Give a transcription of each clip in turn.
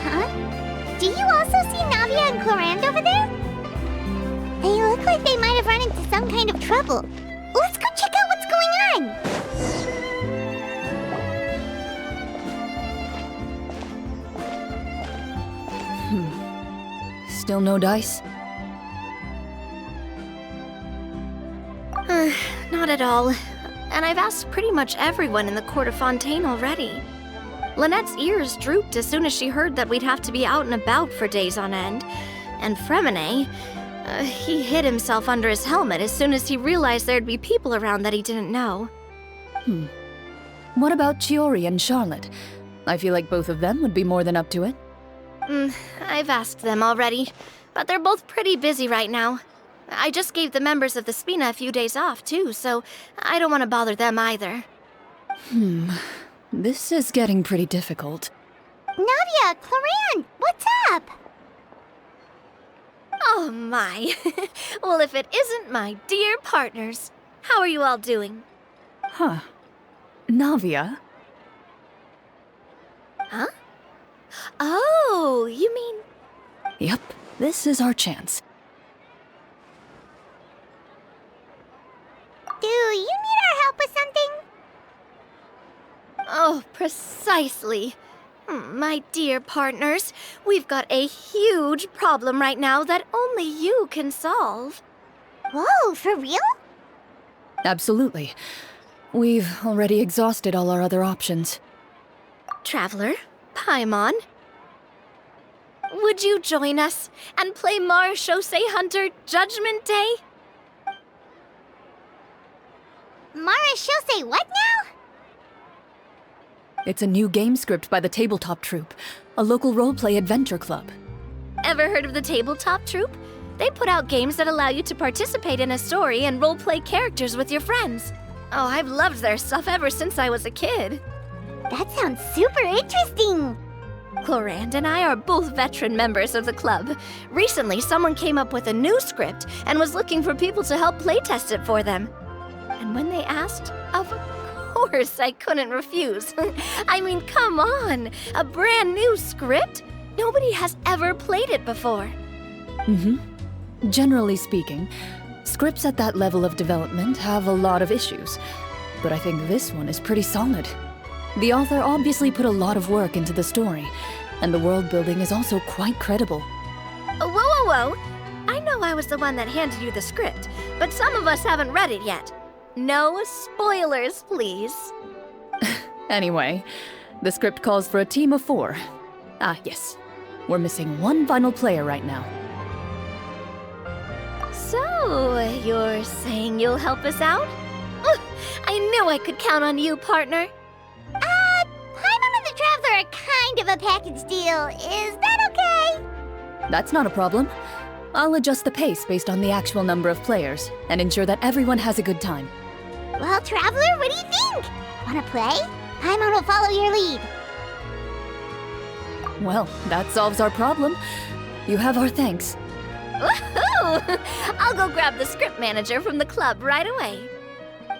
Huh? Do you also see Navia and Clorinde over there? They look like they might have run into some kind of trouble. Let's go check out what's going on! Still no dice? Not at all. And I've asked pretty much everyone in the court of Fontaine already. Lynette's ears drooped as soon as she heard that we'd have to be out and about for days on end. And Fremine, he hid himself under his helmet as soon as he realized there'd be people around that he didn't know. What about Chiori and Charlotte? I feel like both of them would be more than up to it. I've asked them already, but they're both pretty busy right now. I just gave the members of the Spina a few days off, too, so I don't want to bother them either. This is getting pretty difficult. Navia, Clorinde, what's up? Oh my. Well, if it isn't my dear partners. How are you all doing? Huh. Navia? Huh? Oh, you mean... Yep, this is our chance. Do you need our help with something? Oh, precisely. My dear partners, we've got a huge problem right now that only you can solve. Whoa, for real? Absolutely. We've already exhausted all our other options. Traveler, Paimon, would you join us and play Marechaussee Hunter Judgment Day? Marechaussee what now? It's a new game script by the Tabletop Troupe, a local roleplay adventure club. Ever heard of the Tabletop Troupe? They put out games that allow you to participate in a story and roleplay characters with your friends. Oh, I've loved their stuff ever since I was a kid. That sounds super interesting. Clorinde and I are both veteran members of the club. Recently, someone came up with a new script and was looking for people to help playtest it for them. And when they asked, of course I couldn't refuse. I mean, come on! A brand new script? Nobody has ever played it before. Generally speaking, scripts at that level of development have a lot of issues. But I think this one is pretty solid. The author obviously put a lot of work into the story, and the world building is also quite credible. Whoa, whoa, whoa! I know I was the one that handed you the script, but some of us haven't read it yet. No spoilers, please. Anyway, the script calls for a team of 4. Ah, yes. We're missing one final player right now. So, you're saying you'll help us out? I knew I could count on you, partner. Paimon and the Traveler are kind of a package deal. Is that okay? That's not a problem. I'll adjust the pace based on the actual number of players and ensure that everyone has a good time. Well, Traveler, what do you think? Wanna play? Paimon will follow your lead. Well, that solves our problem. You have our thanks. Woohoo! I'll go grab the script manager from the club right away.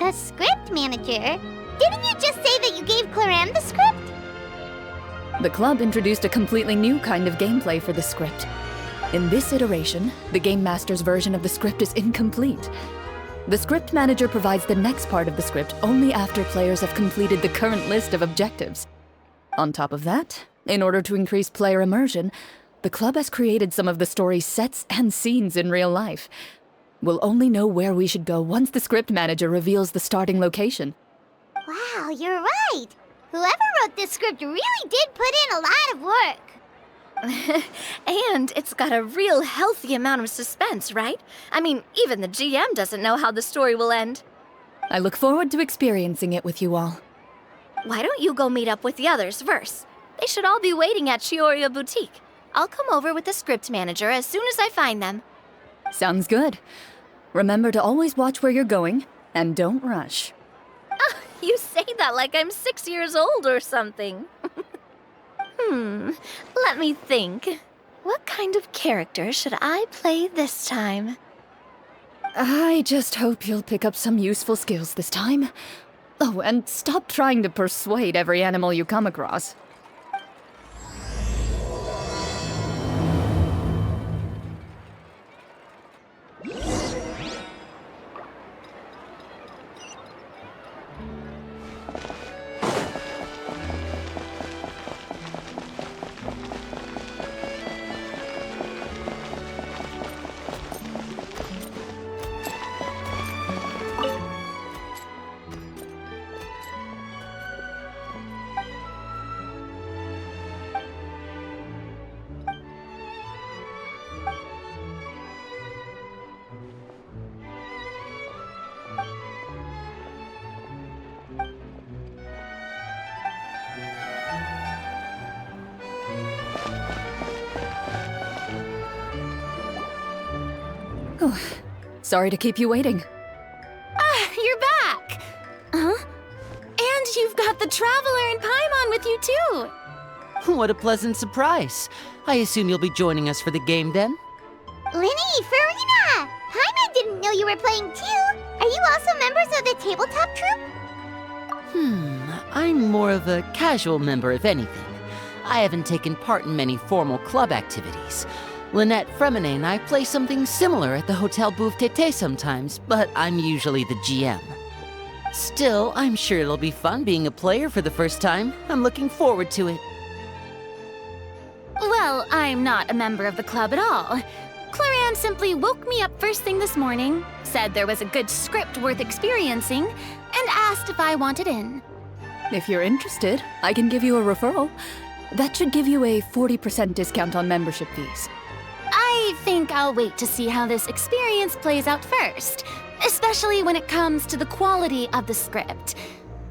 The script manager? Didn't you just say that you gave Clorinde the script? The club introduced a completely new kind of gameplay for the script. In this iteration, the Game Master's version of the script is incomplete. The script manager provides the next part of the script only after players have completed the current list of objectives. On top of that, in order to increase player immersion, the club has created some of the story's sets and scenes in real life. We'll only know where we should go once the script manager reveals the starting location. Wow, you're right. Whoever wrote this script really did put in a lot of work. And it's got a real healthy amount of suspense, right? I mean, even the GM doesn't know how the story will end. I look forward to experiencing it with you all. Why don't you go meet up with the others first? They should all be waiting at Chioria Boutique. I'll come over with the script manager as soon as I find them. Sounds good. Remember to always watch where you're going, and don't rush. Oh, you say that like I'm 6 years old or something. Let me think. What kind of character should I play this time? I just hope you'll pick up some useful skills this time. Oh, and stop trying to persuade every animal you come across. Oh, sorry to keep you waiting. Ah, you're back! Huh? And you've got the Traveler and Paimon with you too! What a pleasant surprise. I assume you'll be joining us for the game then? Linny, Farina! Paimon didn't know you were playing too. Are you also members of the tabletop troupe? I'm more of a casual member if anything. I haven't taken part in many formal club activities. Lynette, Fremine, and I play something similar at the Hotel Bouffe Tété sometimes, but I'm usually the GM. Still, I'm sure it'll be fun being a player for the first time. I'm looking forward to it. Well, I'm not a member of the club at all. Cloran simply woke me up first thing this morning, said there was a good script worth experiencing, and asked if I wanted in. If you're interested, I can give you a referral. That should give you a 40% discount on membership fees. I think I'll wait to see how this experience plays out first, especially when it comes to the quality of the script.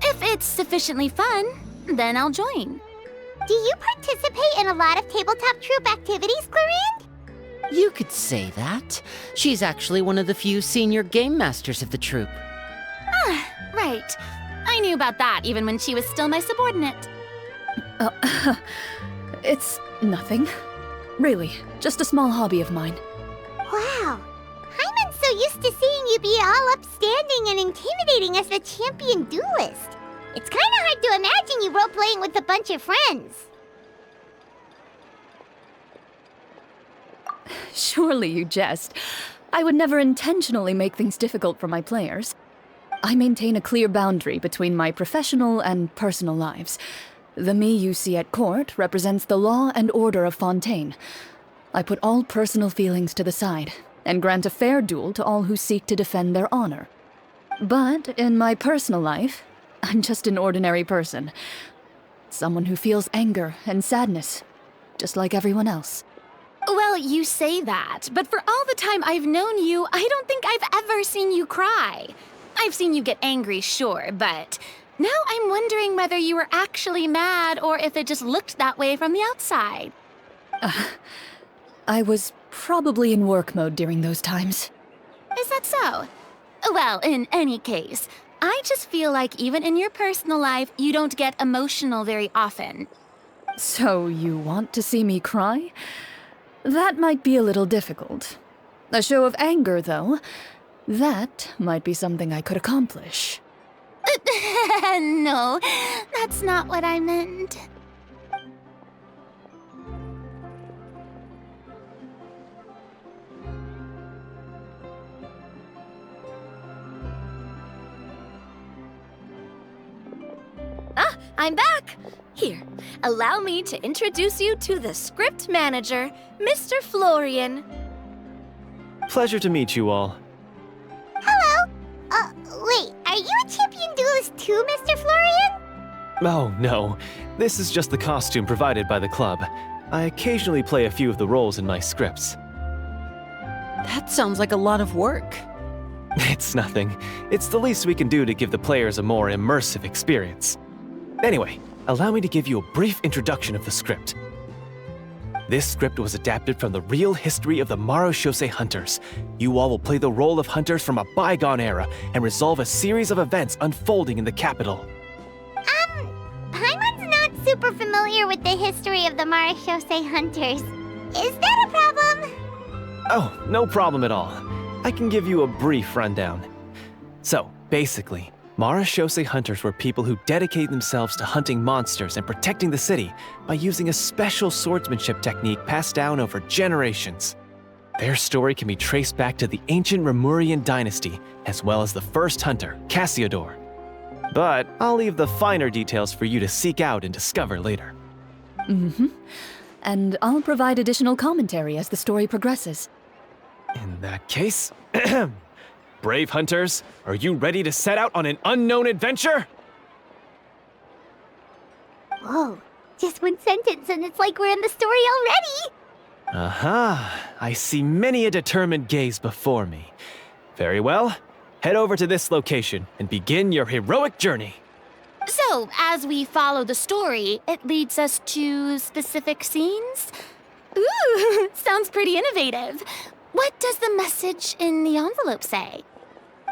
If it's sufficiently fun, then I'll join. Do you participate in a lot of tabletop troupe activities, Clorinde? You could say that. She's actually one of the few senior game masters of the troupe. Right. I knew about that even when she was still my subordinate. It's nothing. Really, just a small hobby of mine. Wow. Paimon's so used to seeing you be all upstanding and intimidating as the champion duelist. It's kind of hard to imagine you role-playing with a bunch of friends. Surely you jest. I would never intentionally make things difficult for my players. I maintain a clear boundary between my professional and personal lives. The me you see at court represents the law and order of Fontaine. I put all personal feelings to the side and grant a fair duel to all who seek to defend their honor. But in my personal life, I'm just an ordinary person. Someone who feels anger and sadness, just like everyone else. Well, you say that, but for all the time I've known you, I don't think I've ever seen you cry. I've seen you get angry, sure, but now I'm wondering whether you were actually mad or if it just looked that way from the outside. I was probably in work mode during those times. Is that so? Well, in any case, I just feel like even in your personal life, you don't get emotional very often. So you want to see me cry? That might be a little difficult. A show of anger, though, that might be something I could accomplish. No, that's not what I meant. Ah, I'm back! Here, allow me to introduce you to the script manager, Mr. Florian. Pleasure to meet you all. Hello? Wait, are you a champion duelist too, Mr. Florian? Oh, no. This is just the costume provided by the club. I occasionally play a few of the roles in my scripts. That sounds like a lot of work. It's nothing. It's the least we can do to give the players a more immersive experience. Anyway, allow me to give you a brief introduction of the script. This script was adapted from the real history of the Marechaussee Hunters. You all will play the role of hunters from a bygone era and resolve a series of events unfolding in the capital. Paimon's not super familiar with the history of the Marechaussee Hunters. Is that a problem? Oh, no problem at all. I can give you a brief rundown. So, basically, Marashose hunters were people who dedicated themselves to hunting monsters and protecting the city by using a special swordsmanship technique passed down over generations. Their story can be traced back to the ancient Remurian dynasty, as well as the first hunter, Cassiodor. But I'll leave the finer details for you to seek out and discover later. And I'll provide additional commentary as the story progresses. In that case, brave hunters, are you ready to set out on an unknown adventure? Whoa, just one sentence and it's like we're in the story already! Aha, I see many a determined gaze before me. Very well, head over to this location and begin your heroic journey. So, as we follow the story, it leads us to specific scenes? Ooh, sounds pretty innovative. What does the message in the envelope say?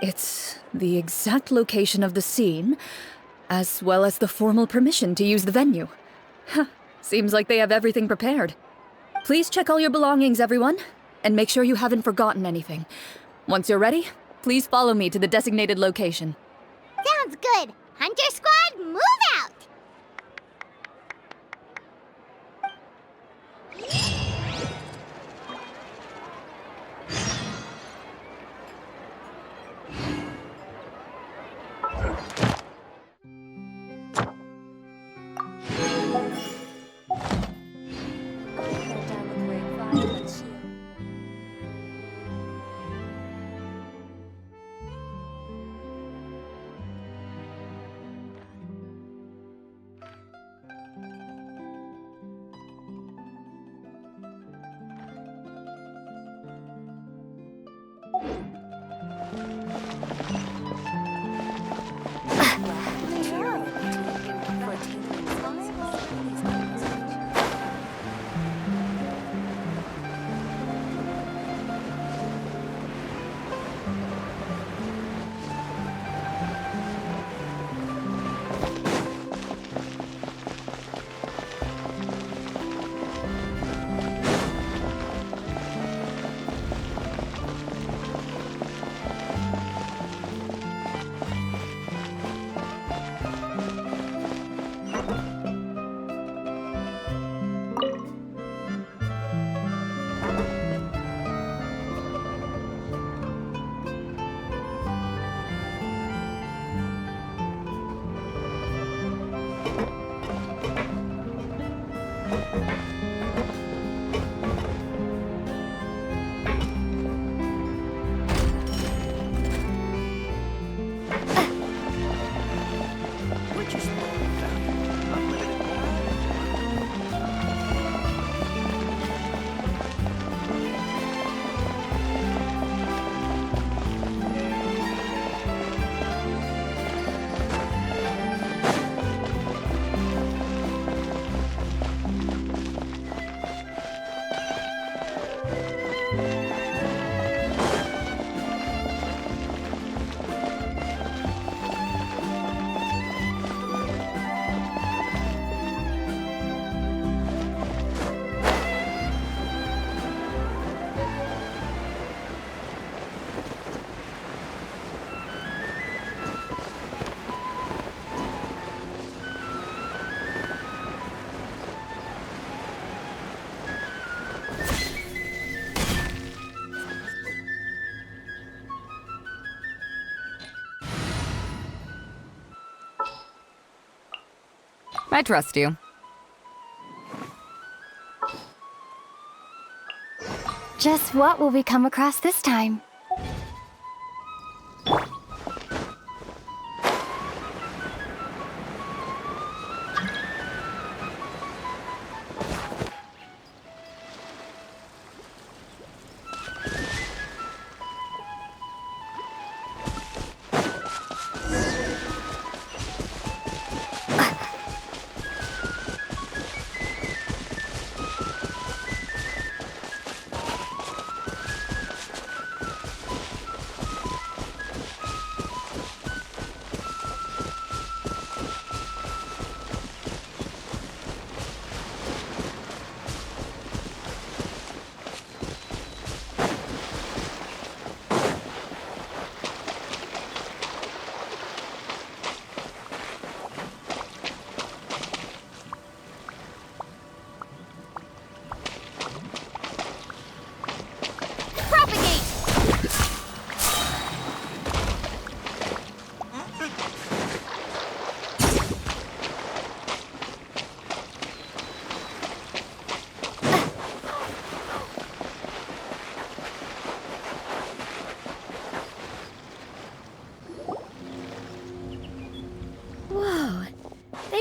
It's the exact location of the scene, as well as the formal permission to use the venue. Huh, seems like they have everything prepared. Please check all your belongings, everyone, and make sure you haven't forgotten anything. Once you're ready, please follow me to the designated location. Sounds good! Hunter Squad, move out! I trust you. Just what will we come across this time?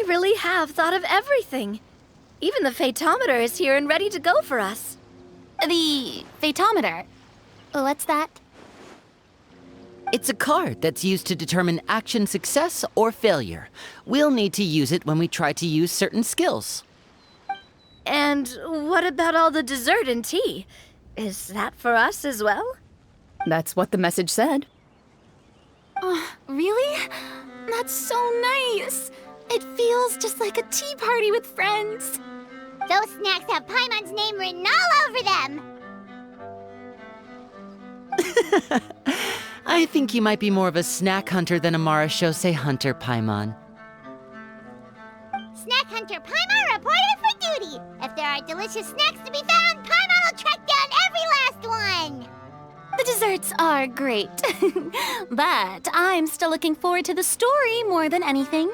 really have thought of everything. Even the phaetometer is here and ready to go for us. The phaetometer? What's that? It's a card that's used to determine action success or failure. We'll need to use it when we try to use certain skills. And what about all the dessert and tea? Is that for us as well? That's what the message said. Oh, really? That's so nice. It feels just like a tea party with friends. Those snacks have Paimon's name written all over them. I think you might be more of a snack hunter than a Marachose hunter, Paimon. Snack Hunter Paimon reported for duty. If there are delicious snacks to be found, Paimon will track down every last one. The desserts are great, but I'm still looking forward to the story more than anything.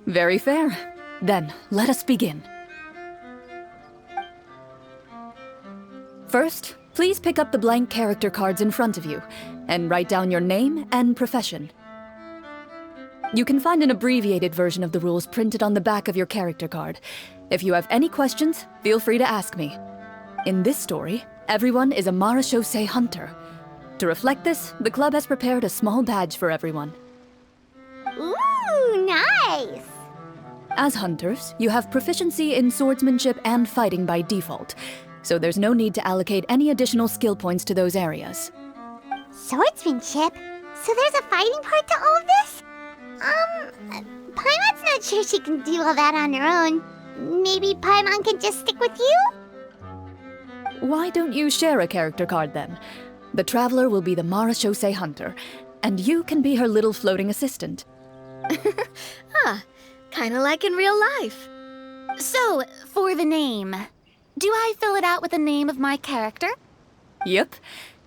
Very fair. Then, let us begin. First, please pick up the blank character cards in front of you and write down your name and profession. You can find an abbreviated version of the rules printed on the back of your character card. If you have any questions, feel free to ask me. In this story, everyone is a Marachose hunter. To reflect this, the club has prepared a small badge for everyone. Ooh, nice. As hunters, you have proficiency in swordsmanship and fighting by default, so there's no need to allocate any additional skill points to those areas. Swordsmanship? So there's a fighting part to all of this? Paimon's not sure she can do all that on her own. Maybe Paimon can just stick with you? Why don't you share a character card then? The Traveler will be the Marachose hunter, and you can be her little floating assistant. Kinda like in real life. So, for the name, do I fill it out with the name of my character? Yep,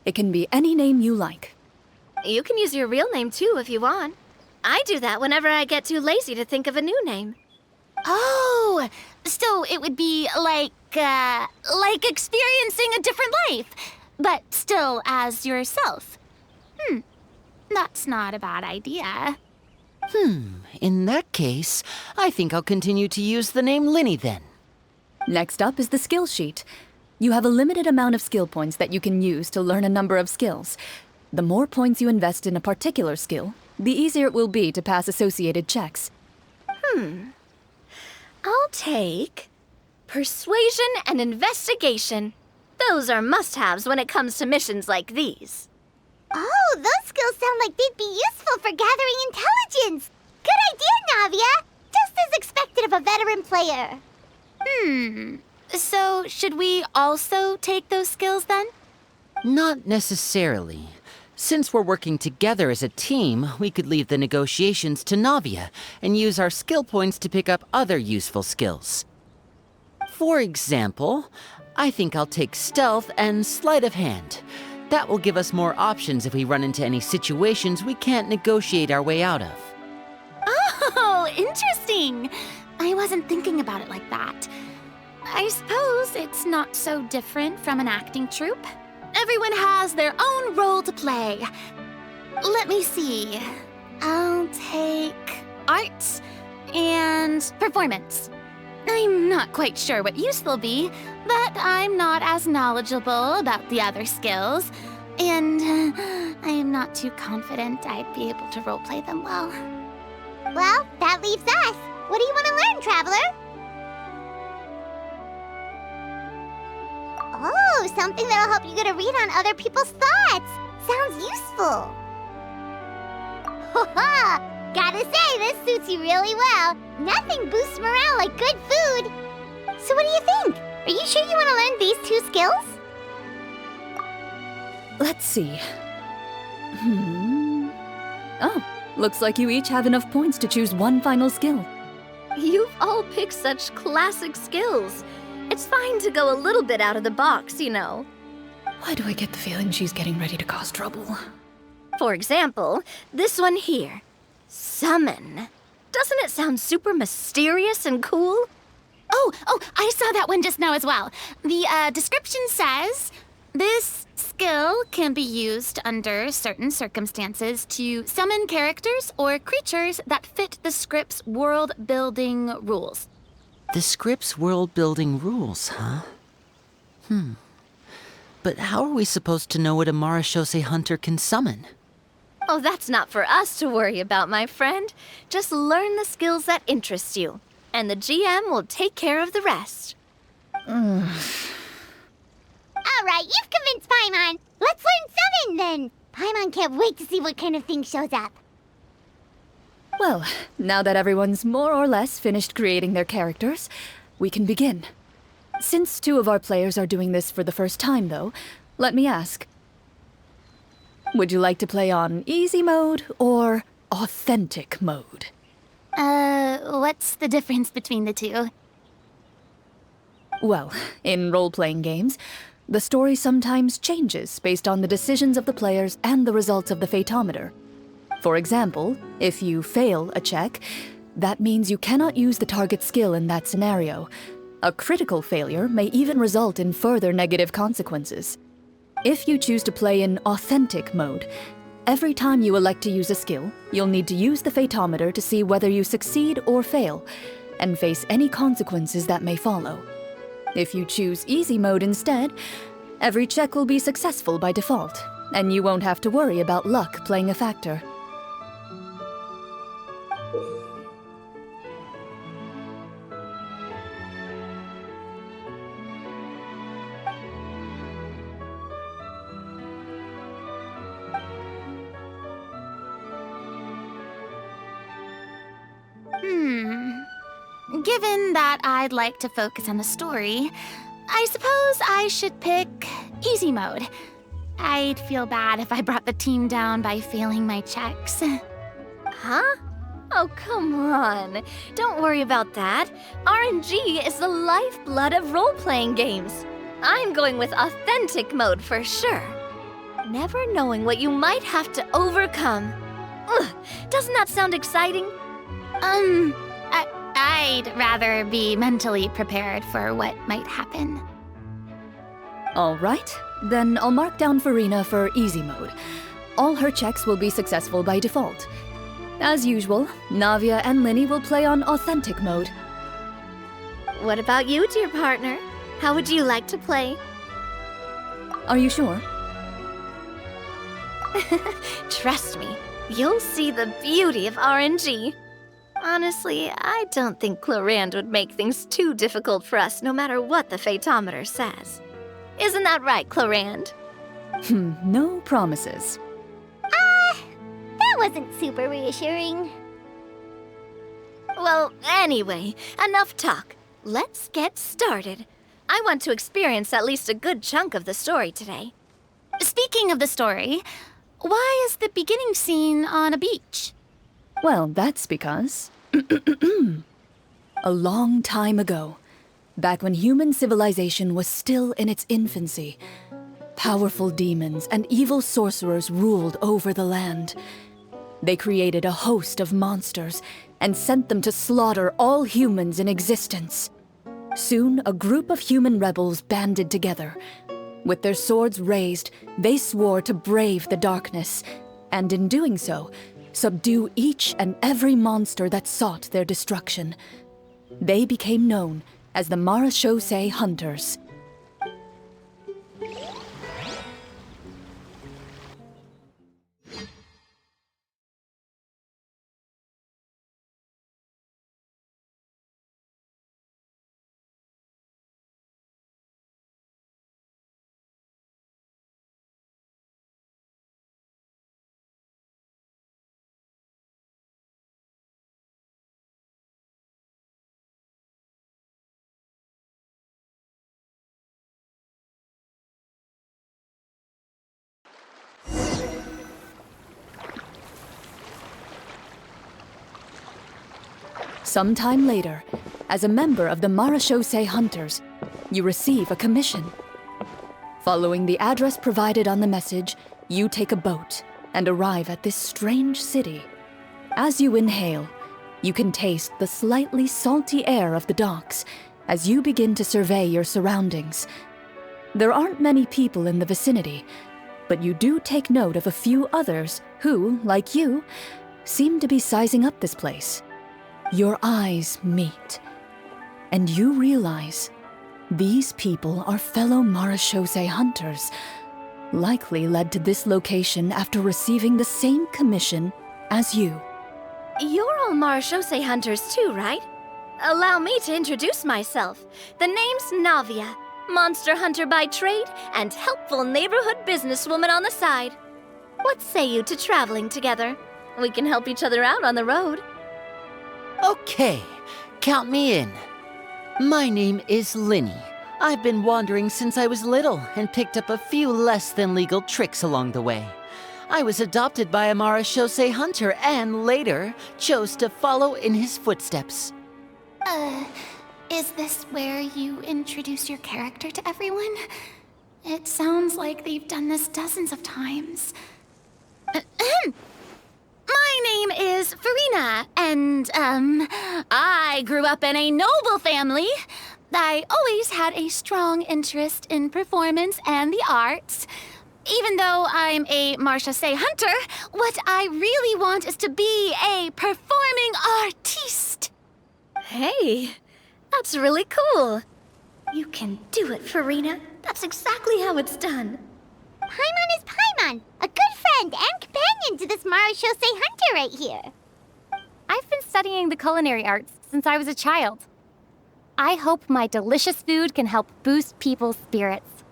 it can be any name you like. You can use your real name too if you want. I do that whenever I get too lazy to think of a new name. Oh, so it would be like experiencing a different life, but still as yourself. That's not a bad idea. In that case, I think I'll continue to use the name Linny then. Next up is the skill sheet. You have a limited amount of skill points that you can use to learn a number of skills. The more points you invest in a particular skill, the easier it will be to pass associated checks. I'll take persuasion and investigation. Those are must-haves when it comes to missions like these. Oh, those skills sound like they'd be useful for gathering intelligence. Good idea, Navia. Just as expected of a veteran player. So should we also take those skills then? Not necessarily. Since we're working together as a team, we could leave the negotiations to Navia and use our skill points to pick up other useful skills. For example, I think I'll take stealth and sleight of hand. That will give us more options if we run into any situations we can't negotiate our way out of. Oh, interesting. I wasn't thinking about it like that. I suppose it's not so different from an acting troupe. Everyone has their own role to play. Let me see. I'll take arts and performance. I'm not quite sure what use they'll be, but I'm not as knowledgeable about the other skills, and I am not too confident I'd be able to roleplay them well. Well, that leaves us. What do you want to learn, Traveler? Oh, something that'll help you get a read on other people's thoughts. Sounds useful. Ha! Gotta say, this suits you really well. Nothing boosts morale like good food. So what do you think? Are you sure you want to learn these two skills? Let's see. Oh, looks like you each have enough points to choose one final skill. You've all picked such classic skills. It's fine to go a little bit out of the box, you know. Why do I get the feeling she's getting ready to cause trouble? For example, this one here. Summon. Doesn't it sound super mysterious and cool? Oh, I saw that one just now as well. The description says, This skill can be used under certain circumstances to summon characters or creatures that fit the script's world-building rules. The script's world-building rules, huh? But how are we supposed to know what a Marashose hunter can summon? Oh, that's not for us to worry about, my friend. Just learn the skills that interest you, and the GM will take care of the rest. All right, you've convinced Paimon. Let's learn summon then. Paimon can't wait to see what kind of thing shows up. Well, now that everyone's more or less finished creating their characters, we can begin. Since 2 of our players are doing this for the first time, though, let me ask. Would you like to play on easy mode or authentic mode? What's the difference between the two? Well, in role-playing games, the story sometimes changes based on the decisions of the players and the results of the Fatometer. For example, if you fail a check, that means you cannot use the target skill in that scenario. A critical failure may even result in further negative consequences. If you choose to play in authentic mode, every time you elect to use a skill, you'll need to use the Fatometer to see whether you succeed or fail, and face any consequences that may follow. If you choose easy mode instead, every check will be successful by default, and you won't have to worry about luck playing a factor. Given that I'd like to focus on the story, I suppose I should pick easy mode. I'd feel bad if I brought the team down by failing my checks. Huh? Oh, come on. Don't worry about that. RNG is the lifeblood of role-playing games. I'm going with authentic mode for sure. Never knowing what you might have to overcome. Ugh, doesn't that sound exciting? I'd rather be mentally prepared for what might happen. All right, then I'll mark down Farina for easy mode. All her checks will be successful by default. As usual, Navia and Linny will play on authentic mode. What about you, dear partner? How would you like to play? Are you sure? Trust me, you'll see the beauty of RNG. Honestly, I don't think Clorinde would make things too difficult for us no matter what the Fatometer says. Isn't that right, Clorinde? No promises. That wasn't super reassuring. Well, anyway, enough talk. Let's get started. I want to experience at least a good chunk of the story today. Speaking of the story, why is the beginning scene on a beach? Well, that's because... A long time ago, back when human civilization was still in its infancy, powerful demons and evil sorcerers ruled over the land. They created a host of monsters and sent them to slaughter all humans in existence. Soon, a group of human rebels banded together. With their swords raised, they swore to brave the darkness, and in doing so, subdue each and every monster that sought their destruction. They became known as the Marashose Hunters. Sometime later, as a member of the Marashose Hunters, you receive a commission. Following the address provided on the message, you take a boat and arrive at this strange city. As you inhale, you can taste the slightly salty air of the docks as you begin to survey your surroundings. There aren't many people in the vicinity, but you do take note of a few others who, like you, seem to be sizing up this place. Your eyes meet, and you realize these people are fellow marechaussee hunters, likely led to this location after receiving the same commission as you. You're all marechaussee hunters too, right? Allow me to introduce myself. The name's Navia, monster hunter by trade and helpful neighborhood businesswoman on the side. What say you to traveling together? We can help each other out on the road. Okay, count me in. My name is Linny. I've been wandering since I was little and picked up a few less than legal tricks along the way. I was adopted by a marechaussee hunter and later chose to follow in his footsteps. Is this where you introduce your character to everyone? It sounds like they've done this dozens of times. My name is Farina, and, I grew up in a noble family. I always had a strong interest in performance and the arts. Even though I'm a marechaussee hunter, what I really want is to be a performing artiste. Hey, that's really cool. You can do it, Farina. That's exactly how it's done. Paimon is Paimon, a good friend and companion to this marechaussee hunter right here. I've been studying the culinary arts since I was a child. I hope my delicious food can help boost people's spirits.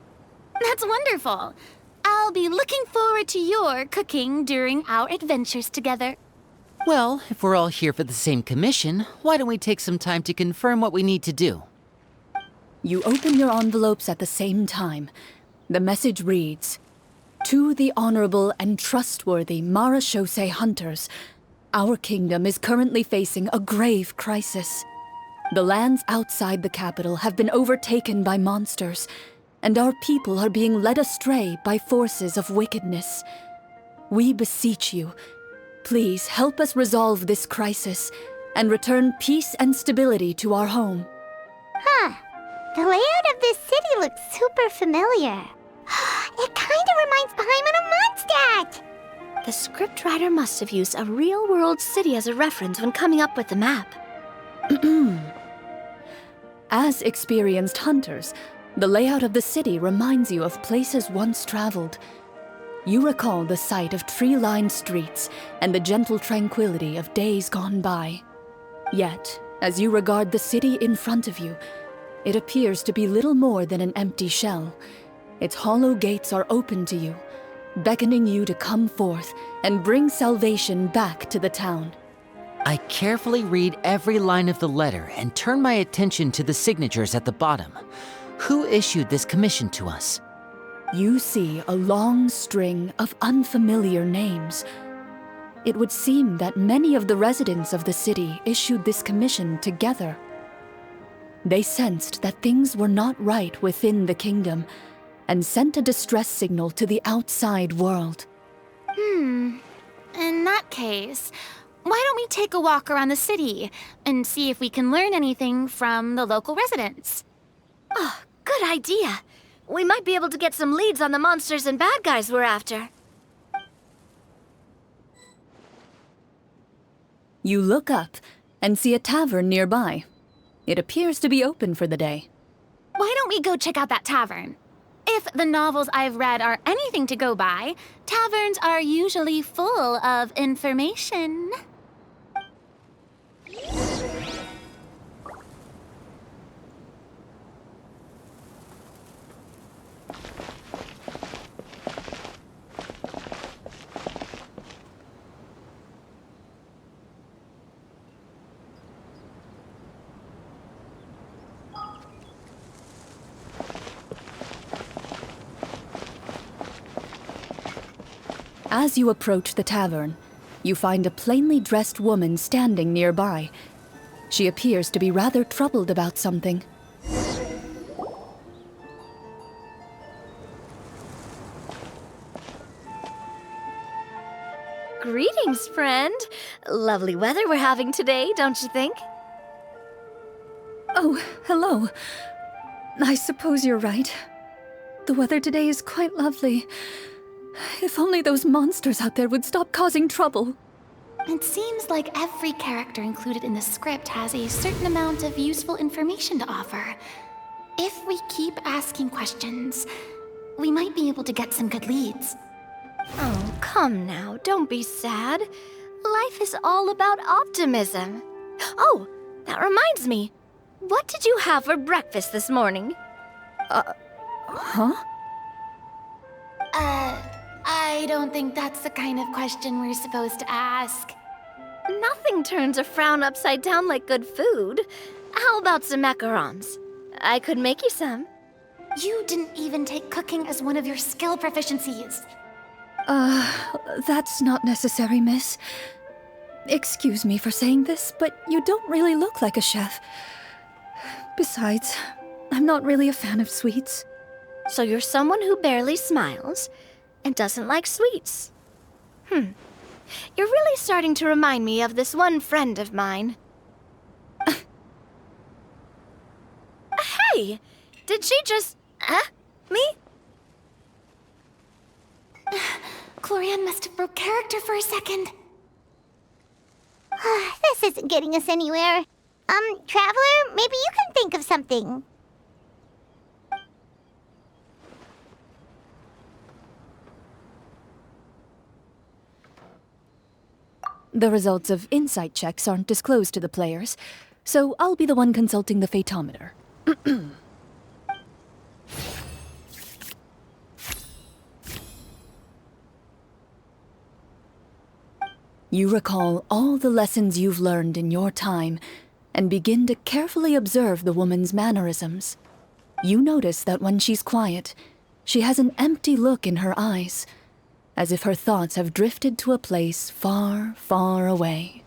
That's wonderful. I'll be looking forward to your cooking during our adventures together. Well, if we're all here for the same commission, why don't we take some time to confirm what we need to do? You open your envelopes at the same time. The message reads, "To the honorable and trustworthy marechaussee hunters, our kingdom is currently facing a grave crisis. The lands outside the capital have been overtaken by monsters, and our people are being led astray by forces of wickedness. We beseech you, please help us resolve this crisis and return peace and stability to our home." Huh. The layout of this city looks super familiar. It kinda reminds Paimon of Mondstadt! The scriptwriter must have used a real-world city as a reference when coming up with the map. As experienced hunters, the layout of the city reminds you of places once traveled. You recall the sight of tree-lined streets and the gentle tranquility of days gone by. Yet, as you regard the city in front of you, it appears to be little more than an empty shell. Its hollow gates are open to you, beckoning you to come forth and bring salvation back to the town. I carefully read every line of the letter and turn my attention to the signatures at the bottom. Who issued this commission to us? You see a long string of unfamiliar names. It would seem that many of the residents of the city issued this commission together. They sensed that things were not right within the kingdom and sent a distress signal to the outside world. In that case, why don't we take a walk around the city and see if we can learn anything from the local residents? Oh, good idea. We might be able to get some leads on the monsters and bad guys we're after. You look up and see a tavern nearby. It appears to be open for the day. Why don't we go check out that tavern? If the novels I've read are anything to go by, taverns are usually full of information. As you approach the tavern, you find a plainly dressed woman standing nearby. She appears to be rather troubled about something. Greetings, friend. Lovely weather we're having today, don't you think? Oh, hello. I suppose you're right. The weather today is quite lovely. If only those monsters out there would stop causing trouble. It seems like every character included in the script has a certain amount of useful information to offer. If we keep asking questions, we might be able to get some good leads. Oh, come now, don't be sad. Life is all about optimism. Oh, that reminds me. What did you have for breakfast this morning? Huh? I don't think that's the kind of question we're supposed to ask. Nothing turns a frown upside down like good food. How about some macarons? I could make you some. You didn't even take cooking as one of your skill proficiencies. That's not necessary, miss. Excuse me for saying this, but you don't really look like a chef. Besides, I'm not really a fan of sweets. So you're someone who barely smiles and doesn't like sweets. You're really starting to remind me of this one friend of mine. Hey! Did she just... me? Clorinde must have broke character for a second. This isn't getting us anywhere. Traveler, maybe you can think of something. The results of insight checks aren't disclosed to the players, so I'll be the one consulting the phaetometer. You recall all the lessons you've learned in your time and begin to carefully observe the woman's mannerisms. You notice that when she's quiet, she has an empty look in her eyes, as if her thoughts have drifted to a place far, far away.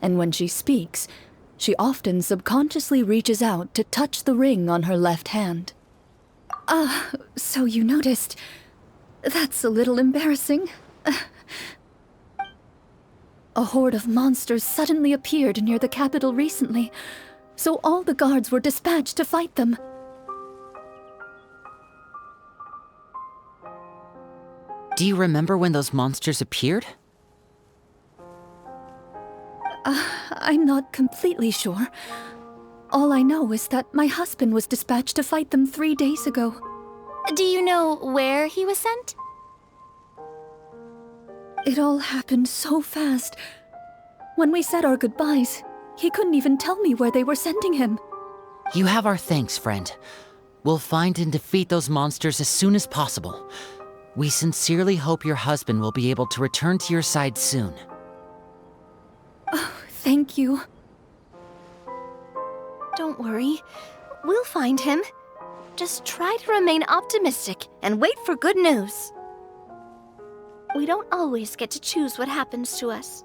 And when she speaks, she often subconsciously reaches out to touch the ring on her left hand. So you noticed. That's a little embarrassing. A horde of monsters suddenly appeared near the capital recently, so all the guards were dispatched to fight them. Do you remember when those monsters appeared? I'm not completely sure. All I know is that my husband was dispatched to fight them 3 days ago. Do you know where he was sent? It all happened so fast. When we said our goodbyes, he couldn't even tell me where they were sending him. You have our thanks, friend. We'll find and defeat those monsters as soon as possible. We sincerely hope your husband will be able to return to your side soon. Oh, thank you. Don't worry. We'll find him. Just try to remain optimistic and wait for good news. We don't always get to choose what happens to us.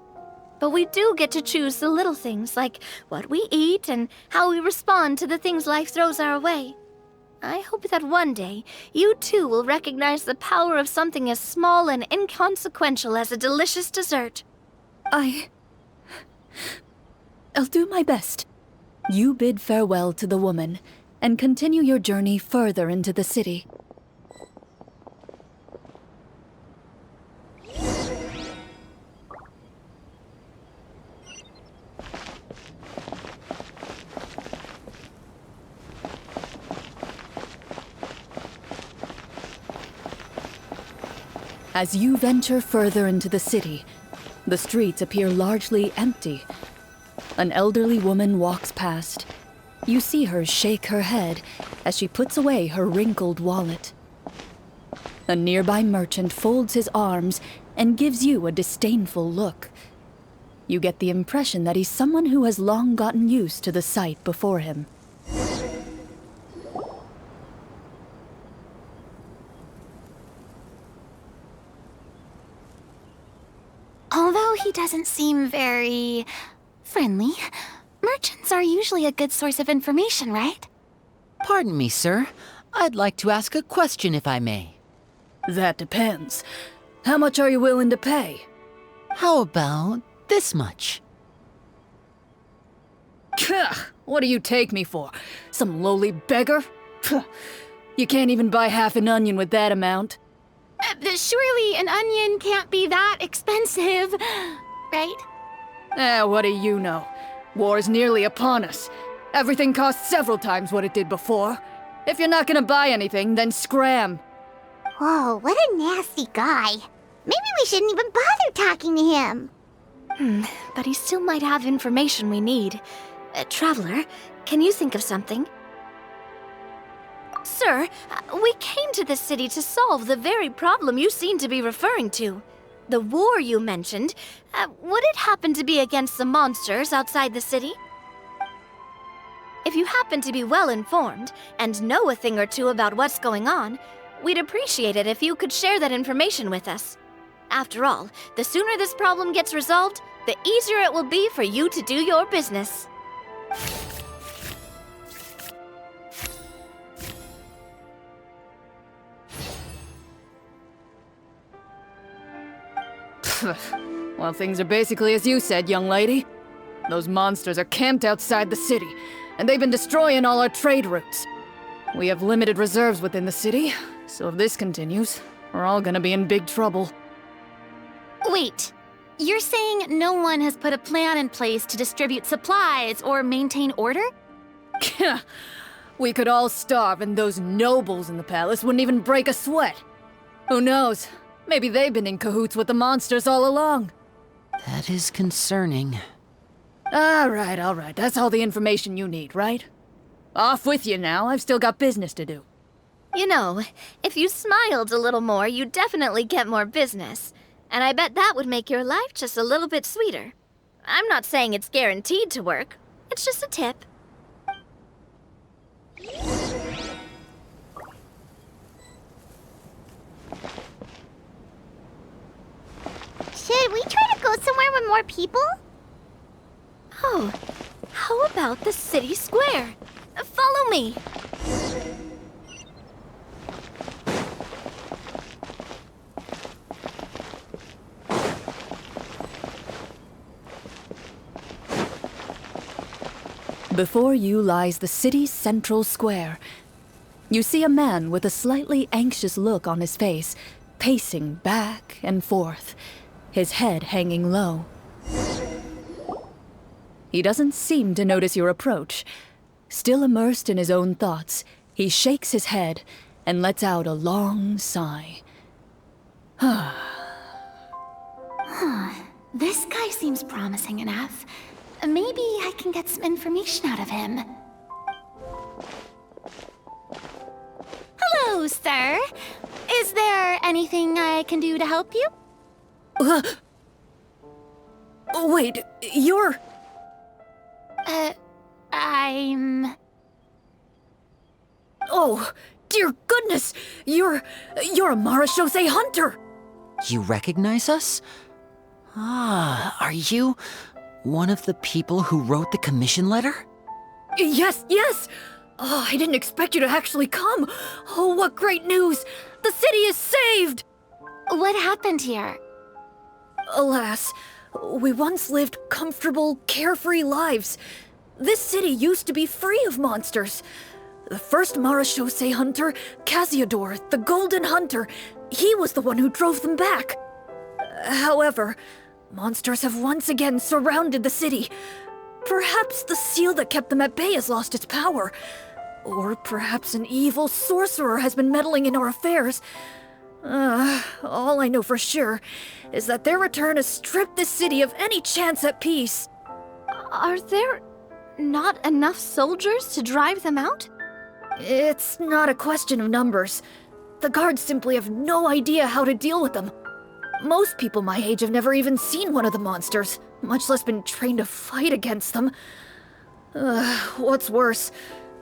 But we do get to choose the little things like what we eat and how we respond to the things life throws our way. I hope that one day, you too will recognize the power of something as small and inconsequential as a delicious dessert. I'll do my best. You bid farewell to the woman and continue your journey further into the city. As you venture further into the city, the streets appear largely empty. An elderly woman walks past. You see her shake her head as she puts away her wrinkled wallet. A nearby merchant folds his arms and gives you a disdainful look. You get the impression that he's someone who has long gotten used to the sight before him. Although he doesn't seem very friendly, merchants are usually a good source of information, right? Pardon me, sir. I'd like to ask a question if I may. That depends. How much are you willing to pay? How about this much? What do you take me for? Some lowly beggar? You can't even buy half an onion with that amount. Surely an onion can't be that expensive, right? What do you know? War's nearly upon us. Everything costs several times what it did before. If you're not gonna buy anything, then scram. Whoa, what a nasty guy. Maybe we shouldn't even bother talking to him. But he still might have information we need. Traveler, can you think of something? Sir, we came to this city to solve the very problem you seem to be referring to. The war you mentioned, would it happen to be against the monsters outside the city? If you happen to be well informed and know a thing or two about what's going on, we'd appreciate it if you could share that information with us. After all, the sooner this problem gets resolved, the easier it will be for you to do your business. Well, things are basically as you said, young lady. Those monsters are camped outside the city, and they've been destroying all our trade routes. We have limited reserves within the city, so if this continues, we're all gonna be in big trouble. Wait, you're saying no one has put a plan in place to distribute supplies or maintain order? We could all starve and those nobles in the palace wouldn't even break a sweat. Who knows? Maybe they've been in cahoots with the monsters all along. That is concerning. All right. That's all the information you need, right? Off with you now. I've still got business to do. You know, if you smiled a little more, you'd definitely get more business. And I bet that would make your life just a little bit sweeter. I'm not saying it's guaranteed to work. It's just a tip. Should we try to go somewhere with more people? Oh, how about the city square? Follow me. Before you lies the city's central square. You see a man with a slightly anxious look on his face, pacing back and forth, his head hanging low. He doesn't seem to notice your approach. Still immersed in his own thoughts, he shakes his head and lets out a long sigh. This guy seems promising enough. Maybe I can get some information out of him. Hello, sir. Is there anything I can do to help you? Wait, you're... I'm... Oh, dear goodness! You're a Marechaussee hunter! You recognize us? Ah, are you one of the people who wrote the commission letter? Yes! Oh, I didn't expect you to actually come! Oh, what great news! The city is saved! What happened here? Alas, we once lived comfortable, carefree lives. This city used to be free of monsters. The first Marechaussee hunter, Casiodor, the Golden Hunter, he was the one who drove them back. However, monsters have once again surrounded the city. Perhaps the seal that kept them at bay has lost its power. Or perhaps an evil sorcerer has been meddling in our affairs. All I know for sure is that their return has stripped this city of any chance at peace. Are there not enough soldiers to drive them out? It's not a question of numbers. The guards simply have no idea how to deal with them. Most people my age have never even seen one of the monsters, much less been trained to fight against them. What's worse,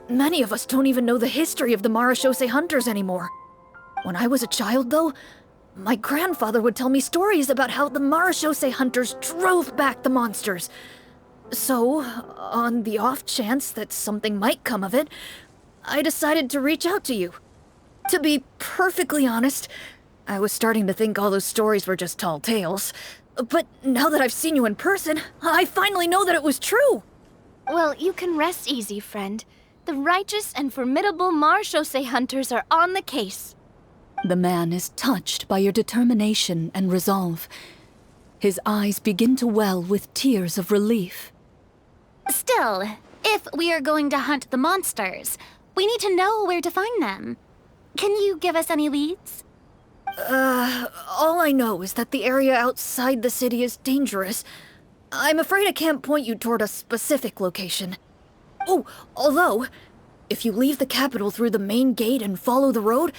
many of us don't even know the history of the Marechaussee hunters anymore. When I was a child, though, my grandfather would tell me stories about how the Marechaussee hunters drove back the monsters. So, on the off chance that something might come of it, I decided to reach out to you. To be perfectly honest, I was starting to think all those stories were just tall tales. But now that I've seen you in person, I finally know that it was true! Well, you can rest easy, friend. The righteous and formidable marechaussee hunters are on the case. The man is touched by your determination and resolve. His eyes begin to well with tears of relief. Still, if we are going to hunt the monsters, we need to know where to find them. Can you give us any leads? All I know is that the area outside the city is dangerous. I'm afraid I can't point you toward a specific location. Oh, although, if you leave the capital through the main gate and follow the road,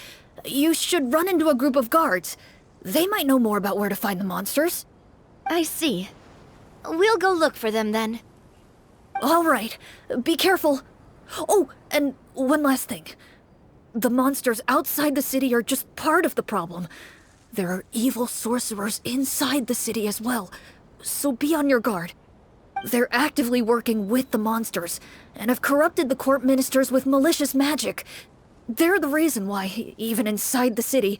you should run into a group of guards. They might know more about where to find the monsters. I see. We'll go look for them then. All right, be careful. Oh, and one last thing. The monsters outside the city are just part of the problem. There are evil sorcerers inside the city as well, so be on your guard. They're actively working with the monsters, and have corrupted the court ministers with malicious magic. They're the reason why, even inside the city,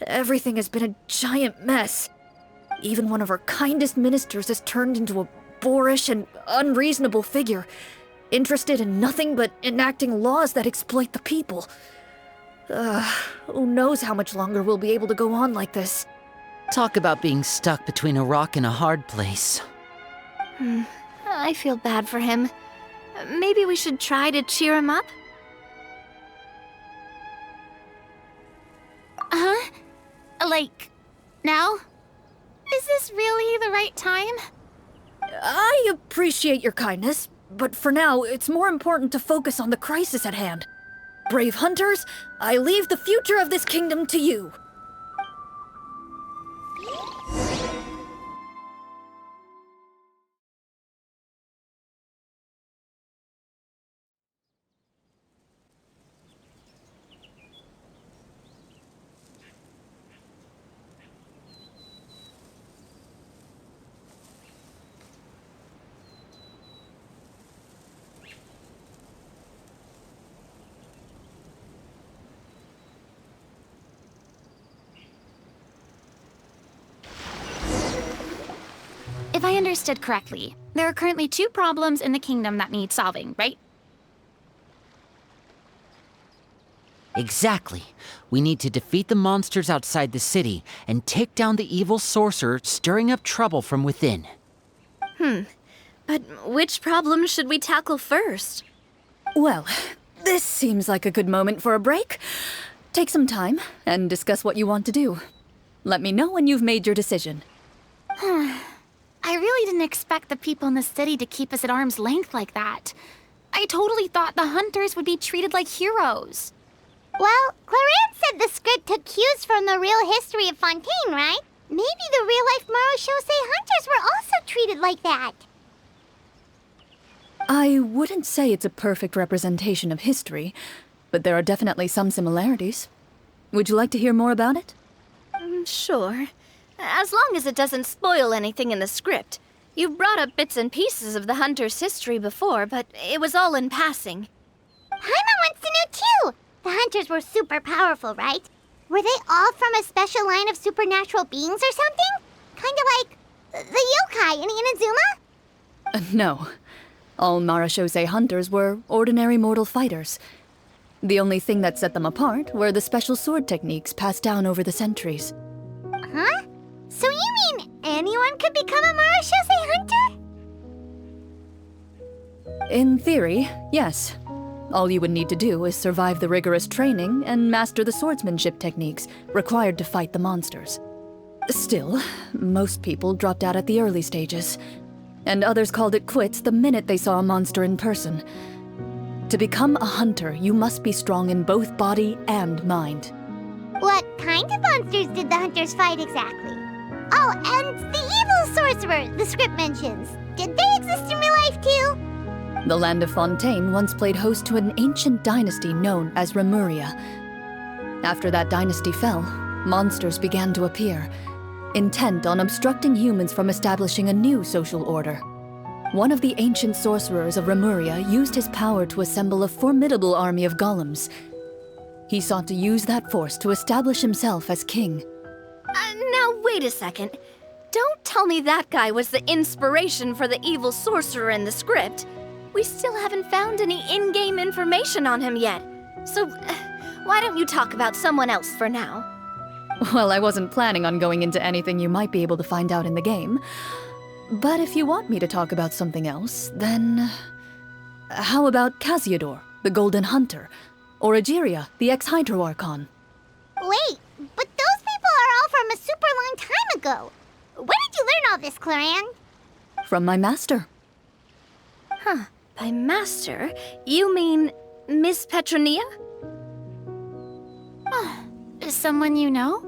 everything has been a giant mess. Even one of our kindest ministers has turned into a boorish and unreasonable figure, interested in nothing but enacting laws that exploit the people. Who knows how much longer we'll be able to go on like this. Talk about being stuck between a rock and a hard place. I feel bad for him. Maybe we should try to cheer him up? Huh? Like, now? Is this really the right time? I appreciate your kindness, but for now, it's more important to focus on the crisis at hand. Brave hunters, I leave the future of this kingdom to you. If I understood correctly, there are currently 2 problems in the kingdom that need solving, right? Exactly. We need to defeat the monsters outside the city and take down the evil sorcerer stirring up trouble from within. But which problem should we tackle first? Well, this seems like a good moment for a break. Take some time and discuss what you want to do. Let me know when you've made your decision. I really didn't expect the people in the city to keep us at arm's length like that. I totally thought the hunters would be treated like heroes. Well, Clorinde said the script took cues from the real history of Fontaine, right? Maybe the real-life marechaussee hunters were also treated like that. I wouldn't say it's a perfect representation of history, but there are definitely some similarities. Would you like to hear more about it? Sure. As long as it doesn't spoil anything in the script. You brought up bits and pieces of the hunter's history before, but it was all in passing. Paimon wants to know too! The hunters were super powerful, right? Were they all from a special line of supernatural beings or something? Kinda like the yokai in Inazuma? No. All marechaussee hunters were ordinary mortal fighters. The only thing that set them apart were the special sword techniques passed down over the centuries. Huh? So you mean anyone could become a marechaussee hunter? In theory, yes. All you would need to do is survive the rigorous training and master the swordsmanship techniques required to fight the monsters. Still, most people dropped out at the early stages, and others called it quits the minute they saw a monster in person. To become a hunter, you must be strong in both body and mind. What kind of monsters did the hunters fight exactly? Oh, and the evil sorcerer the script mentions. Did they exist in real life too? The land of Fontaine once played host to an ancient dynasty known as Remuria. After that dynasty fell, monsters began to appear, intent on obstructing humans from establishing a new social order. One of the ancient sorcerers of Remuria used his power to assemble a formidable army of golems. He sought to use that force to establish himself as king. Now wait a second. Don't tell me that guy was the inspiration for the evil sorcerer in the script. We still haven't found any in-game information on him yet. So, why don't you talk about someone else for now? Well, I wasn't planning on going into anything you might be able to find out in the game. But if you want me to talk about something else, then... How about Casiodor, the Golden Hunter? Or Egeria, the ex-Hydro Archon? Wait, but those people are all from a super long time ago. Where did you learn all this, Clorinde? From my master. Huh. By master, you mean Miss Petronia? Someone you know?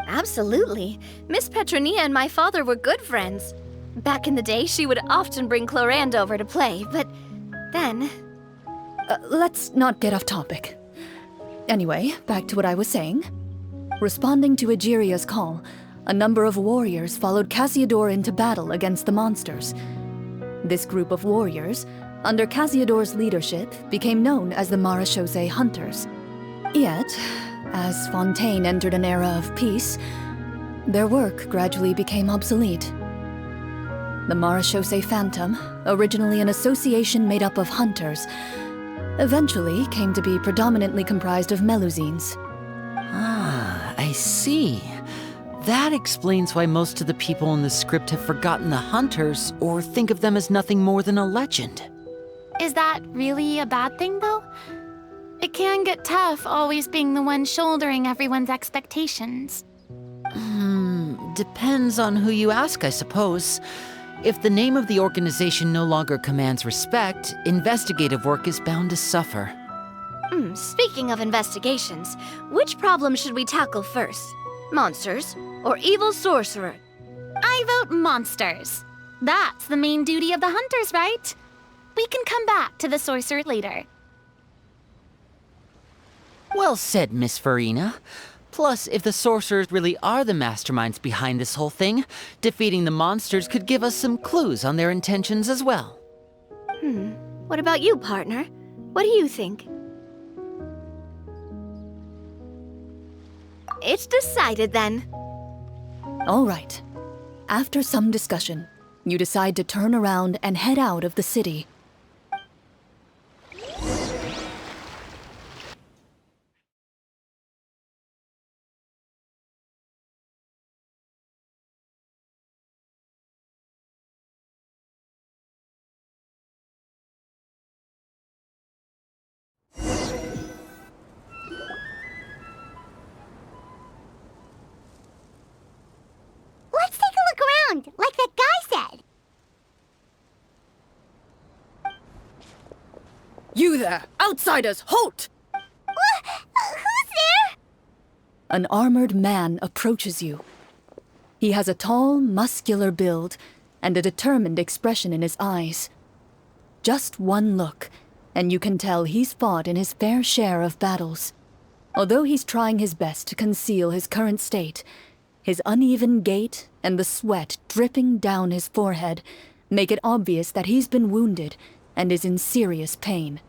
Absolutely. Miss Petronia and my father were good friends. Back in the day, she would often bring Clorinde over to play, but then... Let's not get off topic. Anyway, back to what I was saying. Responding to Egeria's call, a number of warriors followed Casiodor into battle against the monsters. This group of warriors, under Casiodor's leadership, became known as the Marechaussee Hunters. Yet, as Fontaine entered an era of peace, their work gradually became obsolete. The Marechaussee Phantom, originally an association made up of hunters, eventually came to be predominantly comprised of Melusines. Ah, I see. That explains why most of the people in the script have forgotten the hunters or think of them as nothing more than a legend. Is that really a bad thing, though? It can get tough always being the one shouldering everyone's expectations. Depends on who you ask, I suppose. If the name of the organization no longer commands respect, investigative work is bound to suffer. Speaking of investigations, which problem should we tackle first? Monsters or evil sorcerer? I vote monsters. That's the main duty of the hunters, right? We can come back to the sorcerer later. Well said, Miss Farina. Plus, if the sorcerers really are the masterminds behind this whole thing, defeating the monsters could give us some clues on their intentions as well. What about you, partner? What do you think? It's decided then. All right. After some discussion, you decide to turn around and head out of the city. Let's take a look around, like that guy said. You there! Outsiders, halt! Who's there? An armored man approaches you. He has a tall, muscular build and a determined expression in his eyes. Just one look, and you can tell he's fought in his fair share of battles. Although he's trying his best to conceal his current state, his uneven gait and the sweat dripping down his forehead make it obvious that he's been wounded and is in serious pain.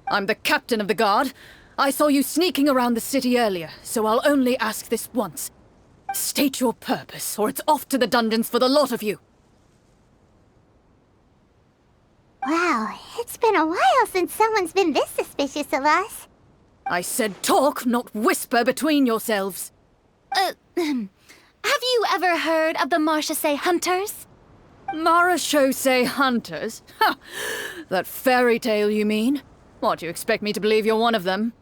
I'm the captain of the guard. I saw you sneaking around the city earlier, so I'll only ask this once. State your purpose, or it's off to the dungeons for the lot of you. Wow, it's been a while since someone's been this suspicious of us. I said talk, not whisper between yourselves. Have you ever heard of the Marechaussee Hunters? Marechaussee Hunters? Ha! That fairy tale, you mean? What, do you expect me to believe you're one of them?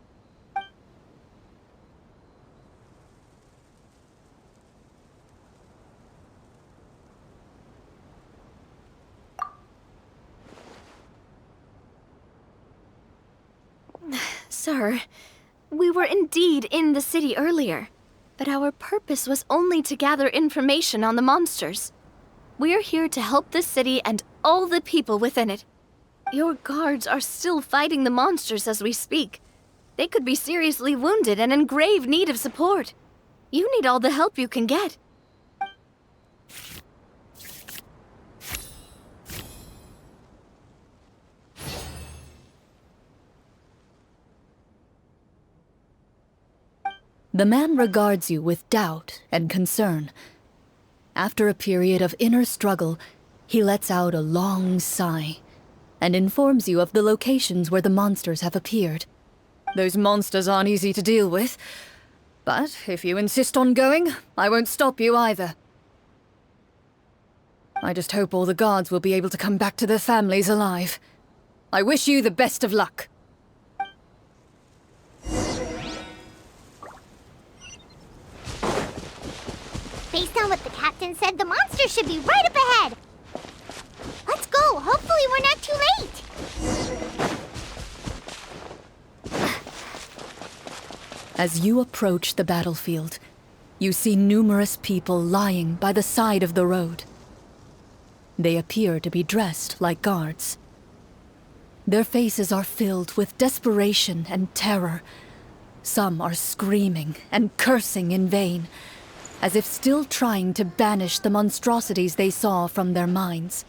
Sir, we were indeed in the city earlier, but our purpose was only to gather information on the monsters. We're here to help the city and all the people within it. Your guards are still fighting the monsters as we speak. They could be seriously wounded and in grave need of support. You need all the help you can get. The man regards you with doubt and concern. After a period of inner struggle, he lets out a long sigh. and informs you of the locations where the monsters have appeared. Those monsters aren't easy to deal with, but if you insist on going, I won't stop you either. I just hope all the guards will be able to come back to their families alive. I wish you the best of luck. Based on what the captain said, the monsters should be right up ahead. Let's go. Hopefully we're not too late. As you approach the battlefield, you see numerous people lying by the side of the road. They appear to be dressed like guards. Their faces are filled with desperation and terror. Some are screaming and cursing in vain, as if still trying to banish the monstrosities they saw from their minds.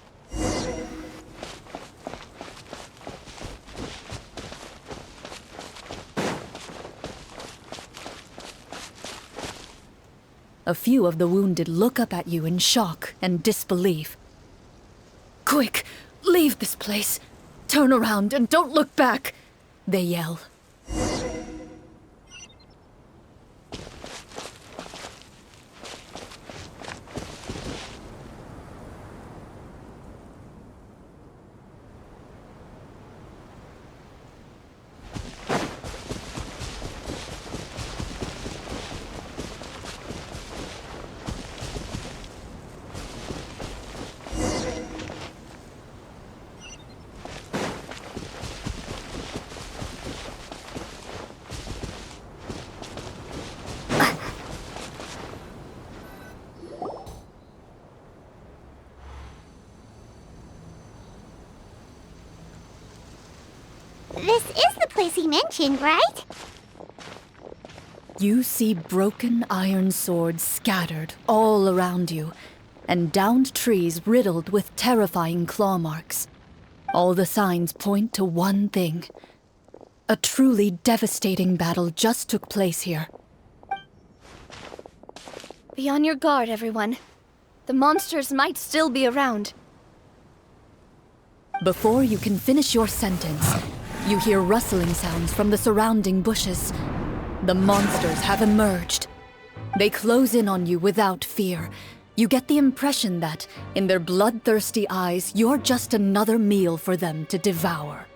A few of the wounded look up at you in shock and disbelief. "Quick, leave this place! Turn around and don't look back!" they yell. This is the place he mentioned, right? You see broken iron swords scattered all around you, and downed trees riddled with terrifying claw marks. All the signs point to one thing. A truly devastating battle just took place here. Be on your guard, everyone. The monsters might still be around. Before you can finish your sentence, you hear rustling sounds from the surrounding bushes. The monsters have emerged. They close in on you without fear. You get the impression that, in their bloodthirsty eyes, you're just another meal for them to devour.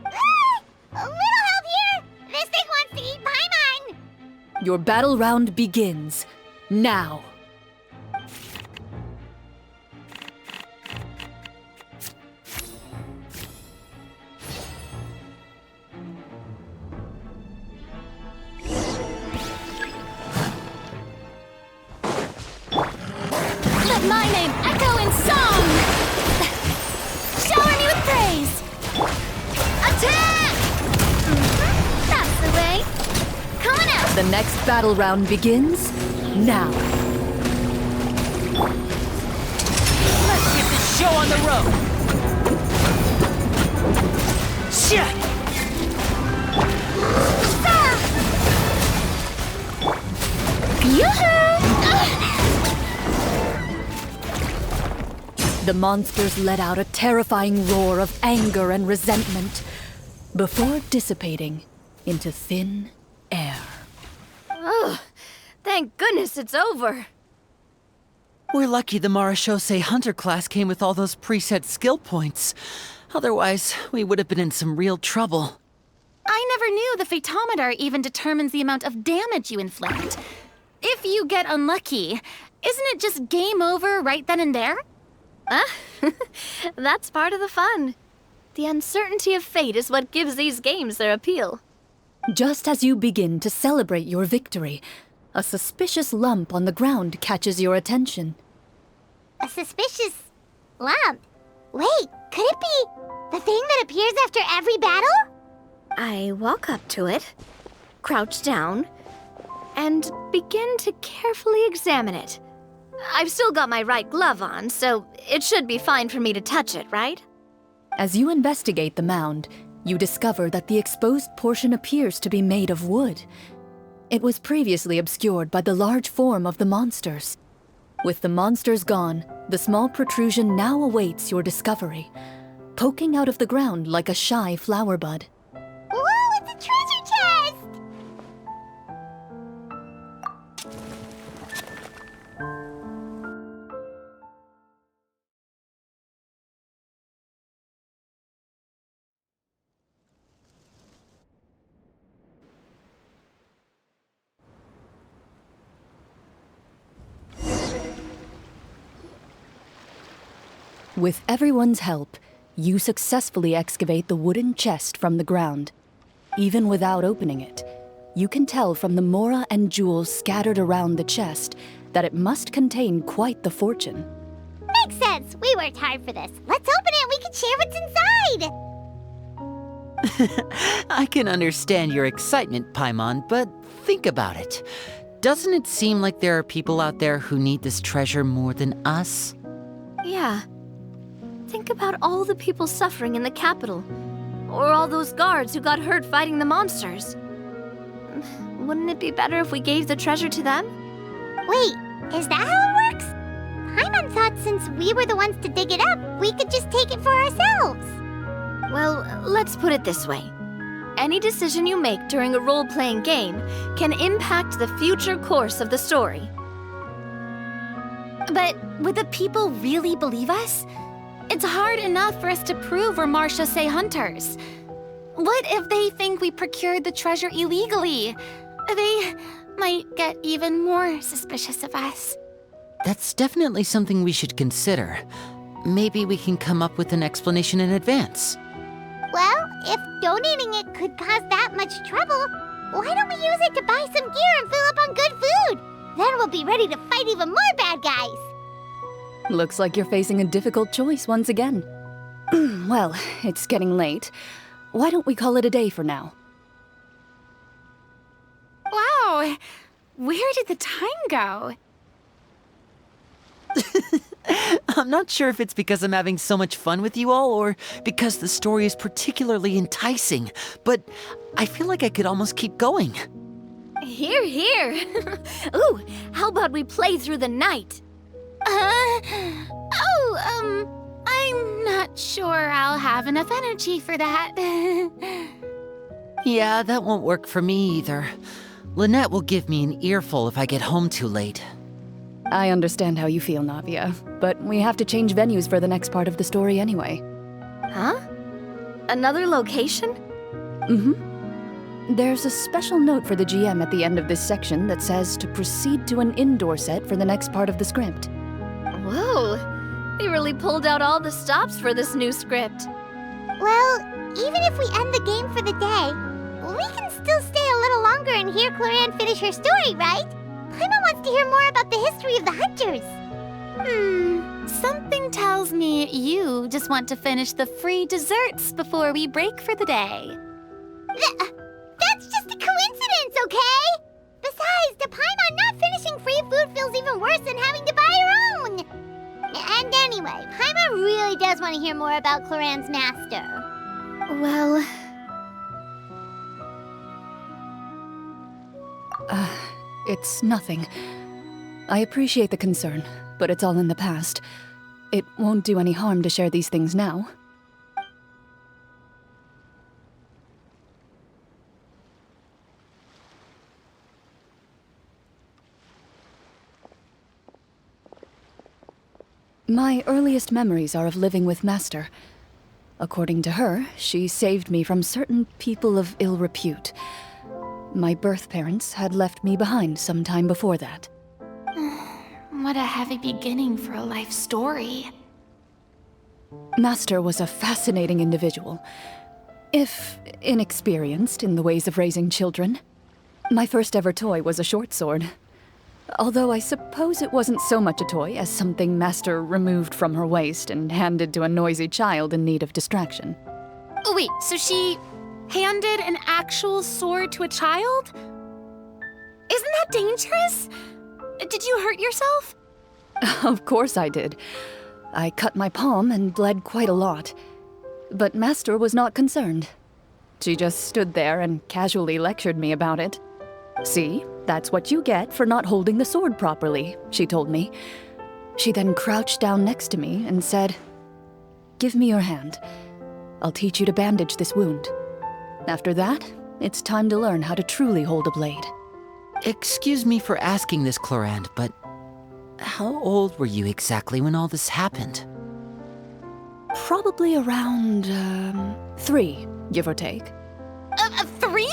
A little help here! This thing wants to eat Paimon! Your battle round begins now. Let my name echo in song! Shower me with praise! Attack! That's the way. Coming out! The next battle round begins now. Let's get this show on the road! Shit! Yoo-hoo! The monsters let out a terrifying roar of anger and resentment before dissipating into thin air. Ugh, thank goodness it's over. We're lucky the Marashose Hunter class came with all those preset skill points. Otherwise, we would have been in some real trouble. I never knew the Fatometer even determines the amount of damage you inflict. If you get unlucky, isn't it just game over right then and there? That's part of the fun. The uncertainty of fate is what gives these games their appeal. Just as you begin to celebrate your victory, a suspicious lump on the ground catches your attention. A suspicious lump. Wait, could it be the thing that appears after every battle? I walk up to it, crouch down, and begin to carefully examine it. I've still got my right glove on, so it should be fine for me to touch it, right? As you investigate the mound, you discover that the exposed portion appears to be made of wood. It was previously obscured by the large form of the monsters. With the monsters gone, the small protrusion now awaits your discovery. poking out of the ground like a shy flower bud. Whoa, it's a treasure chest! With everyone's help, you successfully excavate the wooden chest from the ground. Even without opening it, you can tell from the mora and jewels scattered around the chest that it must contain quite the fortune. Makes sense. We worked hard for this. Let's open it and we can share what's inside. I can understand your excitement, Paimon, but think about it. Doesn't it seem like there are people out there who need this treasure more than us? Yeah. Think about all the people suffering in the capital. Or all those guards who got hurt fighting the monsters. Wouldn't it be better if we gave the treasure to them? Wait, is that how it works? Paimon thought since we were the ones to dig it up, we could just take it for ourselves. Well, let's put it this way. Any decision you make during a role-playing game can impact the future course of the story. But would the people really believe us? It's hard enough for us to prove we're Marcia Say hunters. What if they think we procured the treasure illegally? They might get even more suspicious of us. That's definitely something we should consider. Maybe we can come up with an explanation in advance. Well, if donating it could cause that much trouble, why don't we use it to buy some gear and fill up on good food? Then we'll be ready to fight even more bad guys. Looks like you're facing a difficult choice once again. Well, it's getting late. Why don't we call it a day for now? Wow, where did the time go? I'm not sure if it's because I'm having so much fun with you all or because the story is particularly enticing, but I feel like I could almost keep going. Here, here. Ooh, how about we play through the night? I'm not sure I'll have enough energy for that. Yeah, that won't work for me either. Lynette will give me an earful if I get home too late. I understand how you feel, Navia, but we have to change venues for the next part of the story anyway. Huh? Another location? There's a special note for the GM at the end of this section that says to proceed to an indoor set for the next part of the script. Whoa, they really pulled out all the stops for this new script. Well, even if we end the game for the day, we can still stay a little longer and hear Clorinde finish her story, right? Paimon wants to hear more about the history of the hunters. Something tells me you just want to finish the free desserts before we break for the day. That's just a coincidence, okay? Besides, to Paimon, not finishing free food feels even worse than having to buy her own. And anyway, Paimon really does want to hear more about Clorinde's master. Well... It's nothing. I appreciate the concern, but it's all in the past. It won't do any harm to share these things now. My earliest memories are of living with Master. According to her, she saved me from certain people of ill repute. My birth parents had left me behind some time before that. What a heavy beginning for a life story. Master was a fascinating individual, if inexperienced in the ways of raising children. My first ever toy was a short sword. Although I suppose it wasn't so much a toy as something Master removed from her waist and handed to a noisy child in need of distraction. Oh, wait, so she handed an actual sword to a child? Isn't that dangerous? Did you hurt yourself? Of course I did. I cut my palm and bled quite a lot. But Master was not concerned. She just stood there and casually lectured me about it. See, that's what you get for not holding the sword properly, she told me. She then crouched down next to me and said, "Give me your hand. I'll teach you to bandage this wound. After that, it's time to learn how to truly hold a blade. Excuse me for asking this, Clorinde, but how old were you exactly when all this happened? Probably around, 3, give or take. 3?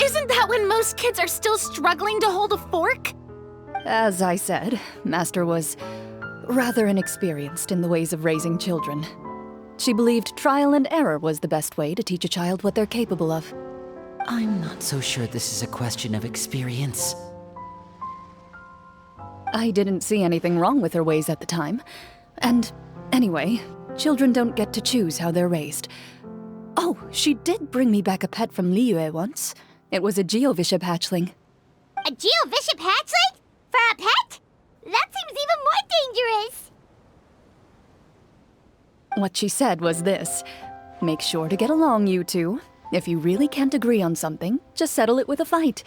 Isn't that when most kids are still struggling to hold a fork? As I said, Master was rather inexperienced in the ways of raising children. She believed trial and error was the best way to teach a child what they're capable of. I'm not so sure this is a question of experience. I didn't see anything wrong with her ways at the time. And anyway, children don't get to choose how they're raised. Oh, she did bring me back a pet from Liyue once. It was a Geovishap hatchling. A Geovishap hatchling? For a pet? That seems even more dangerous. What she said was this: make sure to get along, you two. If you really can't agree on something, just settle it with a fight.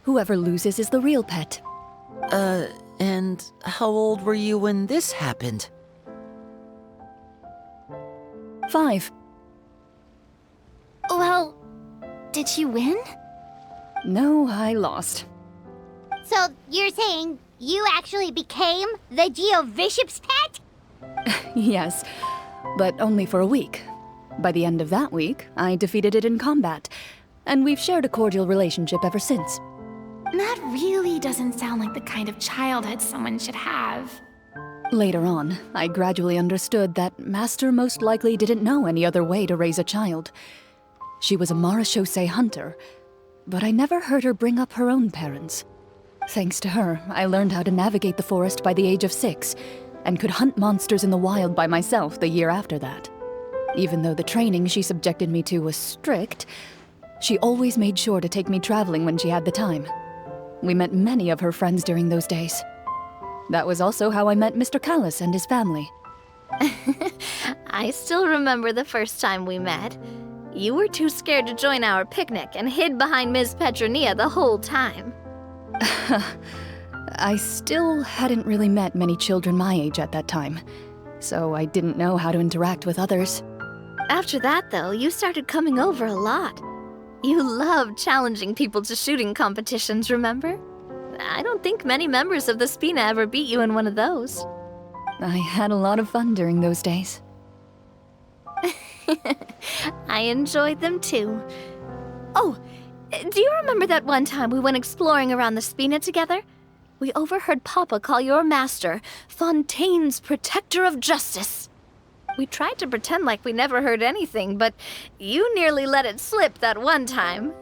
Whoever loses is the real pet. And how old were you when this happened? 5. Well, did you win? No, I lost. So you're saying you actually became the Geovishap's pet? Yes, but only for a week. By the end of that week, I defeated it in combat, and we've shared a cordial relationship ever since. That really doesn't sound like the kind of childhood someone should have. Later on, I gradually understood that Master most likely didn't know any other way to raise a child. She was a Marachose hunter, but I never heard her bring up her own parents. Thanks to her, I learned how to navigate the forest by the age of 6, and could hunt monsters in the wild by myself the year after that. Even though the training she subjected me to was strict, she always made sure to take me traveling when she had the time. We met many of her friends during those days. That was also how I met Mr. Callis and his family. I still remember the first time we met. You were too scared to join our picnic and hid behind Ms. Petronia the whole time. I still hadn't really met many children my age at that time, so I didn't know how to interact with others. After that, though, you started coming over a lot. You loved challenging people to shooting competitions, remember? I don't think many members of the Spina ever beat you in one of those. I had a lot of fun during those days. I enjoyed them too. Oh, do you remember that one time we went exploring around the Spina together? We overheard Papa call your master Fontaine's Protector of Justice. We tried to pretend like we never heard anything, but you nearly let it slip that one time.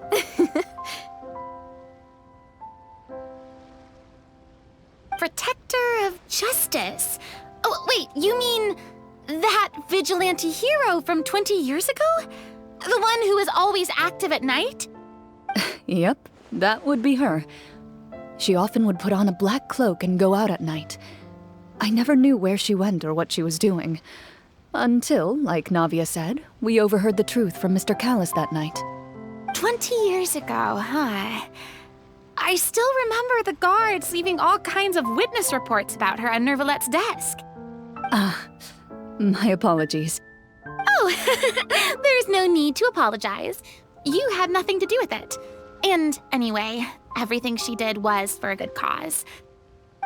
Protector of Justice? Oh, wait, you mean that vigilante hero from 20 years ago? The one who is always active at night? Yep, that would be her. She often would put on a black cloak and go out at night. I never knew where she went or what she was doing. Until, like Navia said, we overheard the truth from Mr. Callis that night. 20 years ago, huh? I still remember the guards leaving all kinds of witness reports about her on Nervalette's desk. My apologies. Oh, there's no need to apologize. You had nothing to do with it. And anyway, everything she did was for a good cause.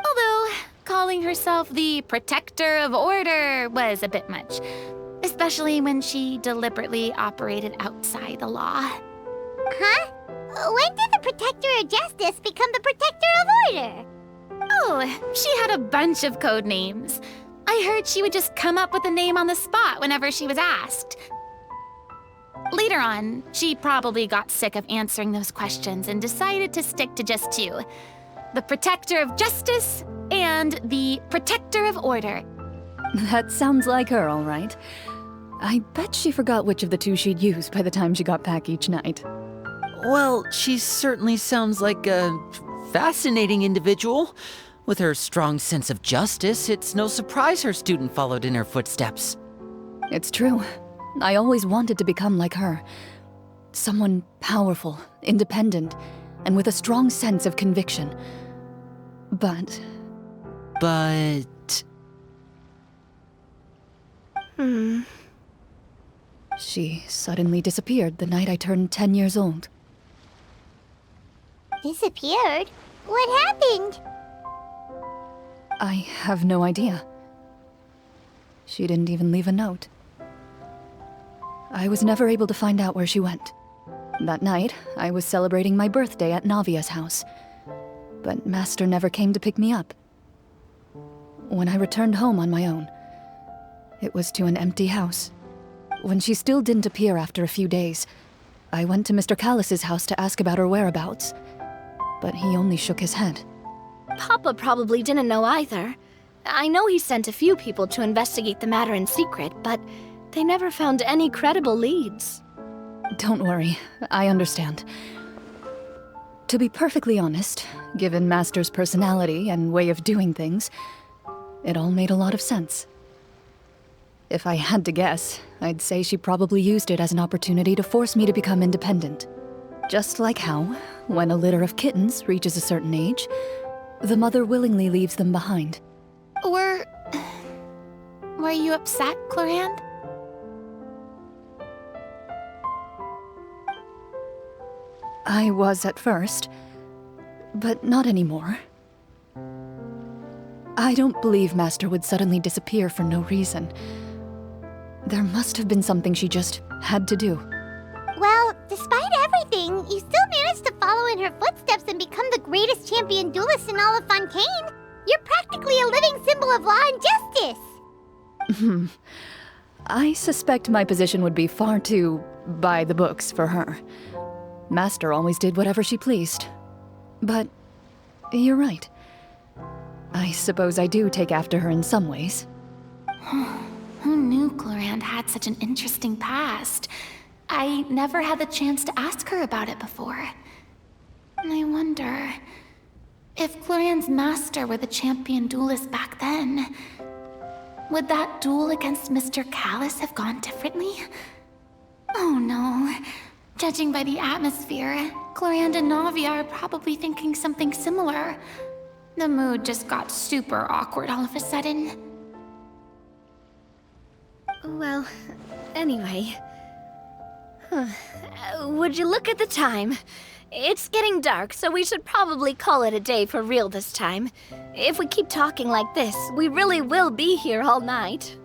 Although, calling herself the Protector of Order was a bit much, especially when she deliberately operated outside the law. Huh? When did the Protector of Justice become the Protector of Order? Oh, she had a bunch of code names. I heard she would just come up with a name on the spot whenever she was asked. Later on, she probably got sick of answering those questions and decided to stick to just 2. The Protector of Justice and the Protector of Order. That sounds like her, all right. I bet she forgot which of the 2 she'd use by the time she got back each night. Well, she certainly sounds like a fascinating individual. With her strong sense of justice, it's no surprise her student followed in her footsteps. It's true. I always wanted to become like her. Someone powerful, independent, and with a strong sense of conviction. But... She suddenly disappeared the night I turned 10 years old. Disappeared? What happened? I have no idea. She didn't even leave a note. I was never able to find out where she went. That night, I was celebrating my birthday at Navia's house, but Master never came to pick me up. When I returned home on my own, it was to an empty house. When she still didn't appear after a few days, I went to Mr. Callis's house to ask about her whereabouts, but he only shook his head. Papa probably didn't know either. I know he sent a few people to investigate the matter in secret, but they never found any credible leads. Don't worry, I understand. To be perfectly honest, given Master's personality and way of doing things, it all made a lot of sense. If I had to guess, I'd say she probably used it as an opportunity to force me to become independent. Just like how, when a litter of kittens reaches a certain age, the mother willingly leaves them behind. Were you upset, Clorinde? I was at first, but not anymore. I don't believe Master would suddenly disappear for no reason. There must have been something she just had to do. Well, despite everything, you still managed to follow in her footsteps and become the greatest champion duelist in all of Fontaine. You're practically a living symbol of law and justice. I suspect my position would be far too by the books for her. Master always did whatever she pleased. But you're right. I suppose I do take after her in some ways. Who knew Clorinde had such an interesting past? I never had the chance to ask her about it before. I wonder if Clorinde's master were the champion duelist back then, would that duel against Mr. Callis have gone differently? Oh no. Judging by the atmosphere, Clorinde and Navia are probably thinking something similar. The mood just got super awkward all of a sudden. Well, anyway. Would you look at the time? It's getting dark, so we should probably call it a day for real this time. If we keep talking like this, we really will be here all night.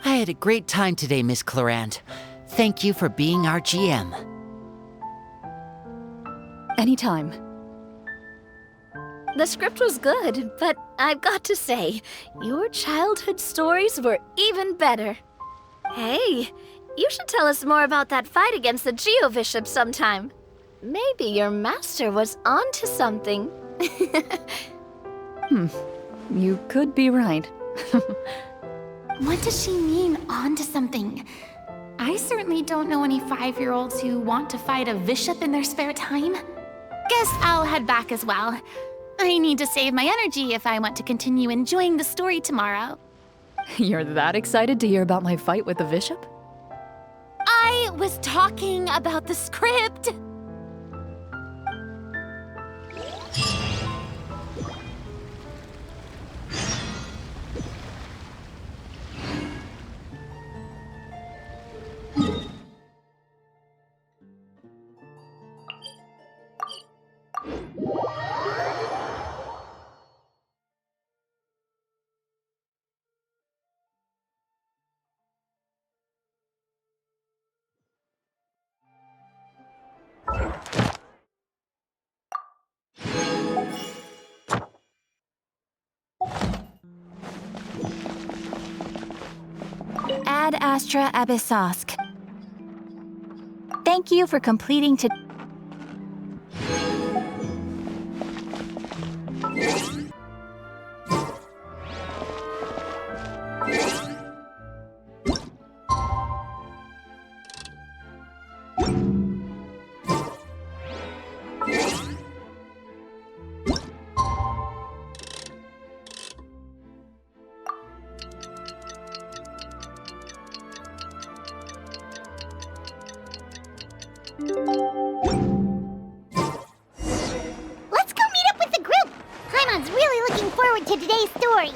I had a great time today, Miss Clorinde. Thank you for being our GM. Anytime. The script was good, but I've got to say, your childhood stories were even better. Hey, you should tell us more about that fight against the Geo-Bishop sometime. Maybe your master was onto something. You could be right. What does she mean, onto something? I certainly don't know any 5-year-olds who want to fight a bishop in their spare time. Guess I'll head back as well. I need to save my energy if I want to continue enjoying the story tomorrow. You're that excited to hear about my fight with the bishop? I was talking about the script. Ad Astra Abyssosk. Thank you for completing to... Let's go meet up with the group! Paimon's really looking forward to today's story.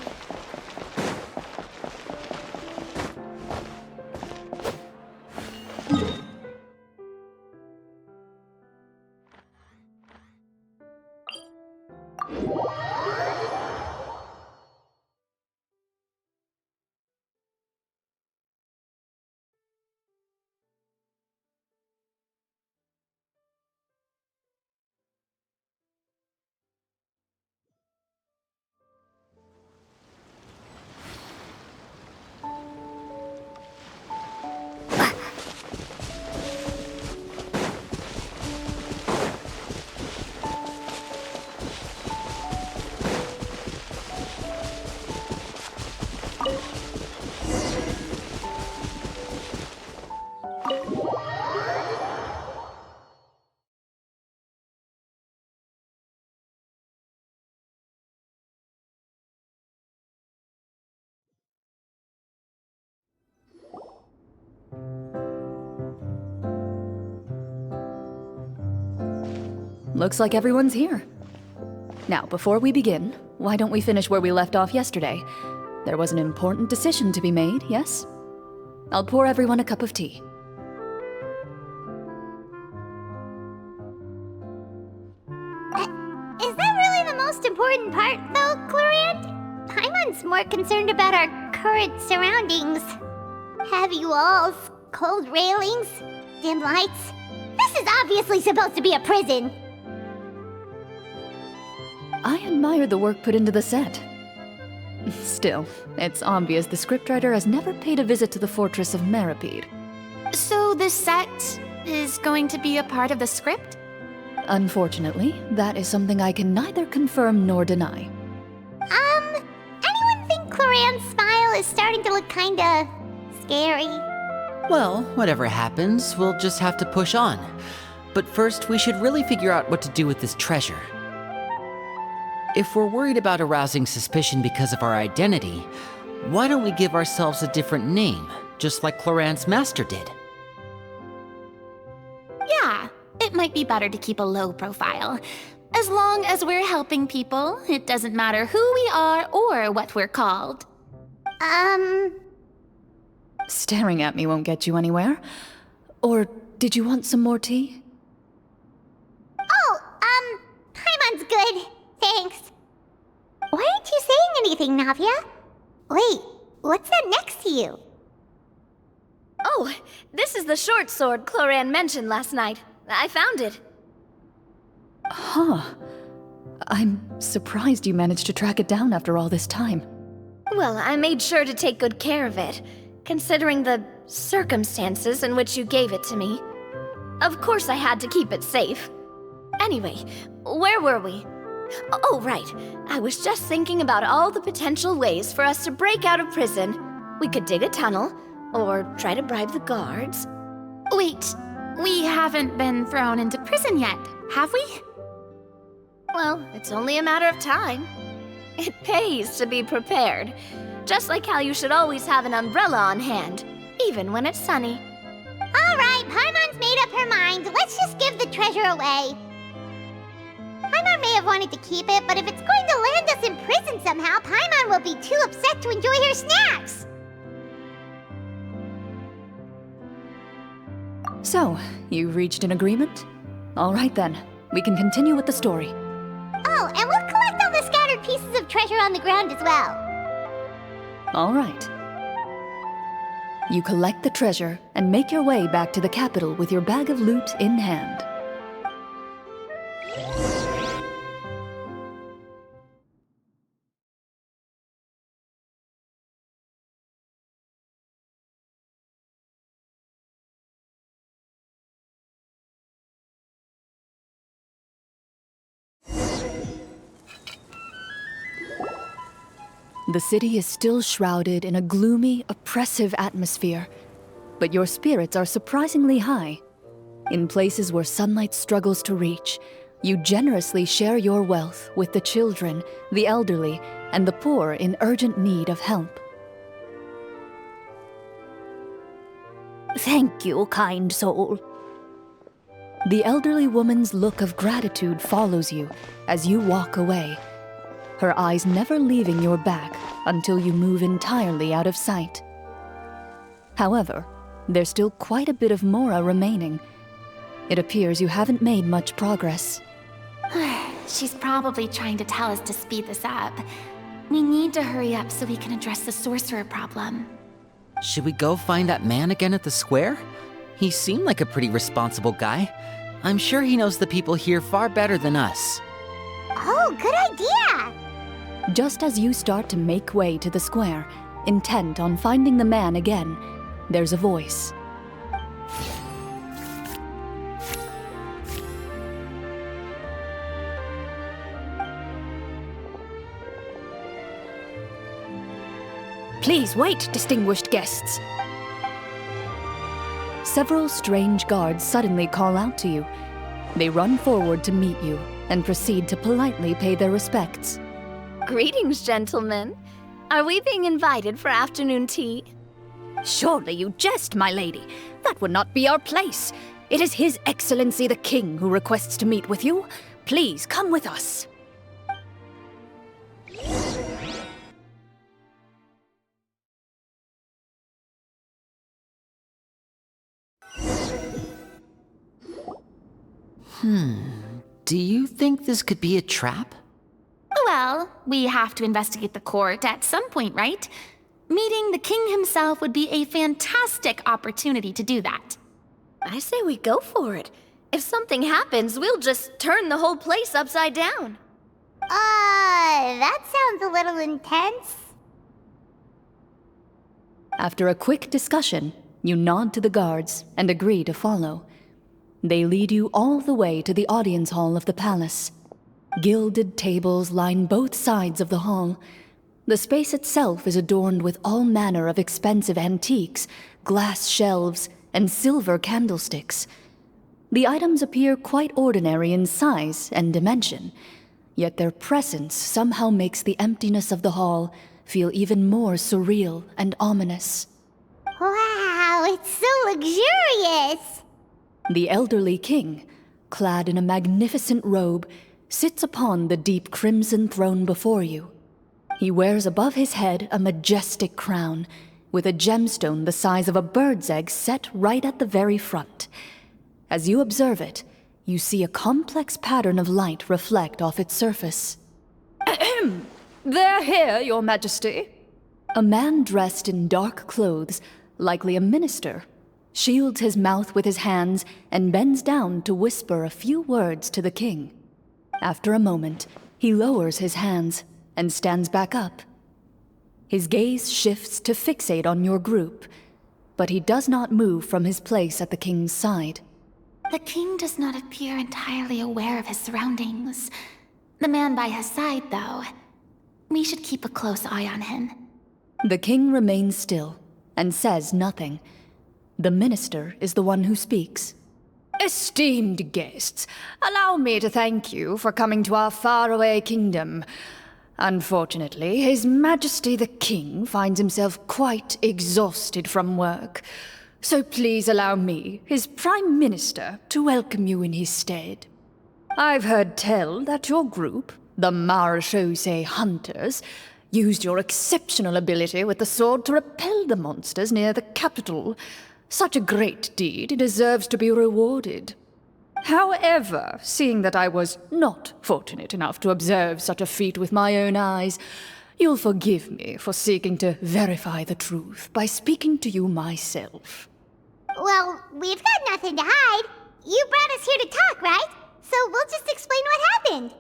looks like everyone's here. Now, before we begin, why don't we finish where we left off yesterday? There was an important decision to be made, yes? I'll pour everyone a cup of tea. Is that really the most important part, though, Clorinde? Paimon's more concerned about our current surroundings. Heavy walls, cold railings, dim lights. This is obviously supposed to be a prison. I admire the work put into the set. Still, it's obvious the scriptwriter has never paid a visit to the fortress of Meripede. So the set is going to be a part of the script? Unfortunately, that is something I can neither confirm nor deny. Anyone think Clorinde's smile is starting to look kinda scary? Well, whatever happens, we'll just have to push on. But first, we should really figure out what to do with this treasure. If we're worried about arousing suspicion because of our identity, why don't we give ourselves a different name, just like Clorinde's master did? Yeah, it might be better to keep a low profile. As long as we're helping people, it doesn't matter who we are or what we're called. Staring at me won't get you anywhere. Or did you want some more tea? Oh, Paimon's good. Thanks. Why aren't you saying anything, Navia? Wait, what's that next to you? Oh, this is the short sword Clorinde mentioned last night. I found it. Huh. I'm surprised you managed to track it down after all this time. Well, I made sure to take good care of it, considering the circumstances in which you gave it to me. Of course I had to keep it safe. Anyway, where were we? Oh, right. I was just thinking about all the potential ways for us to break out of prison. We could dig a tunnel, or try to bribe the guards. Wait, we haven't been thrown into prison yet, have we? Well, it's only a matter of time. It pays to be prepared. Just like how you should always have an umbrella on hand, even when it's sunny. Alright, Paimon's made up her mind. Let's just give the treasure away. Paimon may have wanted to keep it, but if it's going to land us in prison somehow, Paimon will be too upset to enjoy her snacks. So, you've reached an agreement? All right then, we can continue with the story. Oh, and we'll collect all the scattered pieces of treasure on the ground as well. All right. You collect the treasure and make your way back to the capital with your bag of loot in hand. The city is still shrouded in a gloomy, oppressive atmosphere, but your spirits are surprisingly high. In places where sunlight struggles to reach, you generously share your wealth with the children, the elderly, and the poor in urgent need of help. Thank you, kind soul. The elderly woman's look of gratitude follows you as you walk away, her eyes never leaving your back until you move entirely out of sight. However, there's still quite a bit of Mora remaining. It appears you haven't made much progress. She's probably trying to tell us to speed this up. We need to hurry up so we can address the sorcerer problem. Should we go find that man again at the square? He seemed like a pretty responsible guy. I'm sure he knows the people here far better than us. Oh, good idea! Just as you start to make way to the square, intent on finding the man again, there's a voice. Please wait, distinguished guests. Several strange guards suddenly call out to you. They run forward to meet you and proceed to politely pay their respects. Greetings, gentlemen. Are we being invited for afternoon tea? Surely you jest, my lady. That would not be our place. It is His Excellency the King who requests to meet with you. Please, come with us. Do you think this could be a trap? Well, we have to investigate the court at some point, right? Meeting the king himself would be a fantastic opportunity to do that. I say we go for it. If something happens, we'll just turn the whole place upside down. That sounds a little intense. After a quick discussion, you nod to the guards and agree to follow. They lead you all the way to the audience hall of the palace. Gilded tables line both sides of the hall. The space itself is adorned with all manner of expensive antiques, glass shelves, and silver candlesticks. The items appear quite ordinary in size and dimension, yet their presence somehow makes the emptiness of the hall feel even more surreal and ominous. Wow, it's so luxurious! The elderly king, clad in a magnificent robe, sits upon the deep crimson throne before you. He wears above his head a majestic crown, with a gemstone the size of a bird's egg set right at the very front. As you observe it, you see a complex pattern of light reflect off its surface. Ahem! They're here, Your Majesty. A man dressed in dark clothes, likely a minister, shields his mouth with his hands and bends down to whisper a few words to the king. After a moment, he lowers his hands and stands back up. His gaze shifts to fixate on your group, but he does not move from his place at the king's side. The king does not appear entirely aware of his surroundings. The man by his side, though, we should keep a close eye on him. The king remains still and says nothing. The minister is the one who speaks. Esteemed guests, allow me to thank you for coming to our faraway kingdom. Unfortunately, His Majesty the King finds himself quite exhausted from work. So please allow me, his Prime Minister, to welcome you in his stead. I've heard tell that your group, the Marechaussee Hunters, used your exceptional ability with the sword to repel the monsters near the capital. Such a great deed deserves to be rewarded. However, seeing that I was not fortunate enough to observe such a feat with my own eyes, you'll forgive me for seeking to verify the truth by speaking to you myself. Well, we've got nothing to hide. You brought us here to talk, right? So we'll just explain what happened.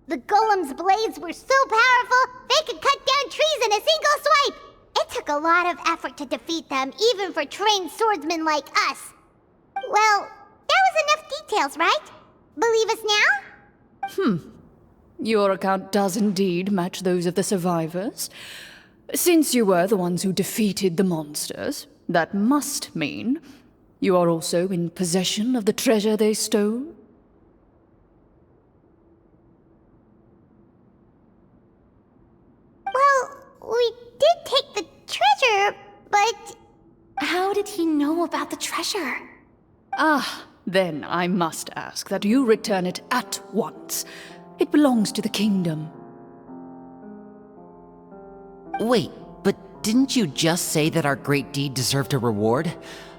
The golem's blades were so powerful, they could cut down trees in a single swipe. It took a lot of effort to defeat them, even for trained swordsmen like us. Well, that was enough details, right? Believe us now? Your account does indeed match those of the survivors. Since you were the ones who defeated the monsters, that must mean you are also in possession of the treasure they stole? Well, we did take the treasure, but... How did he know about the treasure? Then I must ask that you return it at once. It belongs to the kingdom. Wait, but didn't you just say that our great deed deserved a reward?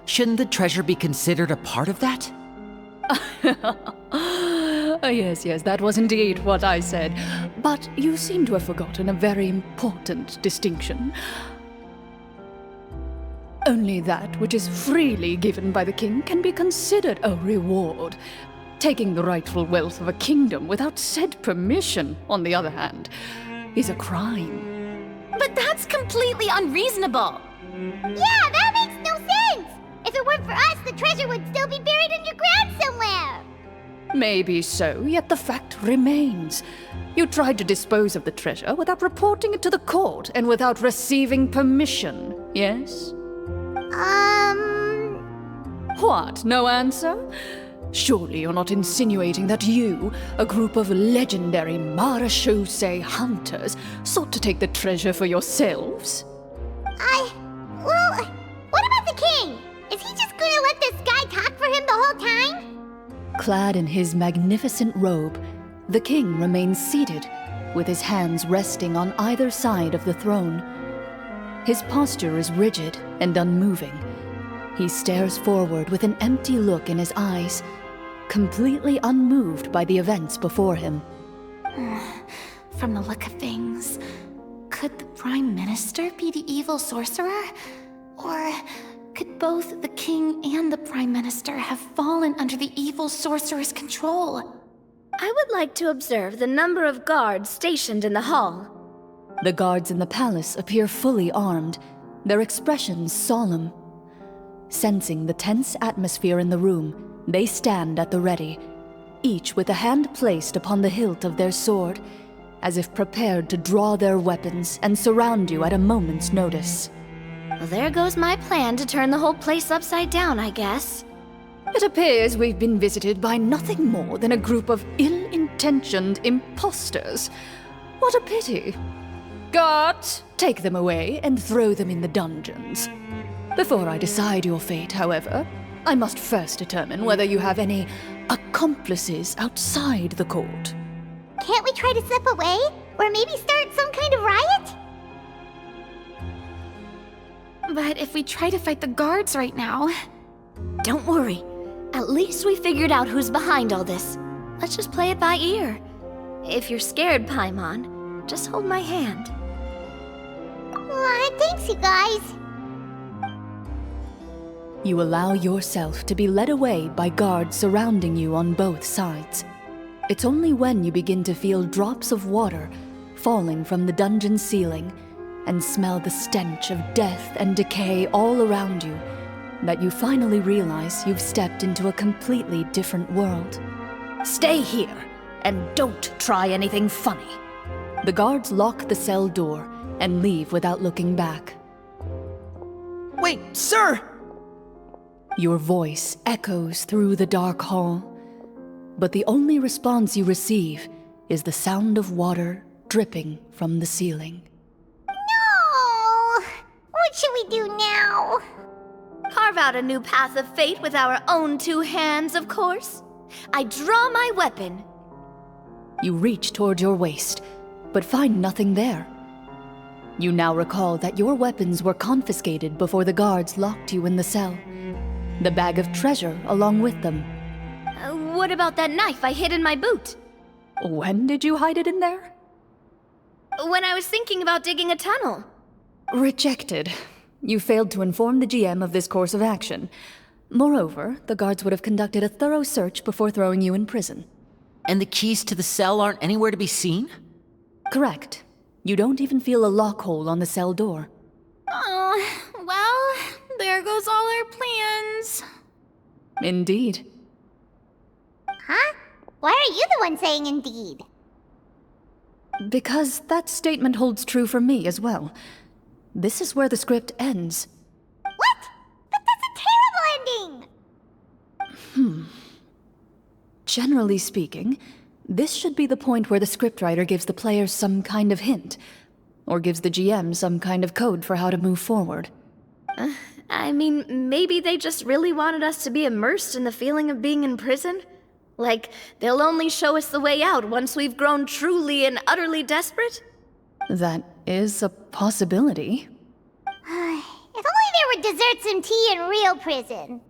Shouldn't the treasure be considered a part of that? Yes, that was indeed what I said. But you seem to have forgotten a very important distinction. Only that which is freely given by the king can be considered a reward. Taking the rightful wealth of a kingdom without said permission, on the other hand, is a crime. But that's completely unreasonable. Yeah, that makes no sense! If it weren't for us, the treasure would still be buried underground somewhere! Maybe so, yet the fact remains. You tried to dispose of the treasure without reporting it to the court and without receiving permission, yes? What, no answer? Surely you're not insinuating that you, a group of legendary Marechaussee hunters, sought to take the treasure for yourselves? Well, what about the king? Is he just gonna Clad in his magnificent robe, the king remains seated, with his hands resting on either side of the throne. His posture is rigid and unmoving. He stares forward with an empty look in his eyes, completely unmoved by the events before him. From the look of things, could the Prime Minister be the evil sorcerer? Or could both the king and the Prime Minister have fallen under the evil sorcerer's control? I would like to observe the number of guards stationed in the hall. The guards in the palace appear fully armed, their expressions solemn. Sensing the tense atmosphere in the room, they stand at the ready, each with a hand placed upon the hilt of their sword, as if prepared to draw their weapons and surround you at a moment's notice. Well, there goes my plan to turn the whole place upside down, I guess. It appears we've been visited by nothing more than a group of ill-intentioned imposters. What a pity. Guards, take them away and throw them in the dungeons. Before I decide your fate, however, I must first determine whether you have any accomplices outside the court. Can't we try to slip away? Or maybe start some kind of riot? But if we try to fight the guards right now... Don't worry. At least we figured out who's behind all this. Let's just play it by ear. If you're scared, Paimon, just hold my hand. Aw, thanks, you guys. You allow yourself to be led away by guards surrounding you on both sides. It's only when you begin to feel drops of water falling from the dungeon ceiling and smell the stench of death and decay all around you that you finally realize you've stepped into a completely different world. Stay here, and don't try anything funny. The guards lock the cell door and leave without looking back. Wait, sir! Your voice echoes through the dark hall, but the only response you receive is the sound of water dripping from the ceiling. No! What should we do now? Carve out a new path of fate with our own two hands, of course. I draw my weapon. You reach toward your waist, but find nothing there. You now recall that your weapons were confiscated before the guards locked you in the cell. The bag of treasure along with them. What about that knife I hid in my boot? When did you hide it in there? When I was thinking about digging a tunnel. Rejected. You failed to inform the GM of this course of action. Moreover, the guards would have conducted a thorough search before throwing you in prison. And the keys to the cell aren't anywhere to be seen? Correct. You don't even feel a lock hole on the cell door. Oh, well, there goes all our plans. Indeed. Huh? Why are you the one saying indeed? Because that statement holds true for me as well. This is where the script ends. What? But that's a terrible ending! Generally speaking, this should be the point where the scriptwriter gives the players some kind of hint, or gives the GM some kind of code for how to move forward. I mean, maybe they just really wanted us to be immersed in the feeling of being in prison? Like, they'll only show us the way out once we've grown truly and utterly desperate? That is a possibility. If only there were desserts and tea in real prison.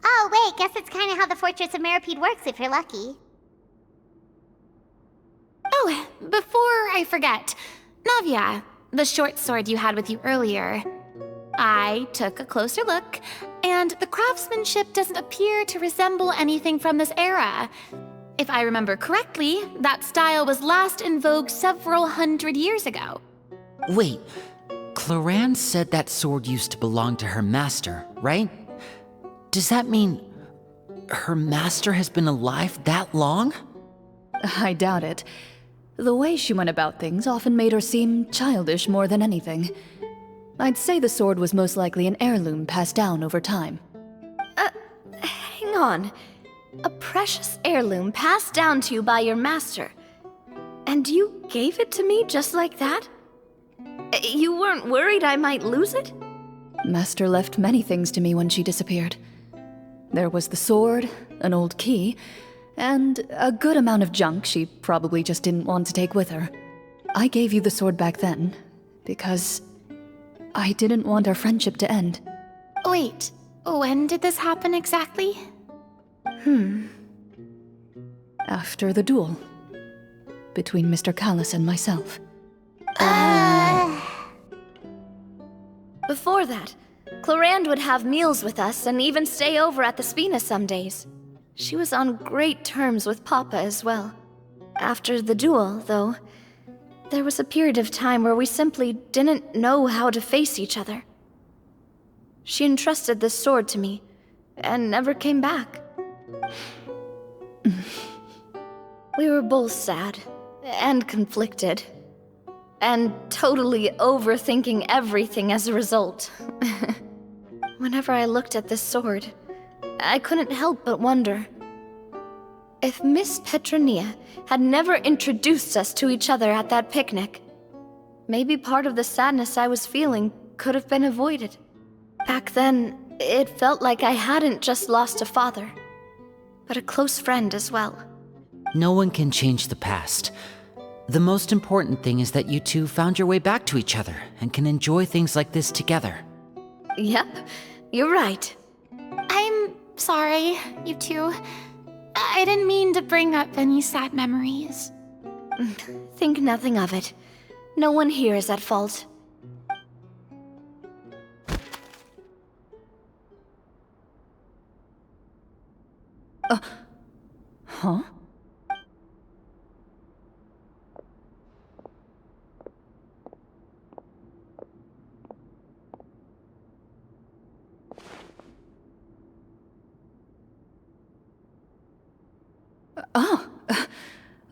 Oh, wait, guess it's kind of how the Fortress of Meripede works if you're lucky. Oh, before I forget, Navia, the short sword you had with you earlier. I took a closer look, and the craftsmanship doesn't appear to resemble anything from this era. If I remember correctly, that style was last in vogue several hundred years ago. Wait, Clorinde said that sword used to belong to her master, right? Does that mean her master has been alive that long? I doubt it. The way she went about things often made her seem childish more than anything. I'd say the sword was most likely an heirloom passed down over time. Hang on. A precious heirloom passed down to you by your master. And you gave it to me just like that? You weren't worried I might lose it? Master left many things to me when she disappeared. There was the sword, an old key, And a good amount of junk she probably just didn't want to take with her. I gave you the sword back then, because I didn't want our friendship to end. Wait, when did this happen exactly? After the duel. Between Mr. Callis and myself. Before that, Clorinde would have meals with us and even stay over at the Spina some days. She was on great terms with Papa as well. After the duel, though, there was a period of time where we simply didn't know how to face each other. She entrusted this sword to me, and never came back. We were both sad, and conflicted, and totally overthinking everything as a result. Whenever I looked at this sword, I couldn't help but wonder if Miss Petronia had never introduced us to each other at that picnic. Maybe part of the sadness I was feeling could have been avoided. Back then, it felt like I hadn't just lost a father, but a close friend as well. No one can change the past. The most important thing is that you two found your way back to each other and can enjoy things like this together. Yep, you're right. I'm sorry, you two. I didn't mean to bring up any sad memories. Think nothing of it. No one here is at fault. Huh?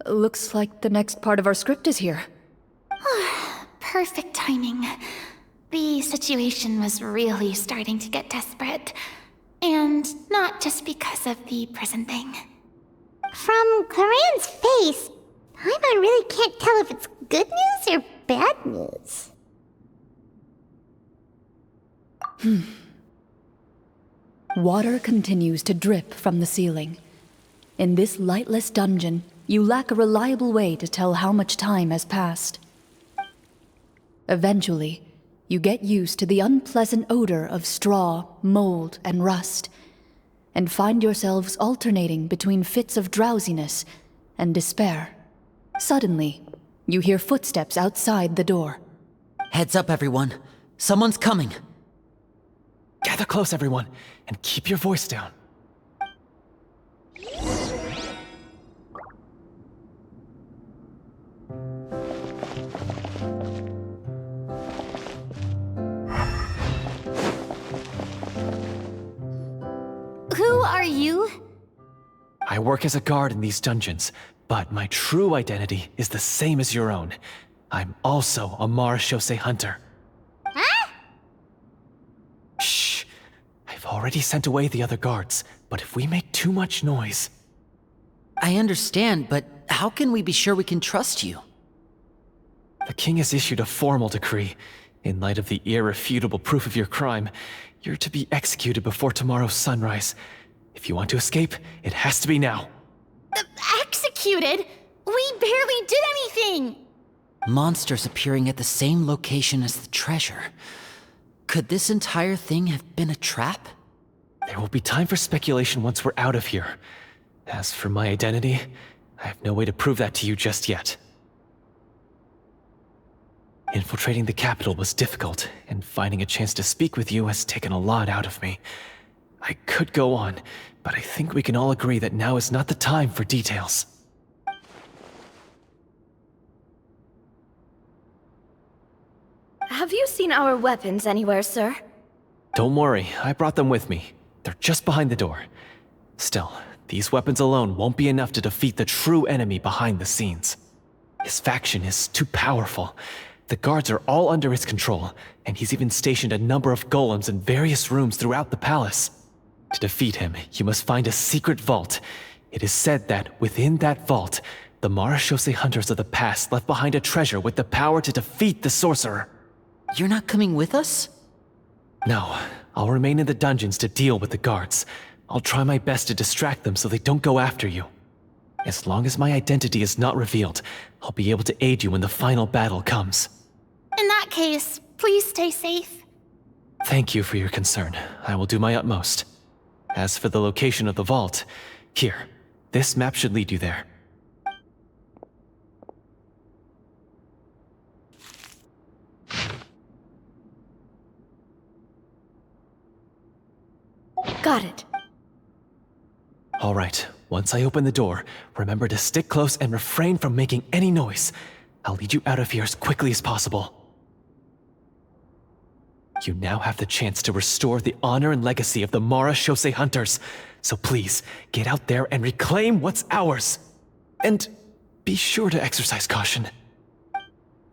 Looks like the next part of our script is here. Perfect timing. The situation was really starting to get desperate. And not just because of the prison thing. From Clorinde's face, I really can't tell if it's good news or bad news. Water continues to drip from the ceiling. In this lightless dungeon, you lack a reliable way to tell how much time has passed. Eventually, you get used to the unpleasant odor of straw, mold, and rust, and find yourselves alternating between fits of drowsiness and despair. Suddenly, you hear footsteps outside the door. Heads up, everyone. Someone's coming. Gather close, everyone, and keep your voice down. Who are you? I work as a guard in these dungeons, but my true identity is the same as your own. I'm also a marechaussee hunter. Huh? Shh! I've already sent away the other guards, but if we make too much noise... I understand, but how can we be sure we can trust you? The king has issued a formal decree. In light of the irrefutable proof of your crime, you're to be executed before tomorrow's sunrise. If you want to escape, it has to be now. Executed? We barely did anything! Monsters appearing at the same location as the treasure. Could this entire thing have been a trap? There will be time for speculation once we're out of here. As for my identity, I have no way to prove that to you just yet. Infiltrating the capital was difficult, and finding a chance to speak with you has taken a lot out of me. I could go on, but I think we can all agree that now is not the time for details. Have you seen our weapons anywhere, sir? Don't worry, I brought them with me. They're just behind the door. Still, these weapons alone won't be enough to defeat the true enemy behind the scenes. His faction is too powerful. The guards are all under his control, and he's even stationed a number of golems in various rooms throughout the palace. To defeat him, you must find a secret vault. It is said that within that vault, the marechaussee hunters of the past left behind a treasure with the power to defeat the sorcerer. You're not coming with us? No, I'll remain in the dungeons to deal with the guards. I'll try my best to distract them so they don't go after you. As long as my identity is not revealed, I'll be able to aid you when the final battle comes. In that case, please stay safe. Thank you for your concern. I will do my utmost. As for the location of the vault, here, this map should lead you there. Got it. All right, once I open the door, remember to stick close and refrain from making any noise. I'll lead you out of here as quickly as possible. You now have the chance to restore the honor and legacy of the Mara Shosei Hunters. So please, get out there and reclaim what's ours. And be sure to exercise caution.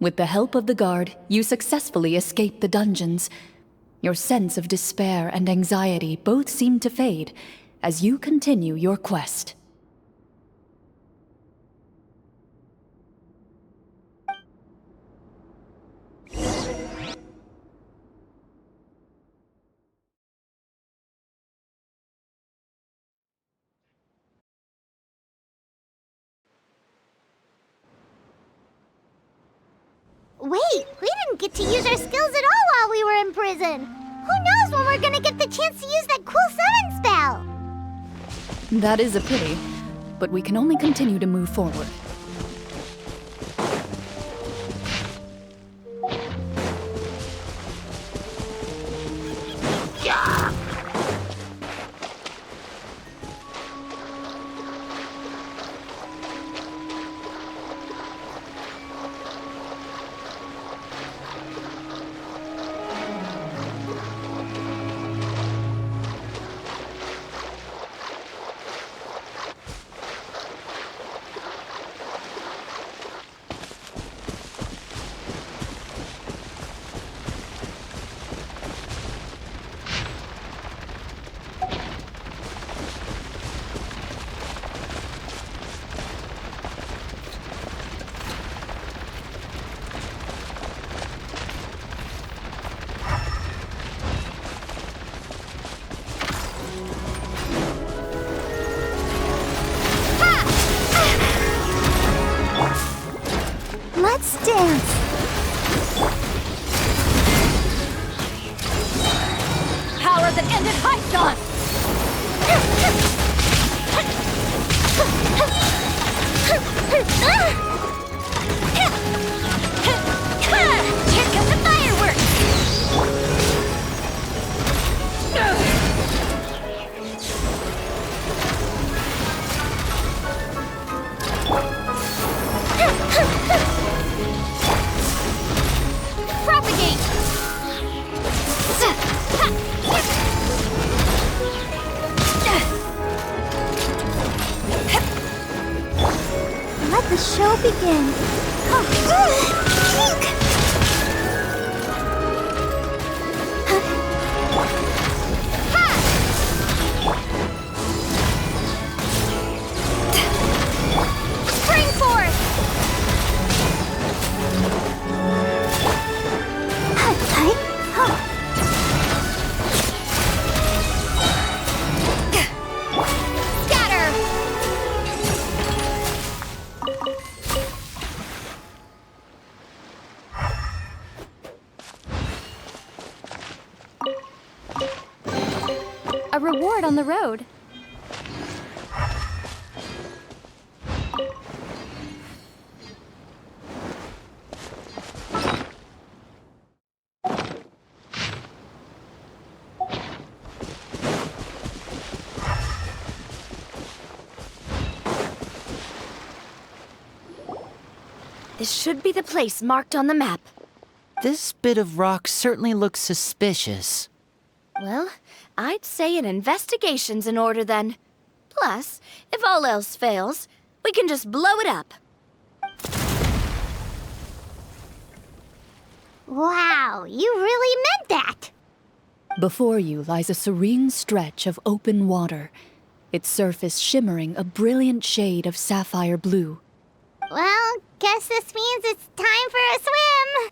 With the help of the guard, you successfully escape the dungeons. Your sense of despair and anxiety both seem to fade as you continue your quest. Wait, we didn't get to use our skills at all while we were in prison. Who knows when we're gonna get the chance to use that cool summon spell? That is a pity, but we can only continue to move forward. Let's dance. Power that ended Python! Here comes the fireworks. Propagate! Let the show begin. Spring forth! Scatter! A reward on the road. This should be the place marked on the map. This bit of rock certainly looks suspicious. Well, I'd say an investigation's in order then. Plus, if all else fails, we can just blow it up. Wow, you really meant that. Before you lies a serene stretch of open water, its surface shimmering a brilliant shade of sapphire blue. Well, guess this means it's time for a swim.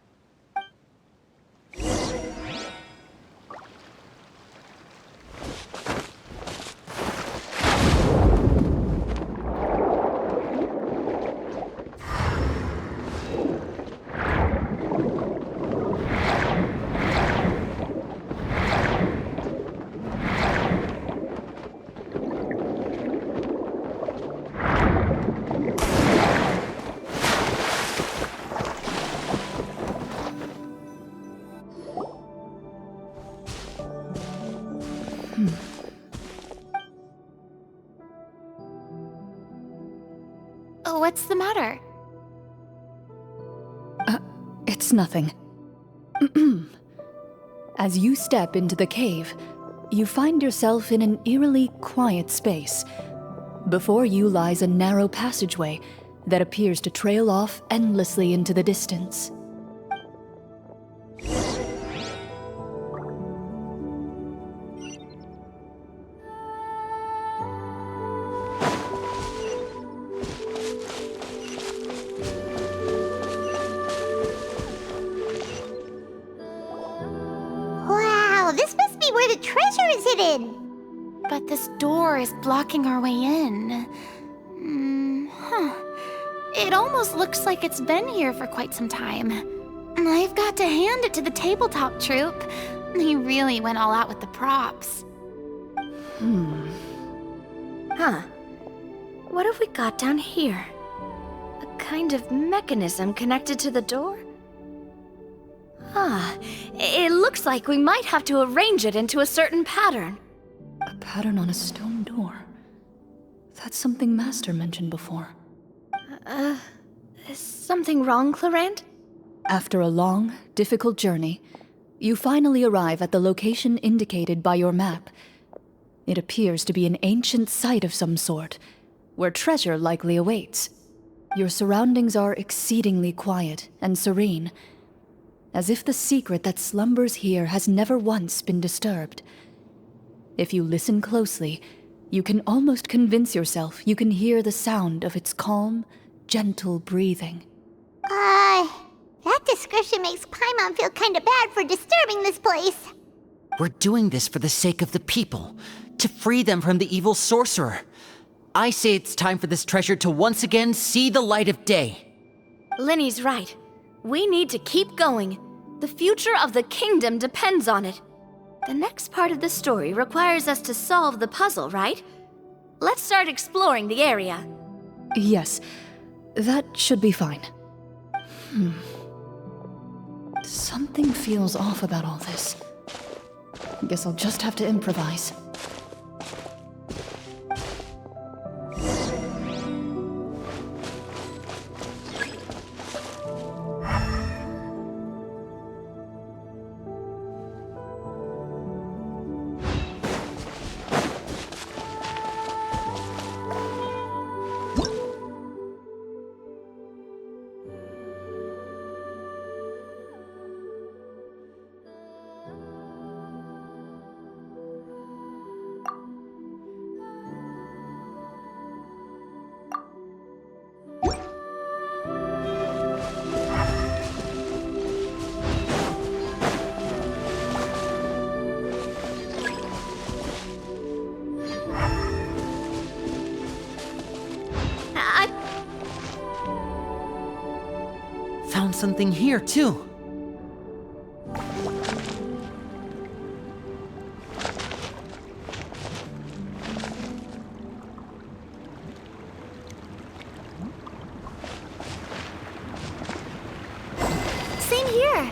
What's the matter? It's nothing. As you step into the cave, you find yourself in an eerily quiet space. Before you lies a narrow passageway that appears to trail off endlessly into the distance. Wow, this must be where the treasure is hidden. But this door is blocking our way in. It almost looks like it's been here for quite some time. I've got to hand it to the tabletop troupe. They really went all out with the props. Huh. What have we got down here? A kind of mechanism connected to the door? It looks like we might have to arrange it into a certain pattern. A pattern on a stone door. That's something Master mentioned before. Is something wrong, Clorinde? After a long, difficult journey, you finally arrive at the location indicated by your map. It appears to be an ancient site of some sort, where treasure likely awaits. Your surroundings are exceedingly quiet and serene, as if the secret that slumbers here has never once been disturbed. If you listen closely, you can almost convince yourself you can hear the sound of its calm, gentle breathing. That description makes Paimon feel kinda bad for disturbing this place. We're doing this for the sake of the people, to free them from the evil sorcerer. I say it's time for this treasure to once again see the light of day. Linny's right. We need to keep going. The future of the kingdom depends on it. The next part of the story requires us to solve the puzzle, right? Let's start exploring the area. Yes, that should be fine. Something feels off about all this. Guess I'll just have to improvise. Found something here, too. Same here.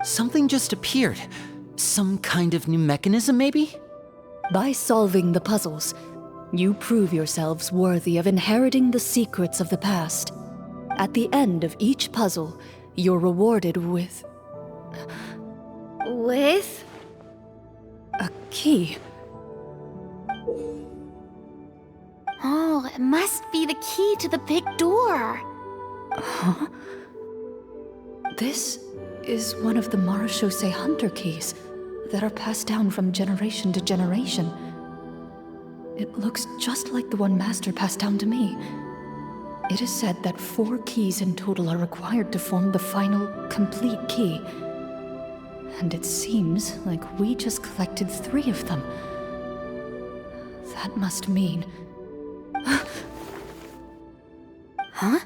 Something just appeared. Some kind of new mechanism, maybe? By solving the puzzles, you prove yourselves worthy of inheriting the secrets of the past. At the end of each puzzle, you're rewarded with With? a key. Oh, it must be the key to the big door. Huh? This is one of the Marechaussee Hunter keys that are passed down from generation to generation. It looks just like the one Master passed down to me. It is said that 4 keys in total are required to form the final, complete key. And it seems like we just collected 3 of them. That must mean... Huh?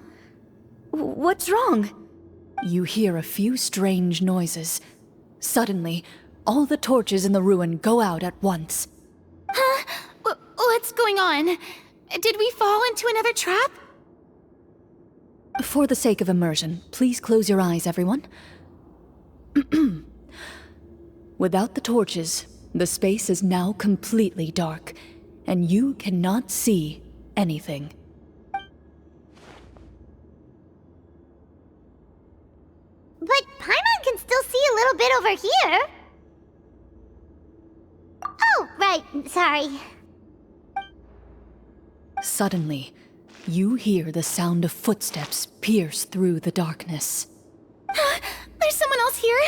What's wrong? You hear a few strange noises. Suddenly, all the torches in the ruin go out at once. Huh? What's going on? Did we fall into another trap? For the sake of immersion, please close your eyes, everyone. Without the torches, the space is now completely dark, and you cannot see anything. But Paimon can still see a little bit over here. Oh, right, sorry. Suddenly, you hear the sound of footsteps pierce through the darkness. There's someone else here?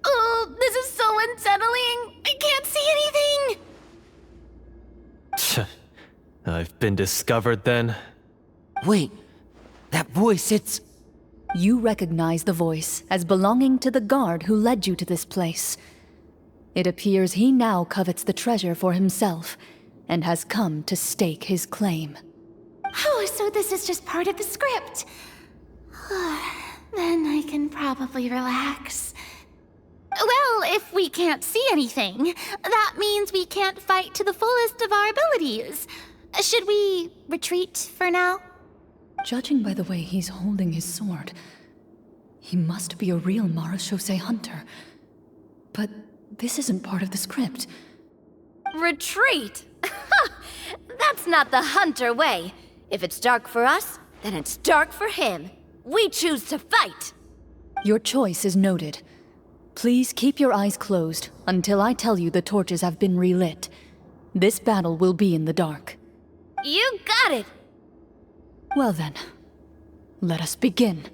Oh, this is so unsettling. I can't see anything. I've been discovered then. Wait, that voice, it's... You recognize the voice as belonging to the guard who led you to this place. It appears he now covets the treasure for himself, and has come to stake his claim. Oh, so this is just part of the script. Then I can probably relax. Well, if we can't see anything, that means we can't fight to the fullest of our abilities. Should we retreat for now? Judging by the way he's holding his sword, he must be a real Marechaussee hunter. But this isn't part of the script. Retreat? That's not the hunter way. If it's dark for us, then it's dark for him. We choose to fight. Your choice is noted. Please keep your eyes closed until I tell you the torches have been relit. This battle will be in the dark. You got it! Well then, let us begin.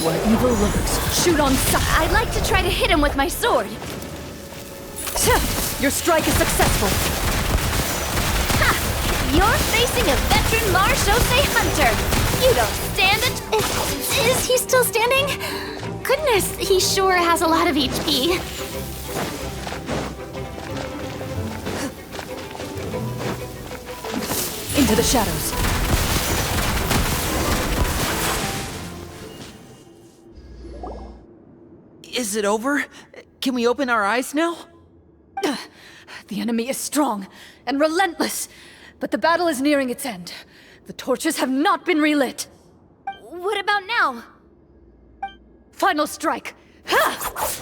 Where evil lurks, shoot on sight. I'd like to try to hit him with my sword. Your strike is successful. Ha! You're facing a veteran Marechaussee hunter. You don't stand it. Is he still standing? Goodness, he sure has a lot of HP. Into the shadows. Is it over? Can we open our eyes now? The enemy is strong and relentless, but the battle is nearing its end. The torches have not been relit. What about now? Final strike. Ha!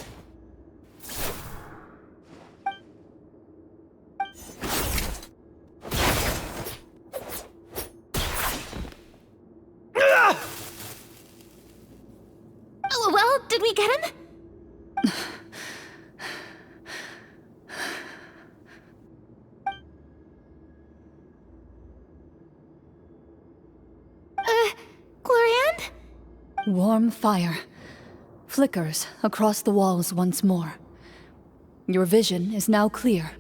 Well, did we get him? Clorinde? Warm fire flickers across the walls once more. Your vision is now clear.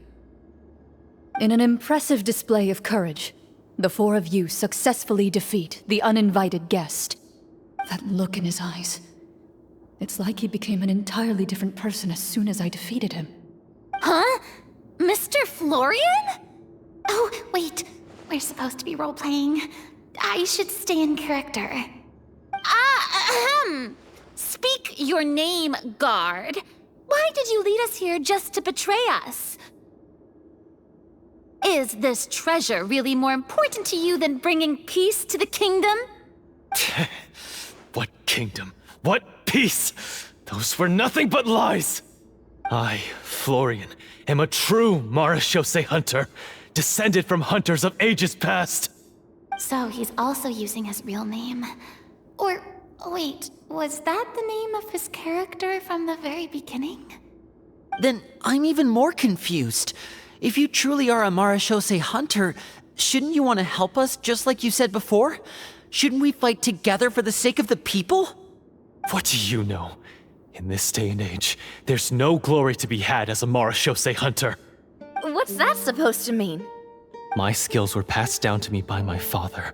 In an impressive display of courage, the 4 of you successfully defeat the uninvited guest. That look in his eyes. It's like he became an entirely different person as soon as I defeated him. Huh? Mr. Florian? Oh, wait. We're supposed to be role-playing. I should stay in character. Speak your name, guard. Why did you lead us here just to betray us? Is this treasure really more important to you than bringing peace to the kingdom? What kingdom? What peace? Those were nothing but lies! I, Florian, am a true Marechaussee hunter, descended from hunters of ages past. So he's also using his real name. Or, wait, Was that the name of his character from the very beginning? Then I'm even more confused. If you truly are a Marashose hunter, shouldn't you want to help us just like you said before? Shouldn't we fight together for the sake of the people? What do you know? In this day and age, there's no glory to be had as a Marashose hunter. What's that supposed to mean? My skills were passed down to me by my father.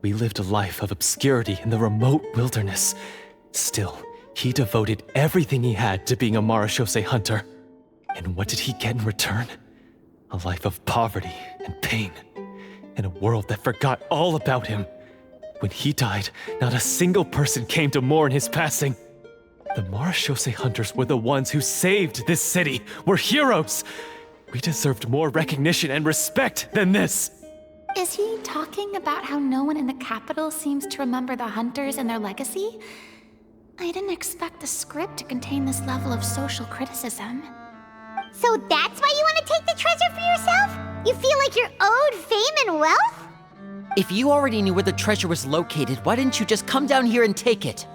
We lived a life of obscurity in the remote wilderness. Still, he devoted everything he had to being a Marashose hunter. And what did he get in return? A life of poverty and pain. In a world that forgot all about him. When he died, not a single person came to mourn his passing. The Marashose hunters were the ones who saved this city. We're heroes. We deserved more recognition and respect than this. Is he talking about how no one in the capital seems to remember the hunters and their legacy? I didn't expect the script to contain this level of social criticism. So that's why you want to take the treasure for yourself? You feel like you're owed fame and wealth? If you already knew where the treasure was located, why didn't you just come down here and take it?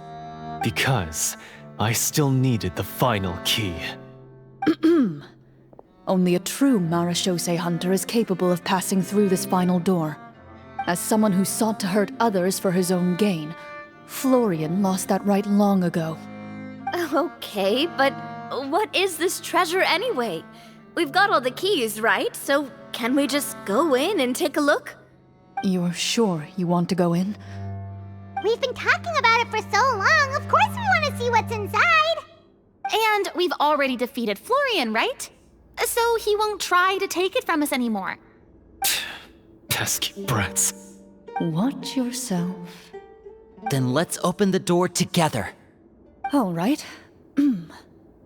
Because I still needed the final key. Only a true Marashose hunter is capable of passing through this final door. As someone who sought to hurt others for his own gain, Florian lost that right long ago. Okay, but what is this treasure anyway? We've got all the keys, right? So can we just go in and take a look? You're sure you want to go in? We've been talking about it for so long. Of course we want to see what's inside. And we've already defeated Florian, right? So he won't try to take it from us anymore. Pesky brats. Watch yourself. Then let's open the door together. All right.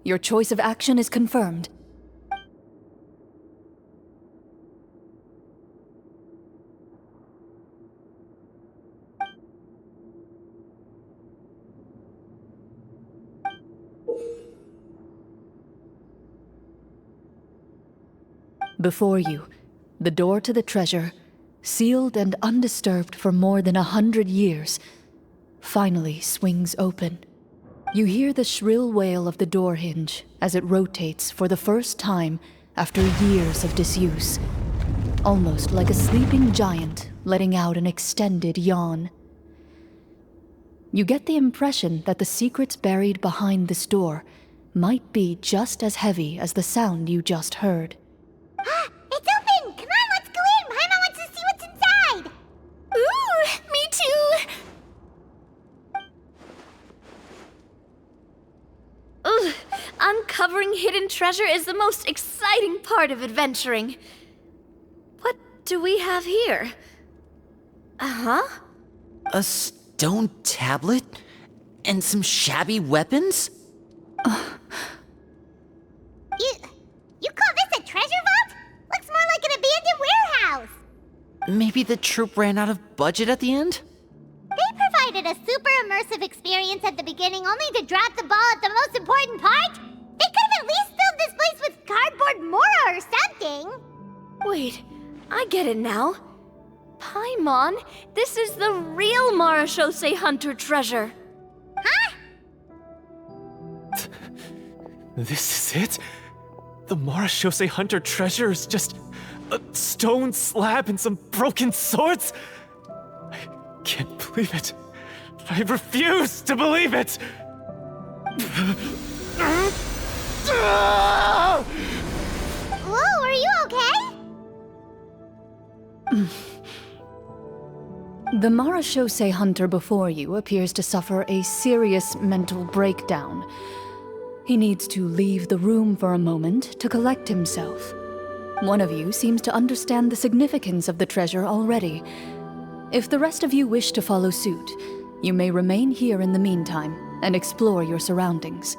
Your choice of action is confirmed. Before you, the door to the treasure, sealed and undisturbed for more than 100 years, finally swings open. You hear the shrill wail of the door hinge as it rotates for the first time after years of disuse, almost like a sleeping giant letting out an extended yawn. You get the impression that the secrets buried behind this door might be just as heavy as the sound you just heard. It's open! Come on, let's go in! Paimon wants to see what's inside! Ooh, me too! Ugh, uncovering hidden treasure is the most exciting part of adventuring. What do we have here? Uh-huh. A stone tablet? And some shabby weapons? You call this a treasure vault? Looks more like an abandoned warehouse. Maybe the troupe ran out of budget at the end? They provided a super immersive experience at the beginning only to drop the ball at the most important part. They could have at least filled this place with cardboard mora or something. Wait, I get it now. Paimon, this is the real Marashose hunter treasure. Huh? This is it? The Marashose hunter treasure is just a stone slab and some broken swords? I can't believe it. I refuse to believe it! Whoa, are you okay? The Marashose hunter before you appears to suffer a serious mental breakdown. He needs to leave the room for a moment to collect himself. One of you seems to understand the significance of the treasure already. If the rest of you wish to follow suit, you may remain here in the meantime and explore your surroundings.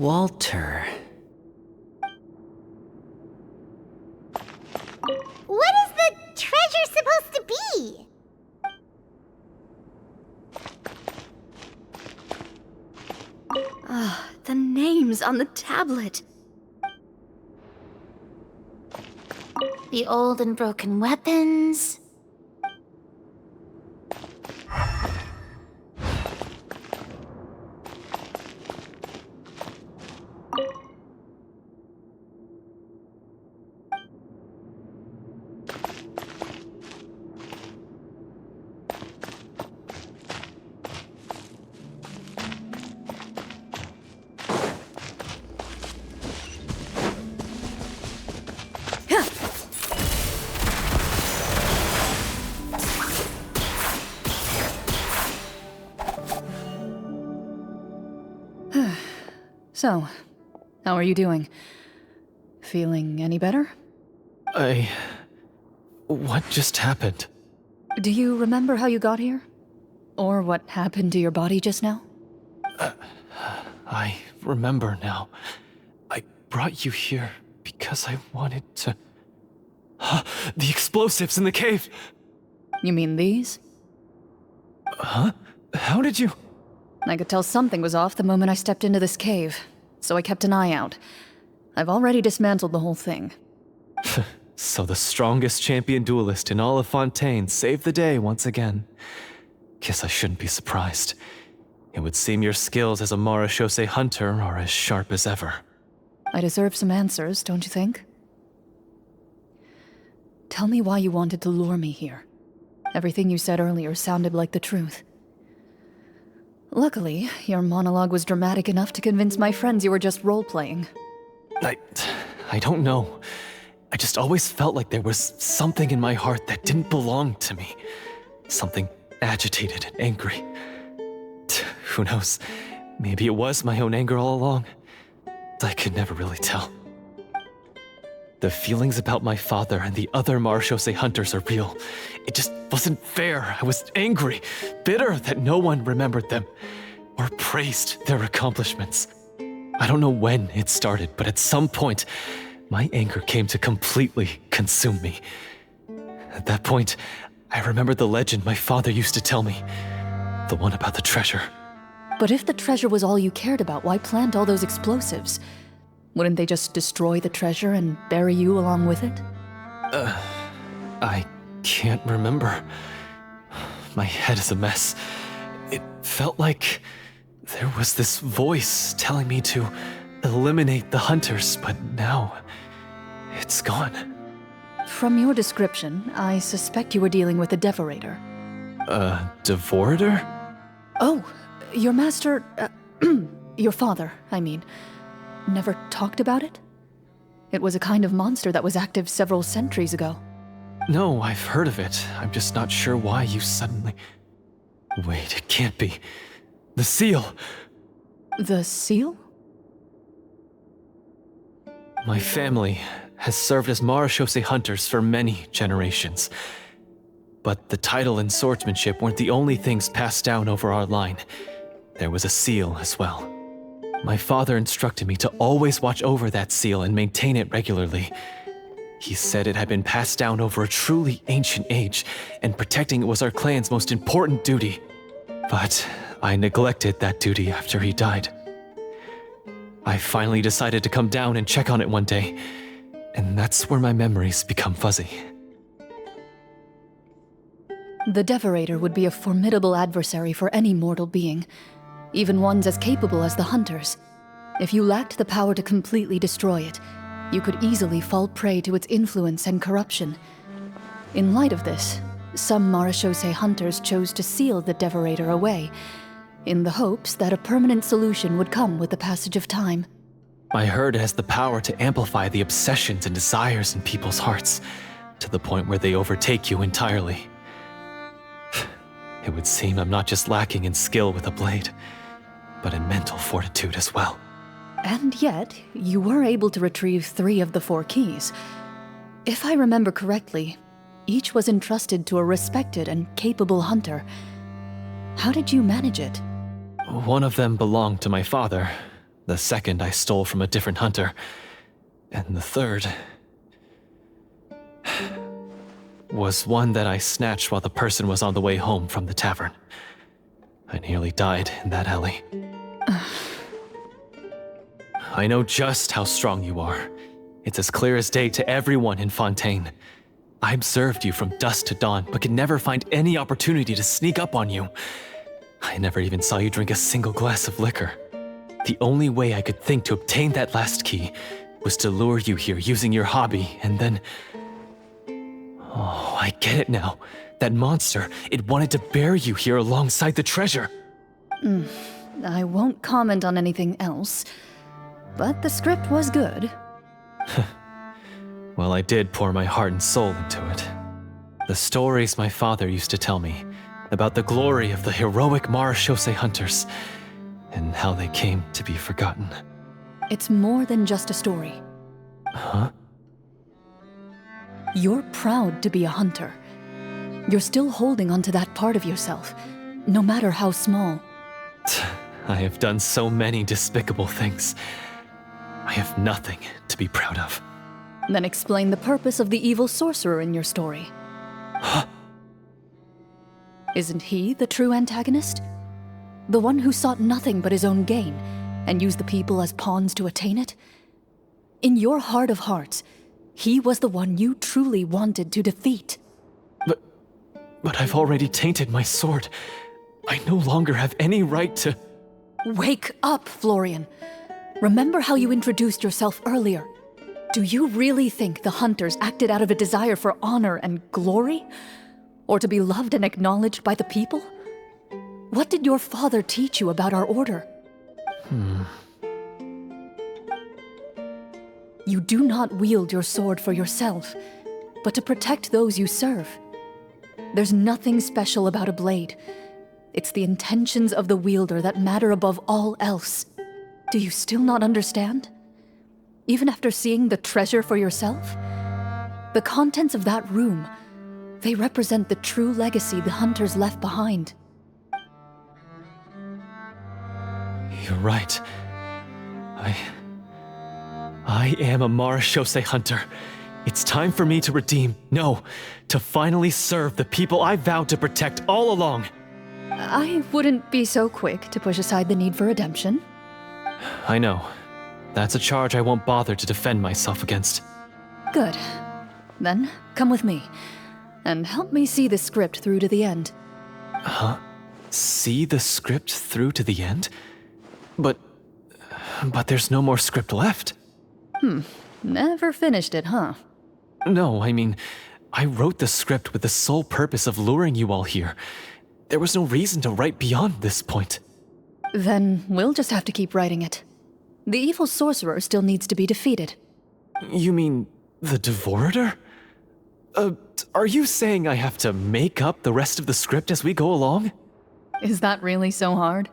Walter. What is the treasure supposed to be? The names on the tablet. The old and broken weapons. So, how are you doing? Feeling any better? What just happened? Do you remember how you got here? Or what happened to your body just now? I remember now. I brought you here because I wanted to... The explosives in the cave! You mean these? Huh? How did you... I could tell something was off the moment I stepped into this cave, so I kept an eye out. I've already dismantled the whole thing. So the strongest champion duelist in all of Fontaine saved the day once again. Guess I shouldn't be surprised. It would seem your skills as a Marechaussee hunter are as sharp as ever. I deserve some answers, don't you think? Tell me why you wanted to lure me here. Everything you said earlier sounded like the truth. Luckily, your monologue was dramatic enough to convince my friends you were just role-playing. I don't know. I just always felt like there was something in my heart that didn't belong to me. Something agitated and angry. Who knows? Maybe it was my own anger all along. I could never really tell. The feelings about my father and the other Marechaussee hunters are real. It just wasn't fair. I was angry, bitter that no one remembered them or praised their accomplishments. I don't know when it started, but at some point, my anger came to completely consume me. At that point, I remembered the legend my father used to tell me. The one about the treasure. But if the treasure was all you cared about, why plant all those explosives? Wouldn't they just destroy the treasure and bury you along with it? I can't remember. My head is a mess. It felt like there was this voice telling me to eliminate the hunters, but now it's gone. From your description, I suspect you were dealing with a devorator. Devorator? Oh, your master, your father, I mean, never talked about it? It was a kind of monster that was active several centuries ago. No, I've heard of it. I'm just not sure why you suddenly... Wait, it can't be. The seal! The seal? My family has served as Marechaussee hunters for many generations. But the title and swordsmanship weren't the only things passed down over our line. There was a seal as well. My father instructed me to always watch over that seal and maintain it regularly. He said it had been passed down over a truly ancient age, and protecting it was our clan's most important duty. But I neglected that duty after he died. I finally decided to come down and check on it one day, and that's where my memories become fuzzy. The Devorator would be a formidable adversary for any mortal being, even ones as capable as the Hunters. If you lacked the power to completely destroy it, you could easily fall prey to its influence and corruption. In light of this, some Marechaussee hunters chose to seal the Devorator away, in the hopes that a permanent solution would come with the passage of time. I heard it has the power to amplify the obsessions and desires in people's hearts, to the point where they overtake you entirely. It would seem I'm not just lacking in skill with a blade, but in mental fortitude as well. And yet, you were able to retrieve 3 of the 4 keys. If I remember correctly, each was entrusted to a respected and capable hunter. How did you manage it? One of them belonged to my father. The second I stole from a different hunter. And the third was one that I snatched while the person was on the way home from the tavern. I nearly died in that alley. I know just how strong you are. It's as clear as day to everyone in Fontaine. I observed you from dusk to dawn, but could never find any opportunity to sneak up on you. I never even saw you drink a single glass of liquor. The only way I could think to obtain that last key was to lure you here using your hobby, and then... Oh, I get it now. That monster, it wanted to bury you here alongside the treasure. I won't comment on anything else, but the script was good. Well, I did pour my heart and soul into it. The stories my father used to tell me about the glory of the heroic Marechaussee hunters and how they came to be forgotten. It's more than just a story. Huh? You're proud to be a hunter. You're still holding onto that part of yourself, no matter how small. I have done so many despicable things. I have nothing to be proud of. Then explain the purpose of the evil sorcerer in your story. Huh? Isn't he the true antagonist? The one who sought nothing but his own gain, and used the people as pawns to attain it? In your heart of hearts, he was the one you truly wanted to defeat. But I've already tainted my sword. I no longer have any right to... Wake up, Florian. Remember how you introduced yourself earlier. Do you really think the hunters acted out of a desire for honor and glory? Or to be loved and acknowledged by the people? What did your father teach you about our order? You do not wield your sword for yourself, but to protect those you serve. There's nothing special about a blade. It's the intentions of the wielder that matter above all else. Do you still not understand? Even after seeing the treasure for yourself? The contents of that room, they represent the true legacy the hunters left behind. You're right. I am a Marechaussee hunter. It's time for me to redeem, no, to finally serve the people I vowed to protect all along. I wouldn't be so quick to push aside the need for redemption. I know. That's a charge I won't bother to defend myself against. Good. Then, come with me, and help me see the script through to the end. Huh? See the script through to the end? But there's no more script left. Never finished it, huh? No, I mean, I wrote the script with the sole purpose of luring you all here. There was no reason to write beyond this point. Then we'll just have to keep writing it. The evil sorcerer still needs to be defeated. You mean the Devorator? Are you saying I have to make up the rest of the script as we go along? Is that really so hard?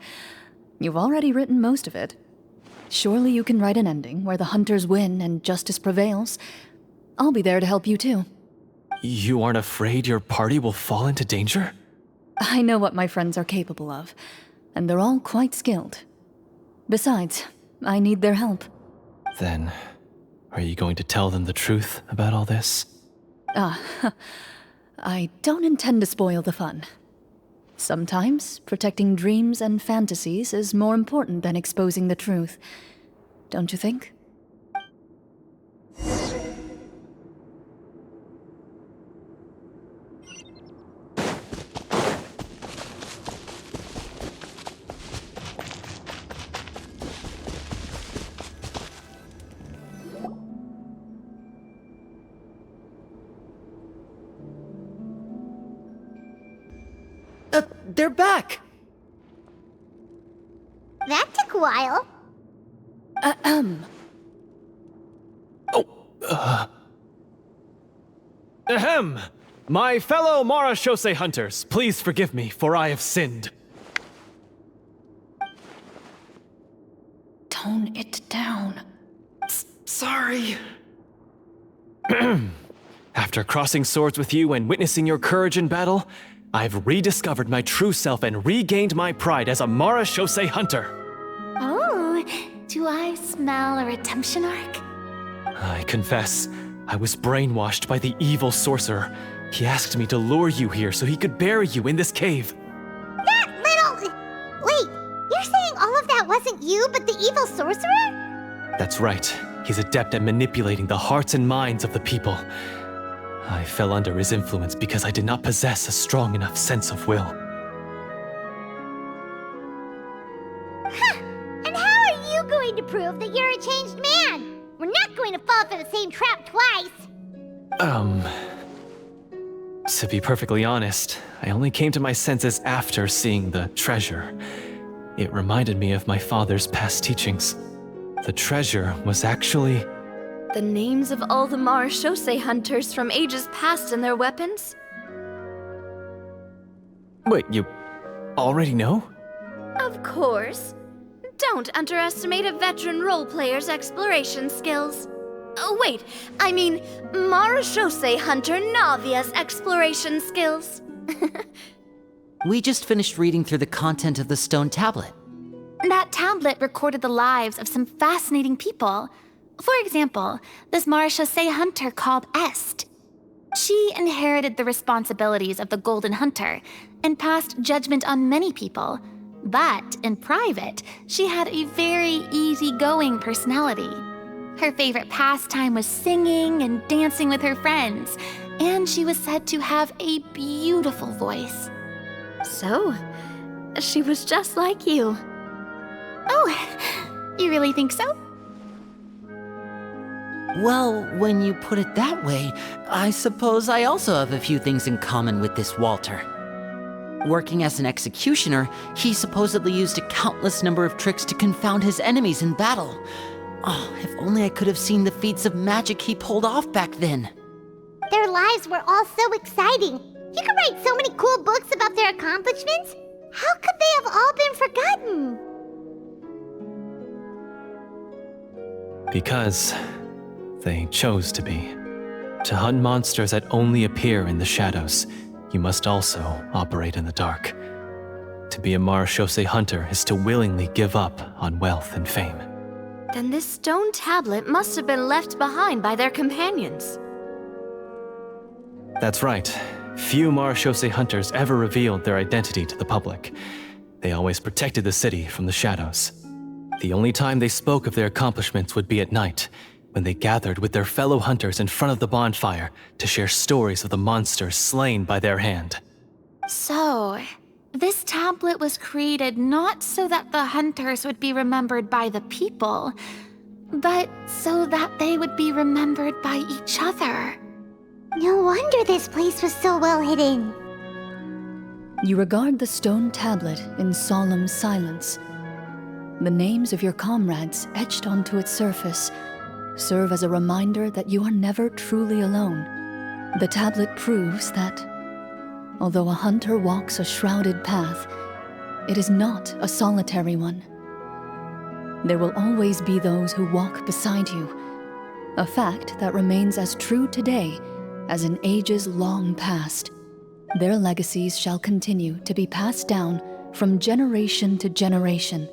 You've already written most of it. Surely you can write an ending where the hunters win and justice prevails. I'll be there to help you too. You aren't afraid your party will fall into danger? I know what my friends are capable of, and they're all quite skilled. Besides, I need their help. Then, are you going to tell them the truth about all this? I don't intend to spoil the fun. Sometimes, protecting dreams and fantasies is more important than exposing the truth. Don't you think? They're back! That took a while. Ahem! My fellow Marechaussee hunters, please forgive me, for I have sinned. Tone it down. Sorry. After crossing swords with you and witnessing your courage in battle, I've rediscovered my true self and regained my pride as a Marechaussee hunter. Oh, Do I smell a redemption arc? I confess, I was brainwashed by the evil sorcerer. He asked me to lure you here so he could bury you in this cave. That little... Wait, you're saying all of that wasn't you, but the evil sorcerer? That's right. He's adept at manipulating the hearts and minds of the people. I fell under his influence because I did not possess a strong enough sense of will. And how are you going to prove that you're a changed man? We're not going to fall for the same trap twice. To be perfectly honest, I only came to my senses after seeing the treasure. It reminded me of my father's past teachings. The treasure was actually... The names of all the Marashose hunters from ages past and their weapons? Wait, you already know? Of course. Don't underestimate a veteran role player's exploration skills. Oh, wait, I mean Marashose hunter Navia's exploration skills. We just finished reading through the content of the stone tablet. That tablet recorded the lives of some fascinating people. For example, this Marashose hunter called Est. She inherited the responsibilities of the Golden Hunter and passed judgment on many people. But in private, she had a very easygoing personality. Her favorite pastime was singing and dancing with her friends, and she was said to have a beautiful voice. So, she was just like you. Oh, you really think so? Well, when you put it that way, I suppose I also have a few things in common with this Walter. Working as an executioner, he supposedly used a countless number of tricks to confound his enemies in battle. Oh, if only I could have seen the feats of magic he pulled off back then. Their lives were all so exciting. You could write so many cool books about their accomplishments. How could they have all been forgotten? Because they chose to be. To hunt monsters that only appear in the shadows, you must also operate in the dark. To be a Marashose hunter is to willingly give up on wealth and fame. Then this stone tablet must have been left behind by their companions. That's right. Few Marashose hunters ever revealed their identity to the public. They always protected the city from the shadows. The only time they spoke of their accomplishments would be at night, when they gathered with their fellow hunters in front of the bonfire to share stories of the monsters slain by their hand. So, this tablet was created not so that the hunters would be remembered by the people, but so that they would be remembered by each other. No wonder this place was so well hidden. You regard the stone tablet in solemn silence. The names of your comrades etched onto its surface serve as a reminder that you are never truly alone. The tablet proves that, although a hunter walks a shrouded path, it is not a solitary one. There will always be those who walk beside you, a fact that remains as true today as in ages long past. Their legacies shall continue to be passed down from generation to generation,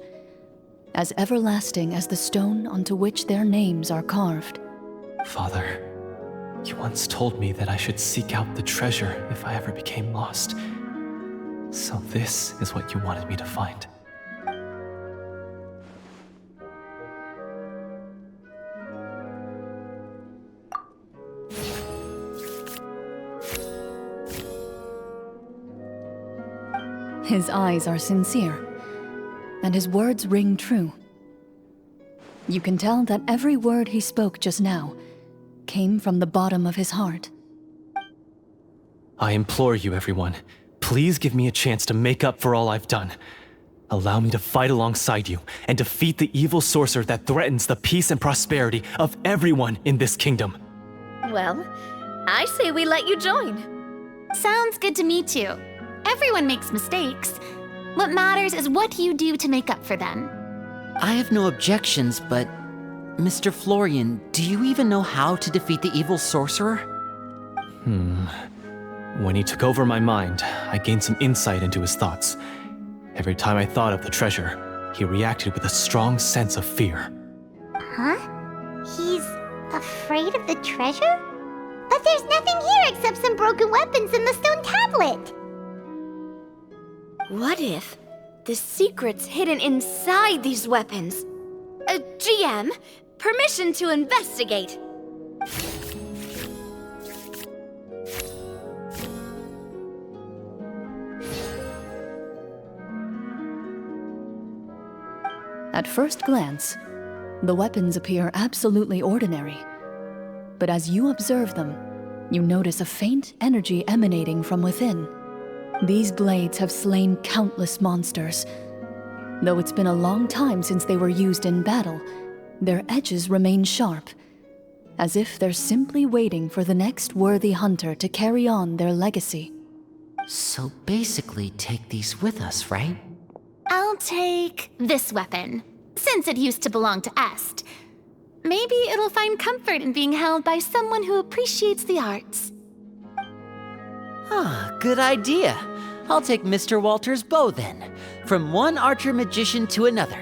as everlasting as the stone onto which their names are carved. Father, you once told me that I should seek out the treasure if I ever became lost. So this is what you wanted me to find. His eyes are sincere, and his words ring true. You can tell that every word he spoke just now came from the bottom of his heart. I implore you, everyone, please give me a chance to make up for all I've done. Allow me to fight alongside you and defeat the evil sorcerer that threatens the peace and prosperity of everyone in this kingdom. Well, I say we let you join. Sounds good to me too. Everyone makes mistakes. What matters is what you do to make up for them. I have no objections, but Mr. Florian, do you even know how to defeat the evil sorcerer? When he took over my mind, I gained some insight into his thoughts. Every time I thought of the treasure, he reacted with a strong sense of fear. Huh? He's afraid of the treasure? But there's nothing here except some broken weapons and the stone tablet. What if the secret's hidden inside these weapons? GM, permission to investigate. At first glance, the weapons appear absolutely ordinary. But as you observe them, you notice a faint energy emanating from within. These blades have slain countless monsters. Though it's been a long time since they were used in battle, their edges remain sharp, as if they're simply waiting for the next worthy hunter to carry on their legacy. So basically, take these with us, right? I'll take this weapon, since it used to belong to Est. Maybe it'll find comfort in being held by someone who appreciates the arts. Ah, good idea. I'll take Mr. Walter's bow then, from one archer magician to another.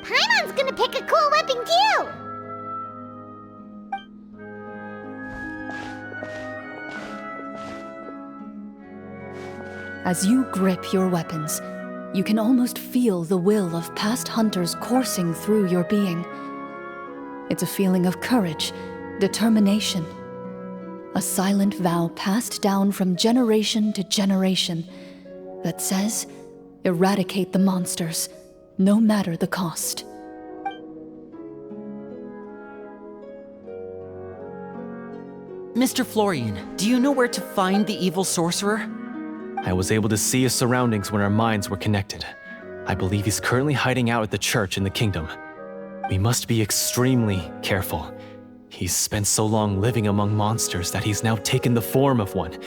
Paimon's gonna pick a cool weapon too! As you grip your weapons, you can almost feel the will of past hunters coursing through your being. It's a feeling of courage, determination, a silent vow passed down from generation to generation that says, eradicate the monsters, no matter the cost. Mr. Florian, do you know where to find the evil sorcerer? I was able to see his surroundings when our minds were connected. I believe he's currently hiding out at the church in the kingdom. We must be extremely careful. He's spent so long living among monsters that he's now taken the form of one.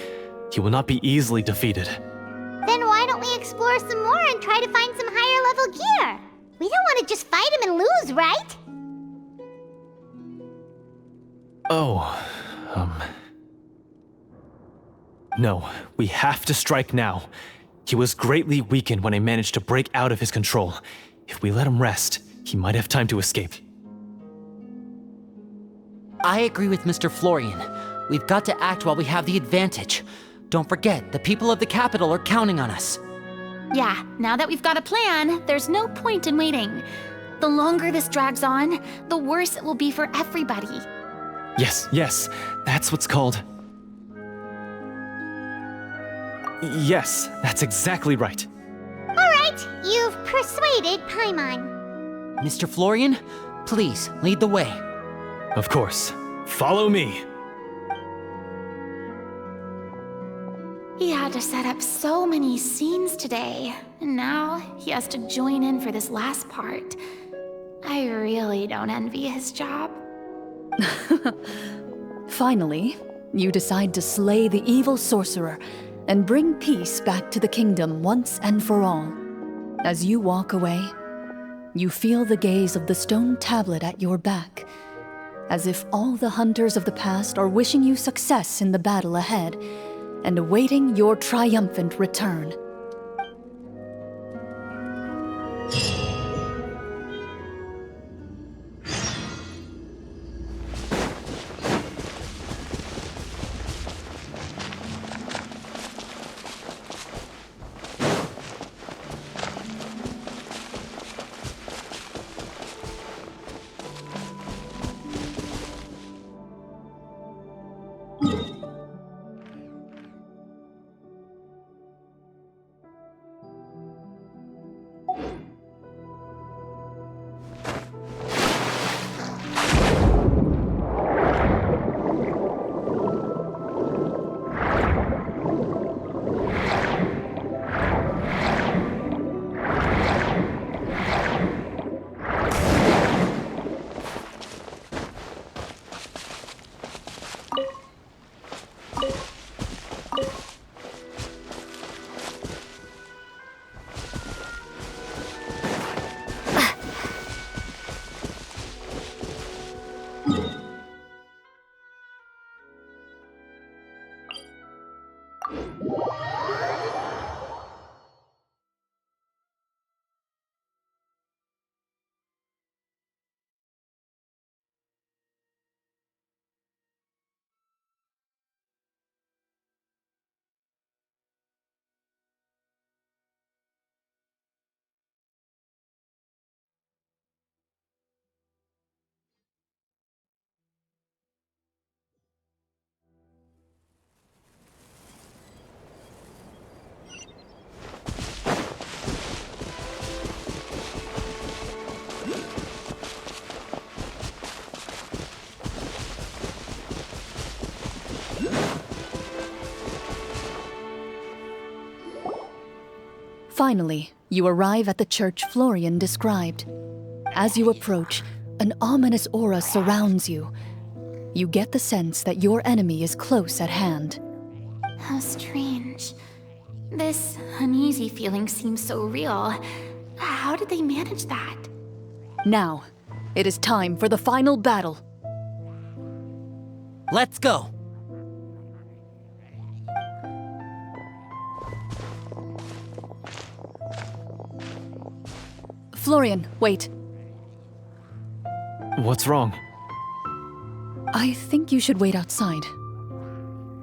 He will not be easily defeated. Then why don't we explore some more and try to find some higher level gear? We don't want to just fight him and lose, right? No, we have to strike now. He was greatly weakened when I managed to break out of his control. If we let him rest, he might have time to escape. I agree with Mr. Florian. We've got to act while we have the advantage. Don't forget, the people of the capital are counting on us. Yeah, now that we've got a plan, there's no point in waiting. The longer this drags on, the worse it will be for everybody. Yes, that's what's called... Yes, that's exactly right. Alright, you've persuaded Paimon. Mr. Florian, please lead the way. Of course. Follow me. He had to set up so many scenes today, and now he has to join in for this last part. I really don't envy his job. Finally, you decide to slay the evil sorcerer and bring peace back to the kingdom once and for all. As you walk away, you feel the gaze of the stone tablet at your back, as if all the hunters of the past are wishing you success in the battle ahead and awaiting your triumphant return. Finally, you arrive at the church Florian described. As you approach, an ominous aura surrounds you. You get the sense that your enemy is close at hand. How strange. This uneasy feeling seems so real. How did they manage that? Now, it is time for the final battle. Let's go! Florian, wait. What's wrong? I think you should wait outside.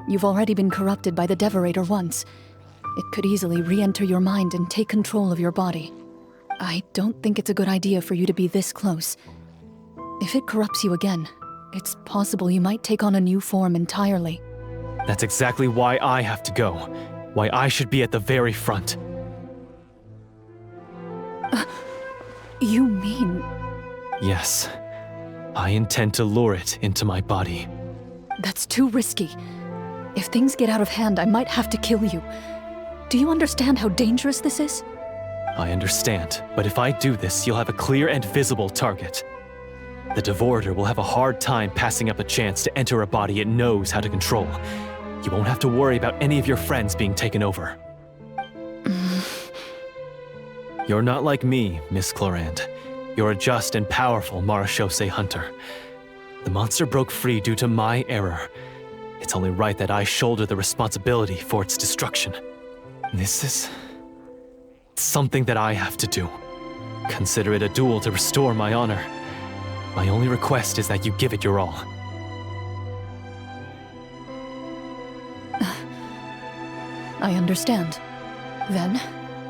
You've already been corrupted by the Devorator once. It could easily re-enter your mind and take control of your body. I don't think it's a good idea for you to be this close. If it corrupts you again, it's possible you might take on a new form entirely. That's exactly why I have to go. Why I should be at the very front. You mean... Yes. I intend to lure it into my body. That's too risky. If things get out of hand, I might have to kill you. Do you understand how dangerous this is? I understand, but if I do this, you'll have a clear and visible target. The Devorator will have a hard time passing up a chance to enter a body it knows how to control. You won't have to worry about any of your friends being taken over. You're not like me, Miss Clorinde. You're a just and powerful marechaussee hunter. The monster broke free due to my error. It's only right that I shoulder the responsibility for its destruction. This is... something that I have to do. Consider it a duel to restore my honor. My only request is that you give it your all. I understand. Then,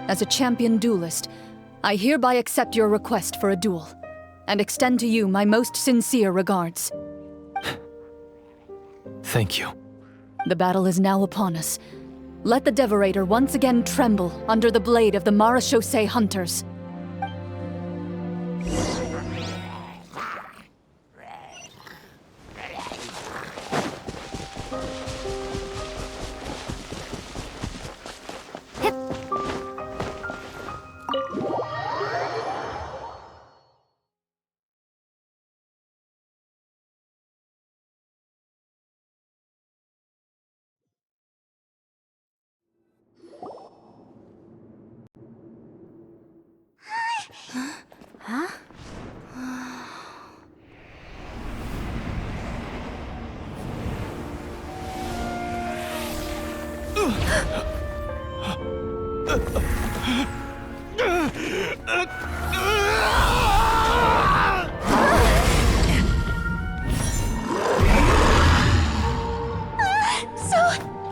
as a champion duelist, I hereby accept your request for a duel, and extend to you my most sincere regards. Thank you. The battle is now upon us. Let the Devorator once again tremble under the blade of the marechaussee hunters.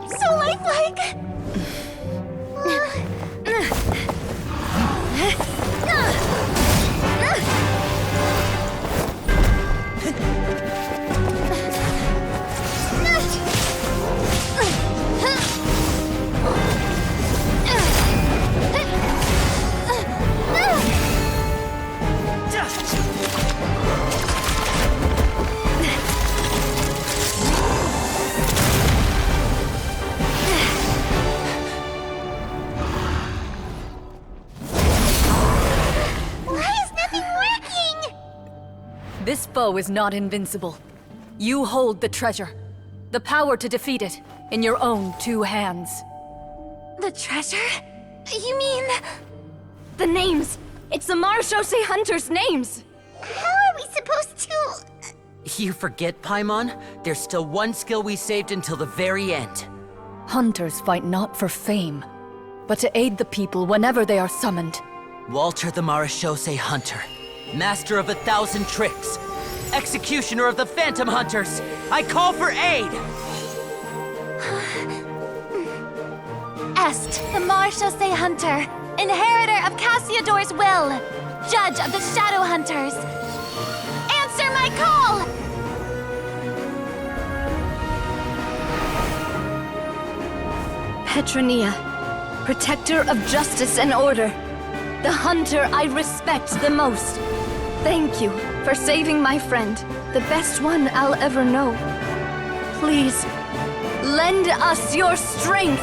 So lifelike! This foe is not invincible. You hold the treasure. The power to defeat it in your own 2 hands. The treasure? You mean... The names! It's the marechaussee hunters' names! How are we supposed to... You forget, Paimon? There's still one skill we saved until the very end. Hunters fight not for fame, but to aid the people whenever they are summoned. Walter the Marechaussee Hunter, master of 1,000 tricks, executioner of the Phantom Hunters, I call for aid! Est, the Marechaussee Hunter, inheritor of Cassiodor's will, judge of the Shadow Hunters. Answer my call! Petronia, protector of justice and order. The hunter I respect the most. Thank you for saving my friend, the best one I'll ever know. Please, lend us your strength!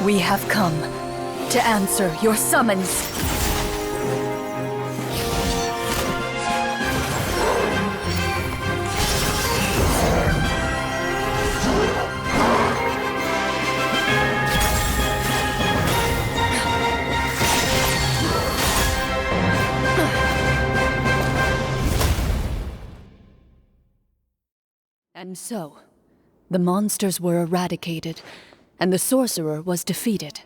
We have come to answer your summons. And so, the monsters were eradicated, and the sorcerer was defeated.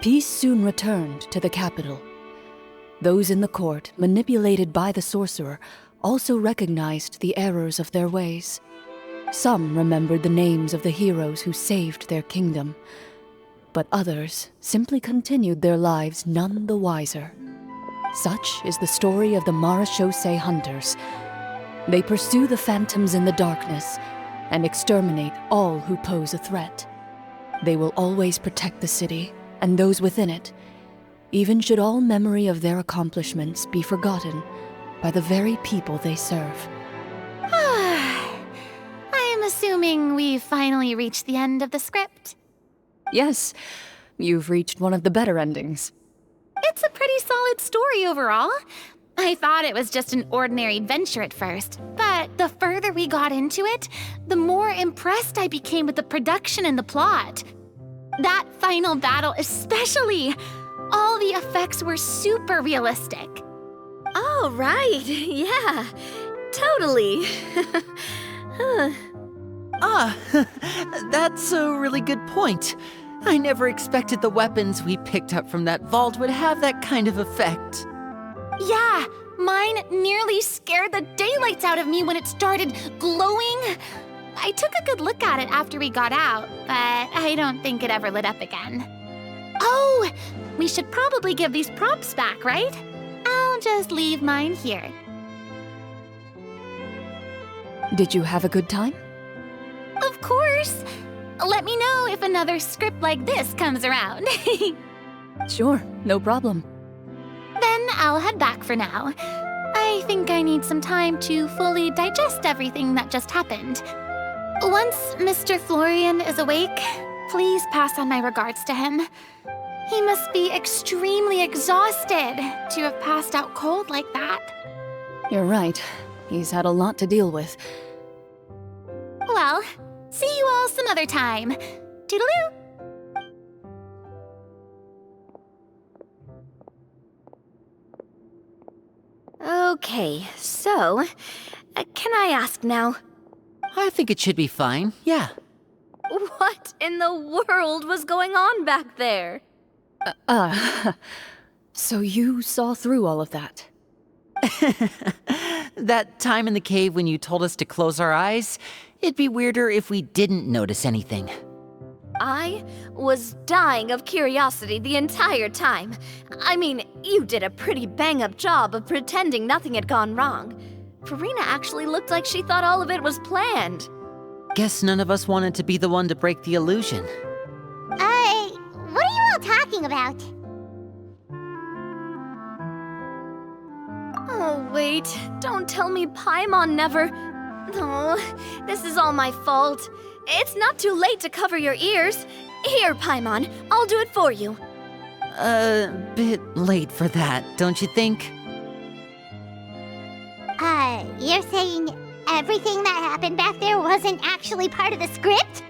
Peace soon returned to the capital. Those in the court, manipulated by the sorcerer, also recognized the errors of their ways. Some remembered the names of the heroes who saved their kingdom, but others simply continued their lives none the wiser. Such is the story of the Marechaussee Hunters. They pursue the phantoms in the darkness and exterminate all who pose a threat. They will always protect the city and those within it, even should all memory of their accomplishments be forgotten by the very people they serve. I am assuming we've finally reached the end of the script. Yes, you've reached one of the better endings. It's a pretty solid story overall. I thought it was just an ordinary adventure at first, but the further we got into it, the more impressed I became with the production and the plot. That final battle especially! All the effects were super realistic. Oh, right. Yeah, totally. That's a really good point. I never expected the weapons we picked up from that vault would have that kind of effect. Yeah, mine nearly scared the daylights out of me when it started glowing. I took a good look at it after we got out, but I don't think it ever lit up again. Oh, we should probably give these props back, right? I'll just leave mine here. Did you have a good time? Of course. Let me know if another script like this comes around. Sure, no problem. Then I'll head back for now. I think I need some time to fully digest everything that just happened. Once Mr. Florian is awake, please pass on my regards to him. He must be extremely exhausted to have passed out cold like that. You're right. He's had a lot to deal with. Well, see you all some other time. Toodaloo! Okay, so, can I ask now? I think it should be fine, yeah. What in the world was going on back there? So you saw through all of that? That time in the cave when you told us to close our eyes, it'd be weirder if we didn't notice anything. I was dying of curiosity the entire time. I mean, you did a pretty bang-up job of pretending nothing had gone wrong. Farina actually looked like she thought all of it was planned. Guess none of us wanted to be the one to break the illusion. What are you all talking about? Oh, wait. Don't tell me Paimon never... Oh, this is all my fault. It's not too late to cover your ears. Here, Paimon, I'll do it for you. Bit late for that, don't you think? You're saying everything that happened back there wasn't actually part of the script?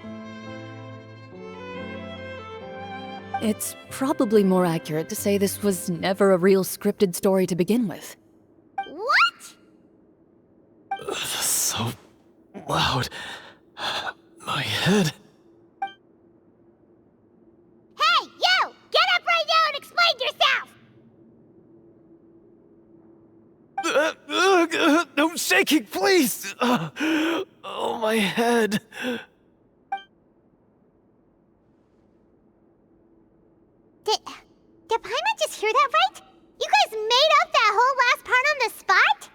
It's probably more accurate to say this was never a real scripted story to begin with. What? So loud. My head. Hey, you! Get up right now and explain yourself! No shaking, please! Oh, my head. Did Paimon just hear that right? You guys made up that whole last part on the spot?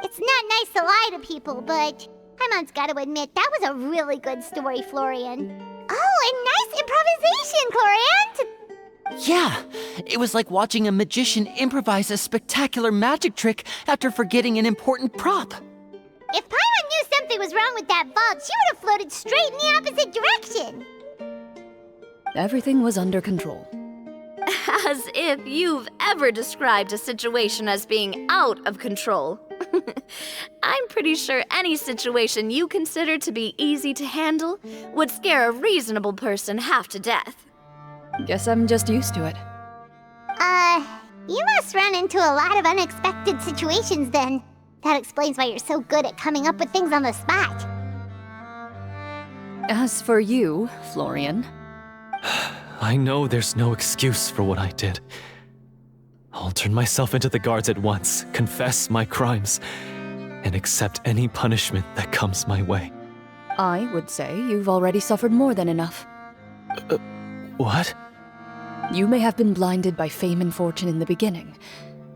It's not nice to lie to people, but Paimon's gotta admit, that was a really good story, Florian. Oh, and nice improvisation, Florian! Yeah, it was like watching a magician improvise a spectacular magic trick after forgetting an important prop. If Paimon knew something was wrong with that vault, she would have floated straight in the opposite direction. Everything was under control. As if you've ever described a situation as being out of control. I'm pretty sure any situation you consider to be easy to handle would scare a reasonable person half to death. Guess I'm just used to it. You must run into a lot of unexpected situations then. That explains why you're so good at coming up with things on the spot. As for you, Florian, I know there's no excuse for what I did. I'll turn myself into the guards at once, confess my crimes, and accept any punishment that comes my way. I would say you've already suffered more than enough. What? You may have been blinded by fame and fortune in the beginning,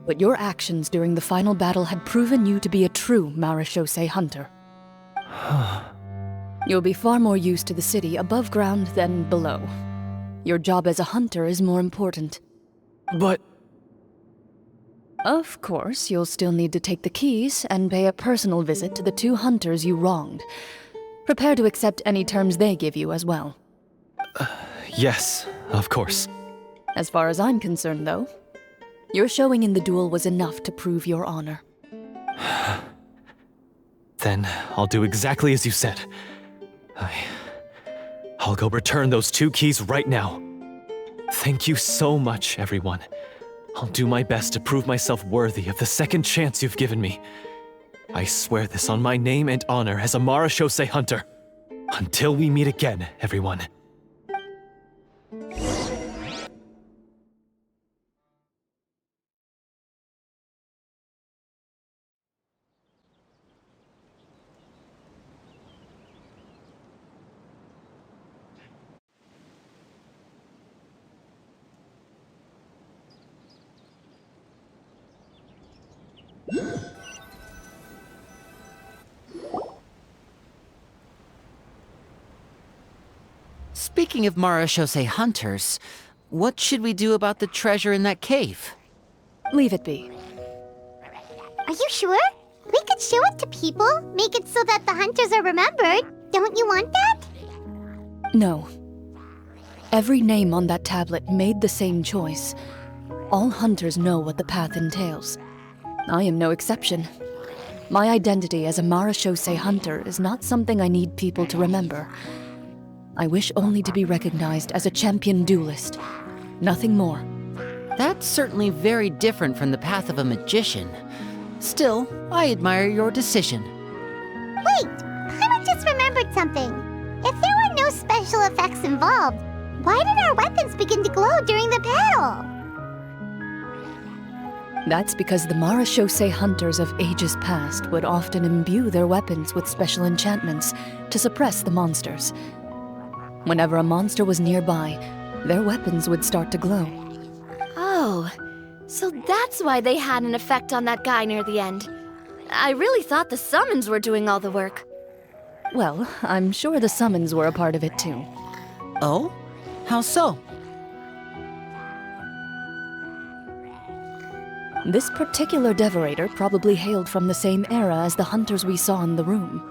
but your actions during the final battle had proven you to be a true marechaussee hunter. You'll be far more used to the city above ground than below. Your job as a hunter is more important. But... Of course, you'll still need to take the keys and pay a personal visit to the 2 hunters you wronged. Prepare to accept any terms they give you as well. Yes, of course. As far as I'm concerned, though, your showing in the duel was enough to prove your honor. Then I'll do exactly as you said. I'll go return those 2 keys right now. Thank you so much, everyone. I'll do my best to prove myself worthy of the second chance you've given me. I swear this on my name and honor as a marechaussee hunter. Until we meet again, everyone. Speaking of marechaussee hunters, what should we do about the treasure in that cave? Leave it be. Are you sure? We could show it to people, make it so that the hunters are remembered. Don't you want that? No. Every name on that tablet made the same choice. All hunters know what the path entails. I am no exception. My identity as a marechaussee hunter is not something I need people to remember. I wish only to be recognized as a champion duelist. Nothing more. That's certainly very different from the path of a magician. Still, I admire your decision. Wait! I just remembered something. If there were no special effects involved, why did our weapons begin to glow during the battle? That's because the marechaussee hunters of ages past would often imbue their weapons with special enchantments to suppress the monsters. Whenever a monster was nearby, their weapons would start to glow. Oh, so that's why they had an effect on that guy near the end. I really thought the summons were doing all the work. Well, I'm sure the summons were a part of it too. Oh? How so? This particular devorator probably hailed from the same era as the hunters we saw in the room.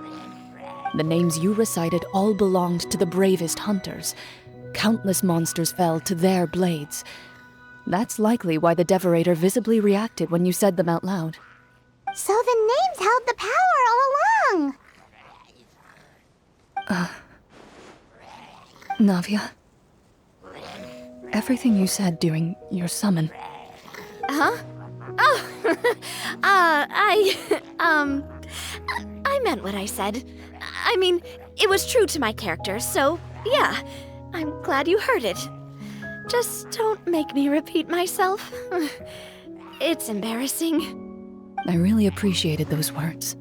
The names you recited all belonged to the bravest hunters. Countless monsters fell to their blades. That's likely why the devorator visibly reacted when you said them out loud. So the names held the power all along! Navia, everything you said during your summon. Huh? Oh, I meant what I said. I mean, it was true to my character, so yeah, I'm glad you heard it. Just don't make me repeat myself. It's embarrassing. I really appreciated those words.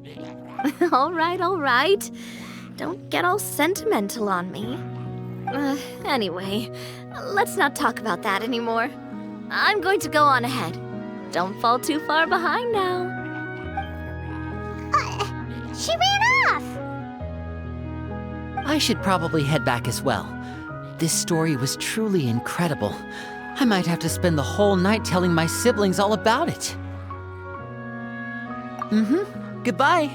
All right. Don't get all sentimental on me. Anyway, let's not talk about that anymore. I'm going to go on ahead. Don't fall too far behind now. She ran off! I should probably head back as well. This story was truly incredible. I might have to spend the whole night telling my siblings all about it. Goodbye.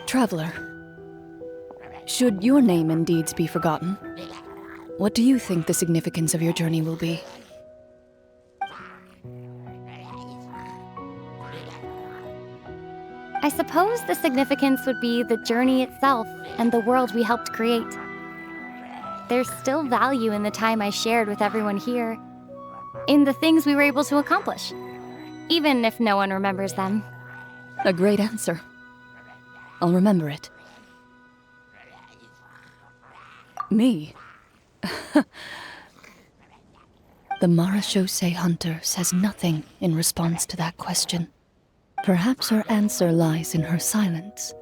Traveler, Should your name and deeds be forgotten, what do you think the significance of your journey will be? I suppose the significance would be the journey itself and the world we helped create. There's still value in the time I shared with everyone here, in the things we were able to accomplish, even if no one remembers them. A great answer. I'll remember it. Me? The Marachose hunter says nothing in response to that question. Perhaps her answer lies in her silence,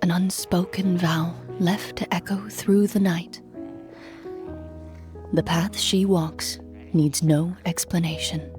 an unspoken vow left to echo through the night. The path she walks needs no explanation.